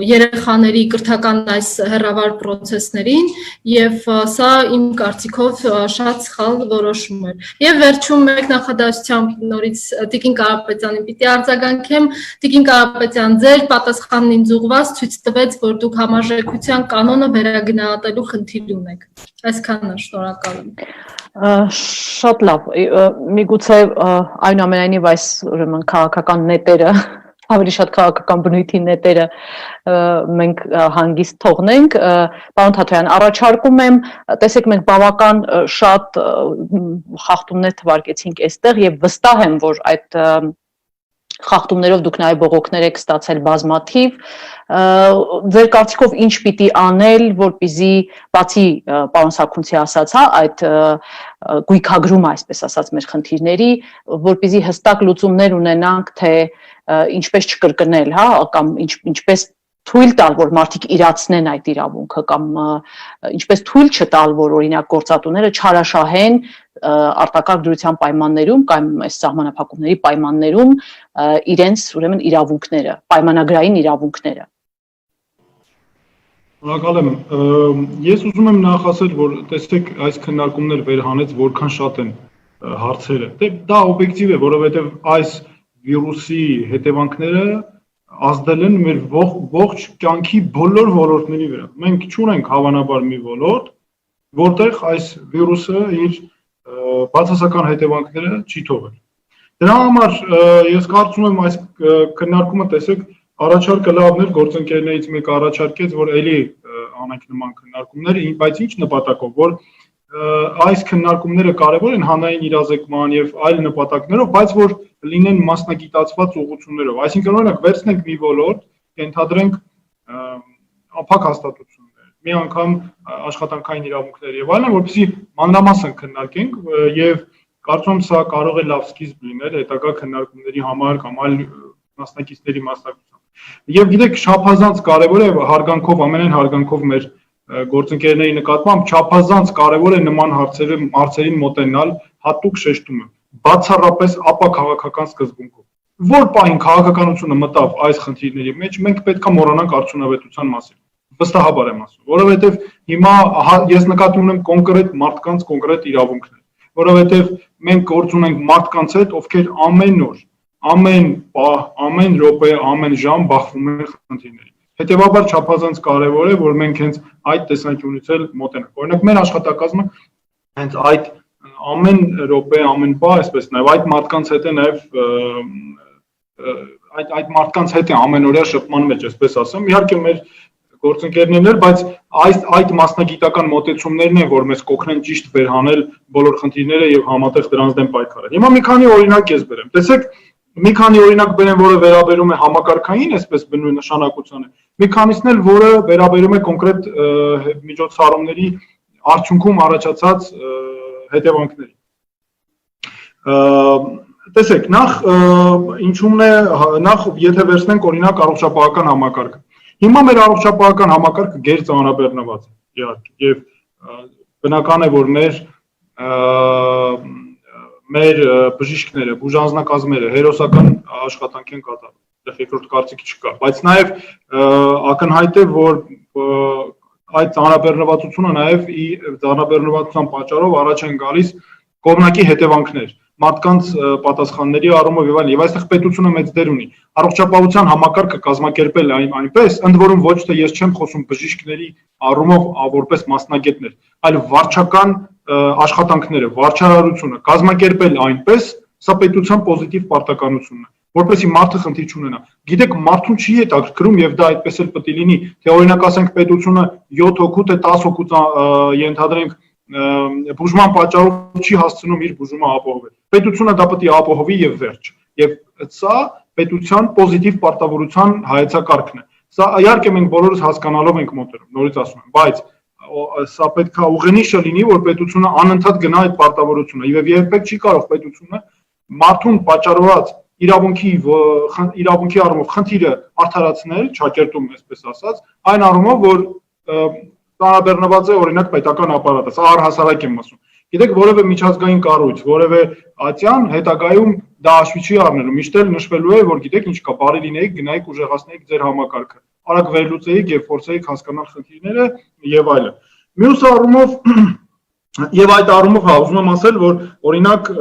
երեխաների կրթական այս հեռավար պրոցեսներին եւ սա իմ կարծիքով շատ սխալ որոշում էր։ Եվ վերջում մեկ նախադասությամբ նորից Տիկին Կարապետյանին պիտի արձագանքեմ։ Տիկին Կարապետյան, ձեր պատասխանն ինձ ուղղված ցույց տվեց, որ դուք համաժողովրդության կանոնը վերագնահատելու խնդիր ունեք։ Այսքանն է, շնորհակալ եմ։ Շատ լավ, միգուցե այնուամենայնիվ այս ուրեմն քաղաքական նետերը, ավելի շատ քաղաքական բնույթի նետերը մենք հանգիստ թողնենք, պարոն Թաթոյան, առաջարկում եմ, տեսեք մենք բավական շատ խախտումներ թվարկեցինք այստեղ եւ վստահ եմ, որ այդ խախտումներով դուք նաև բողոքներ եք ստացել բազմաթիվ, ձեր կարծիքով ինչ պիտի անել, որպեսզի բացի պարոն Սարգսյանի ասած, այդ գույքագրումը, այսպես ասած, մեր խնդիրների, որպեսզի հստակ լուծումներ ունենանք, թե ինչպես չկրկնել, կամ ինչպես թույլ տալ, որ մարդիկ իրացնեն այդ իրավունքը, կամ ինչպես թույլ չտալ, որ օրինակ գործատուները չարաշահեն արտակարգ դրության պայմաններում կամ այս սահմանափակումների պայմաններում իրենց ուրեմն իրավունքները, պայմանագրային իրավունքները։ Շնորհակալ եմ։ Ես ուզում եմ նախ ասել, որ տեսեք, այս քննարկումներ վերհանեց որքան շատ են հարցերը։ Դա օբյեկտիվ է, որովհետև այս վիրուսի հետևանքները ազդել են մեր ողջ կյանքի բոլոր ոլորտների վրա։ Մենք չունենք հավանաբար մի ոլորտ, որտեղ այս վիրուսը իր բացասական հետևանքները չի թողել։ Դրա համար ես կարծում եմ այս քննարկումը, տեսեք, առաջարկը լավն էր, գործընկերներից մեկը առաջարկեց, որ էլի անենք նման քննարկումներ, բայց ինչ նպատակով, որ այս քննարկումները կարևոր են հանրային իրազեկման եւ այլ նպատակներով, բայց որ լինեն մասնագիտացված ուղղություններով, այսինքն օրինակ վերցնենք մի ոլորտ, ենթադրենք ապակ հաստատություններ, մի անգամ աշխատանքային իրավունքներ եւ այլն, որպեսզի մանրամասն քննարկենք եւ կարծում սա կարող է լավ սկիզբ լինել հետագա քննարկումների համար կամ այլ մասնակիցների մասնակցությամբ։ Եվ գիտեք, չափազանց կարևոր է հարգանքով, ամենայն հարգանքով մեր գործընկերների նկատմամբ չափազանց կարևոր է նման հարցերին մոտենալ հատուկ շեշտում եմ, բացառապես ապաքաղաքական սկզբունքով։ Որ պահին քաղաքականությունը մտավ այս խնդիրների մեջ, մենք պետք է մոռանանք արդյունավետության մասին։ Վստահաբար եմ ասում, որովհետև հիմա ես նկատի ունեմ կոնկրետ մարդկանց կոնկրետ իրավունքներ, որովհետև մենք գործ ունենք մարդկանց հետ, ովքեր ամեն օր, ամեն պահ, ամեն րոպե, ամեն ժամ բախվում են խնդիրների։ Հետևաբար չափազանց կարևոր է, որ մենք հենց այդ տեսանկյունից էլ մոտենանք։ Օրինակ մեր աշխատակազմը հենց այդ ամեն րոպե, ամեն պահ, այսպես նաև այդ մարդկանց հետ է նաև այդ մարդկանց հետ է ամենօրյա շփման մեջ, այսպես ասեմ, իհարկե մեր գործընկերներն էլ, բայց այդ մասնագիտական մոտեցումներն են, որ մեզ կօգնեն ճիշտ վերհանել բոլոր խնդիրները եւ համատեղ դրանց դեմ պայքարել։ Հիմա մի քանի օրինակ ես բերեմ։ Տեսեք, մի քանի օրինակ բերեմ, որը վերաբերում է համակարգային, այսպես բնույթ նշանակությանը, մի քանիսն էլ, որը վերաբերում է կոնկրետ միջոցառումների արդյունքում առաջացած հետևանքների։ Տեսեք, նախ եթե վերցնենք օրինակ առողջապահական համակարգը։ Հիմա մեր առողջապահական համակարգը գեր ծանրաբեռնված է, իհարկե, եւ բնական է, որ մեր բժիշկները, բուժանձնակազմերը հերոսական աշխատանք են կատարում, երկրորդ կարծիք չկա, բայց նաեւ ակնհայտ է, որ այդ ծանրաբեռնվածությունը նաեւ ծանրաբեռնվածության պատճառով առաջ են գալիս կողմնակի հետևանքներ, մարդկանց պատասխանների առումով եւ այլն, եւ այստեղ պետությունը մեծ դեր ունի։ Առողջապահության համակարգը կազմակերպել այնպես, ընդ որում ոչ թե ես չեմ խոսում բժիշկների առումով որպես մասնագետներ, այլ վարչական աշխատանքները, վարչարարությունը կազմակերպել այնպես, սա պետության պոզիտիվ պարտականությունն է, որպեսզի մարդը խնդիր չունենա։ Գիտեք, մարդուն չի հետաքրքրում եւ դա այդպես էլ պետք է լինի, թե օրինակ ասենք պետությունը 7 հոգու թե 10 հոգու ենթադրենք բուժման պատճառով չի հասցնում իր բուժումը ապահովել։ Պետությունը դա պետք է ապահովի եւ վերջ։ Եվ սա պետության պոզիտիվ պարտավորության հայեցակարգն է։ Սա իհարկե մենք բոլորս հասկանալով ենք մոտենում, նորից ասում եմ, բայց սա պետք է ուղենիշը լինի, որ պետությունը անընդհատ գնա այդ պարտավորությունը եւ երբեք չի կարող պետությունը մարդուն պատճառված իրավունքի առումով խնդիրը արդարացնել, չակերտում այսպես ասած, այն առումով, որ ծանրաբեռնված է օրինակ պետական ապարատը, սա առհասարակ եմ ասում։ Գիտեք, որևէ միջազգային կառույց, որևէ ատյան հետագայում դա հաշվի չի առնելու, միշտ էլ նշվելու է, որ գիտեք ինչ կա, բարի լինեիք, գնայիք ուժեղացնեիք ձեր համակարգը, արագ վերլուծեիք եւ փորձեիք հասկանալ խնդիրները եւ այլն։ Մյուս առումով եւ այդ առումով ուզում եմ ասել, որ օրինակ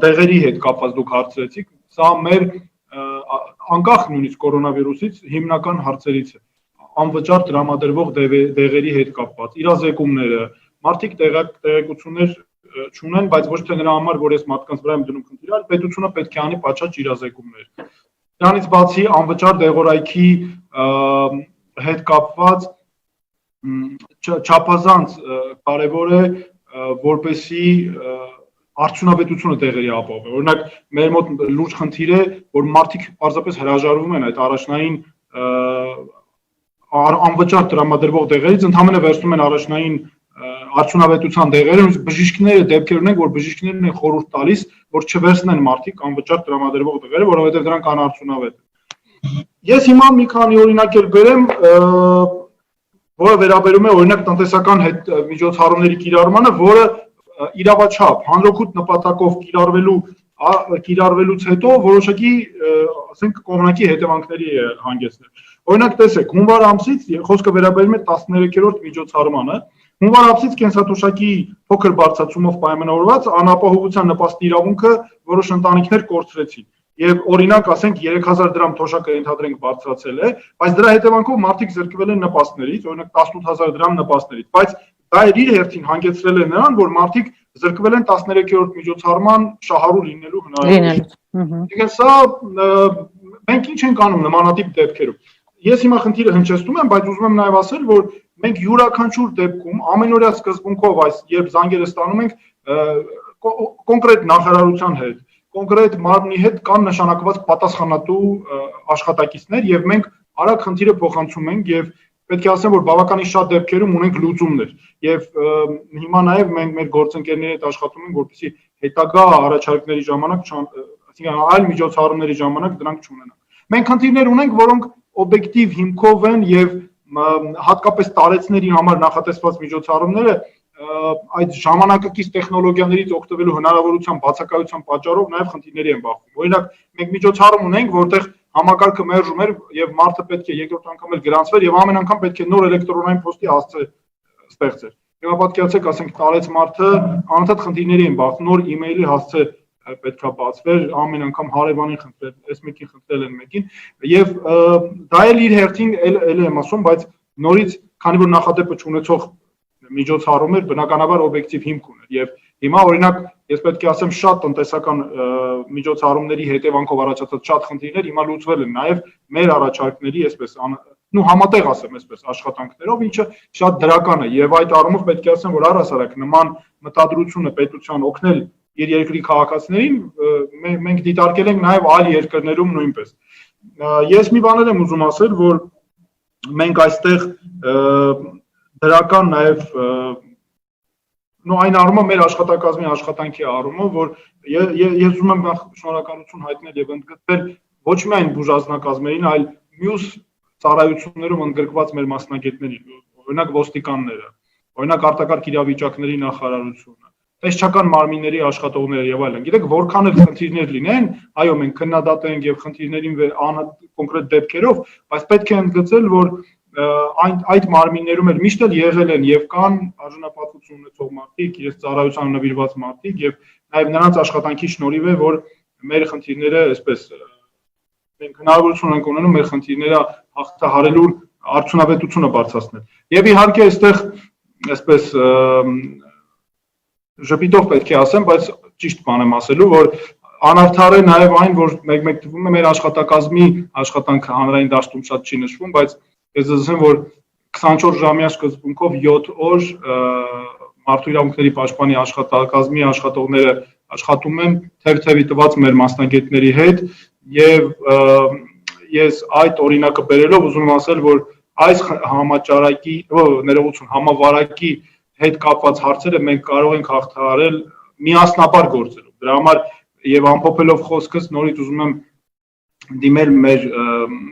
դեղերի հետ կապված դուք հարցրեցիք, սա մեր անկախ նույնիսկ կորոնավիրուսից հիմնական հարցերից է։ Անվճար տրամադրվող դեղերի հետ կապված իրազեկումները, մարդիկ տեղեկություններ չունեն, բայց ոչ թե նրա համար, որ ես մարդկանց վրա եմ դնում խնդիր, այլ պետությունը պետք է անի պատշաճ իրազեկումներ։ Դրանից բացի անվճար դեղորայքի հետ կապված չափազանց կարևոր է, որպեսզի արդյունավետությունը դեղերի ապահովի։ Օրինակ, մեր մոտ լուրջ խնդիր է, որ մարդիկ պարզապես հրաժարվում են այդ առաջնային անվճար տրամադրվող դեղերից, ընդհանրապես վերցնում են առաջնային արդյունավետության դեղերը, բժիշկները դեպքեր ունենք, որ բժիշկներն են խորհուրդ տալիս, որ չվերցնեն մարդիկ անվճար տրամադրվող դեղերը, որովհետև դրանք անարդյունավետ են։ Ես հիմա մի քանի օրինակ էլ բերեմ, որը վերաբերում է օրինակ տնտեսական միջոցառումների կիրառմանը, որը իրավաչափ, հանրօգուտ նպատակով կիրառվելուց հետո որոշակի, ասենք, կողմնակի հետևանքների է հանգեցնել։ Օրինակ տեսեք, հունվար ամսից խոսքը վերաբերում է 13-րդ միջոցառմանը, հունվար ամսից կենսաթոշակի փոքր բարձրացումով պայմանավորված անապահովության նպաստի իրավունքը որոշ ընտանիքներ կորցրեցին։ Եվ օրինակ ասենք 3000 դրամ թոշակը ենթադրենք բարձրացել է, բայց դրա հետևանքով մարդիկ զրկվել են նպաստներից, օրինակ 18000 դրամ նպաստներից, բայց դա իր հերթին հանգեցրել է նրան, որ մարդիկ զրկվել են 13-րդ միջոցառման շահառու լինելու հնարավորությունից։ Սա մենք ինչ ենք անում նմանատիպ դեպքերում։ Ես հիմա խնդիրը հնչեցնում եմ, բայց ուզում եմ նաև ասել, որ մենք յուրաքանչյուր դեպքում ամենօրյա սկզբունքով երբ զանգերը ստանում ենք կոնկրետ նախարարության հետ, կոնկրետ մարմնի հետ կան նշանակված պատասխանատու աշխատակիցներ եւ մենք արագ խնդիրը փոխանցում ենք եւ պետք է ասեմ, որ բավականին շատ դեպքերում ունենք լուծումներ եւ հիմա նաեւ մենք մեր գործընկերների հետ աշխատում ենք, որպեսզի հետագա առաջարկների ժամանակ, այսինքն այլ միջոցառումների ժամանակ դրանք չունենանք։ Մենք խնդիրներ ունենք, որոնք օբյեկտիվ հիմքով են եւ հատկապես տարեցների համար նախատեսված միջոցառումները այդ ժամանակակից տեխնոլոգիաներից օգտվելու հնարավորության բացակայության պատճառով նաև խնդիրների են բախվում։ Օրինակ, մենք միջոցառում ունենք, որտեղ համակարգը մերժում էր եւ մարդը պետք է երկրորդ անգամ էլ գրանցվեր եւ ամեն անգամ պետք է նոր էլեկտրոնային փոստի հասցե ստեղծեր։ Եվ պատկերացեք, ասենք, տարեց մարդը անընդհատ խնդիրների են բախվում, նոր email-ի հասցե պետքա բացվեր, ամեն անգամ հարևանին խնդրել, այս մեկին խնդրել են մեկին եւ դա էլ իր հերթին էլ եմ ասում, բայց նորից, քանի որ նախադեպը չունեցող միջոցառում էր, բնականաբար օբյեկտիվ հիմք ուներ եւ հիմա օրինակ ես պետք է ասեմ շատ տնտեսական միջոցառումների հետևանքով առաջացած շատ խնդիրներ հիմա լուծվել են նաեւ մեր առաջարկների այսպես համատեղ ասեմ այսպես աշխատանքներով, ինչը շատ դրական է եւ այդ առումով պետք է ասեմ, որ առհասարակ նման մտադրությունը պետության օգնել իր երկրի քաղաքացիներին մենք դիտարկել ենք նաեւ այլ երկրներում նույնպես։ Ես մի բաներ եմ ուզում ասել, որ մենք այստեղ դրական նաև այն առումով մեր աշխատակազմի աշխատանքի առումով, որ ես ուզում եմ նախ շնորհակալություն հայտնել եւ ընդգծել ոչ միայն բուժազնակազմերին, այլ մյուս ծառայություններում ընդգրկված մեր մասնագետներին, օրինակ ոստիկանները, օրինակ արտակարգ իրավիճակների նախարարությունը, տեսչական մարմինների աշխատողները եւ այլն։ Գիտեք, որքան էլ խնդիրներ լինեն, այո, մենք քննադատենք եւ խնդիրներին կոնկրետ դեպքերով, բայց պետք է ընդգծել, որ այդ մարմիններում էլ միշտ էլ եղել են եւ կան արժանապատվություն ունեցող մարդիկ, իրենց ծառայությանը նվիրված մարդիկ եւ նաեւ նրանց աշխատանքի շնորհիվ է, որ մեր խնդիրները այսպես մենք հնարավորություն ենք ունենում մեր խնդիրները հաղթահարելու արդյունավետությունը բարձրացնել։ Եվ իհարկե այստեղ այսպես ժպիտով պետք է ասեմ, բայց ճիշտ բան եմ ասելու, որ անարդար է նաեւ այն, որ մեկ թվում է մեր աշխատակազմի աշխատանքը հանրային դաշտում շատ չի նշվում, բայց ես ասեմ, որ 24 ժամյա սկզբունքով 7 օր մարդու իրավունքների պաշտպանի աշխատակազմի աշխատողները աշխատում են թեւ-թեւի տված մեր մասնագետների հետ եւ ես այդ օրինակը բերելով ուզում եմ ասել, որ այս համաճարակի, ներողություն, համավարակի հետ կապված հարցերը մենք կարող ենք հաղթահարել միասնաբար գործելով։ Դրա համար եւ ամփոփելով խոսքս նորից ուզում եմ դիմել մեր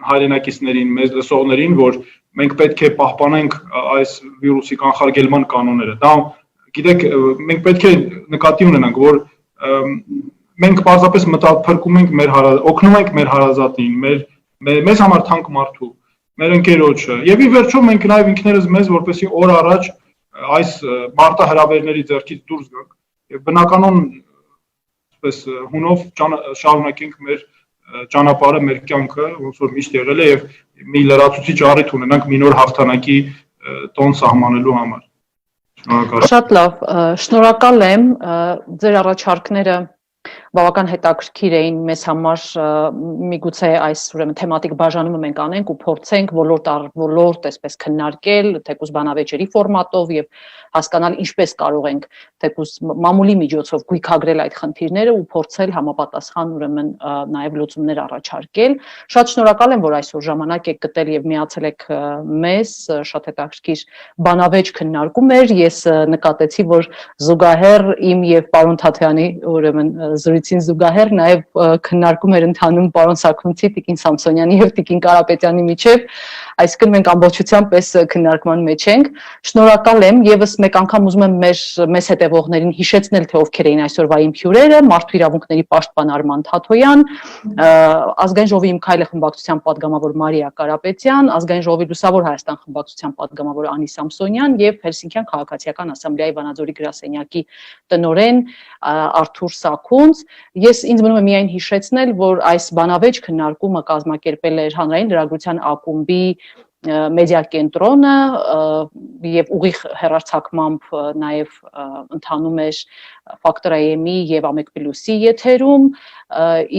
հայրենակիցներին, մեզ լսողներին, որ մենք պետք է պահպանենք այս վիրուսի կանխարգելման կանոնները։ Դա գիտեք, մենք պետք է նկատի ունենանք, որ մենք պարզապես մտափրկում ենք օգնում ենք մեր հարազատին, մեզ համար թանկ մարդու, մեր ընկերոջը։ Եվ ի վերջո մենք նաեւ ինքներս մեզ որպեսզի օր առաջ այս մարտահրավերների ձեռքից դուրս գանք եւ բնականon այսպես հունով շարունակենք մեր ճանապարհը, մեր կյանքը, ոնց որ միշտ եղել է եւ մի լրացուցիչ առիթ ունենանք մի նոր հաղթանակի տոն սահմանելու համար։ Շնորհակալ։ Շատ լավ, շնորհակալ եմ, ձեր առաջարկները բավական հետաքրքիր էին մեզ համար, միգուցե այս ուրեմն թեմատիկ բաժանումը մենք անենք ու փորձենք ոլորտ առ ոլորտ այսպես քննարկել, թեկուզ բանավեճերի ֆորմատով եւ հասկանալ ինչպես կարող ենք թեկուզ մամուլի միջոցով գույքագրել այդ խնդիրները ու փորձել համապատասխան ուրեմն նաեւ լուծումներ առաջարկել։ Շատ շնորհակալ եմ, որ այսօր ժամանակ եք գտել եւ միացել եք մեզ, շատ հետաքրքիր բանավեճ քննարկում էր։ Ես նկատեցի, որ զուգահեռ իմ եւ պարոն Թաթյանի ուրեմն զրույցին զուգահեռ նաև քննարկում էր ընթանում պարոն Սաքունցի, Տիկին Սամսոնյանի եւ Տիկին Կարապետյանի միջև, այսինքն մենք ամբողջությամբ այս քննարկման մեջ ենք։ Շնորհակալ եմ, եւս մեկ անգամ ուզում եմ մեզ հետևողներին հիշեցնել, թե ովքեր էին այսօրվա իմ հյուրերը՝ Մարդու իրավունքների պաշտպան Արման Թաթոյան, Ազգային ժողովի Իմ քայլը խմբակցության падգամավոր Մարիա Կարապետյան, Ազգային ժողովի Լուսավոր Հայաստան խմբակցության падգամավոր Անի Սամսոնյան եւ Հելսինկյան քաղաքացիական ասամբլեայի Վանաձորի գրասենյակի տնօրեն Արթուր Սաքունց։ Ես ինձ մնում է միայն հիշեցնել, որ այս բանավեճ քննարկումը կազմակերպել էր Հանրային լրագրության ակումբի մեդիա կենտրոնը եւ ուղիղ հեռարձակմամբ նաեւ ընթանում էր Factor AM-ի եւ Ամեկ Պլյուսի եթերում,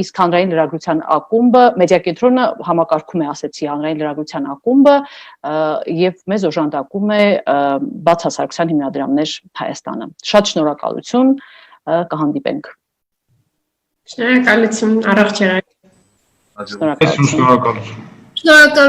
իսկ Հանրային լրագրության ակումբը մեդիա կենտրոնը համակարգում է, ասեցի, Հանրային լրագրության ակումբը եւ մեզ օժանդակում է Բացասարքության հիմնադրամներ Հայաստանը։ Շատ շնորհակալություն, կհանդիպենք։ Շնորհակալություն, առողջ եղեք։ Շնորհակալություն։ Շնորհակալ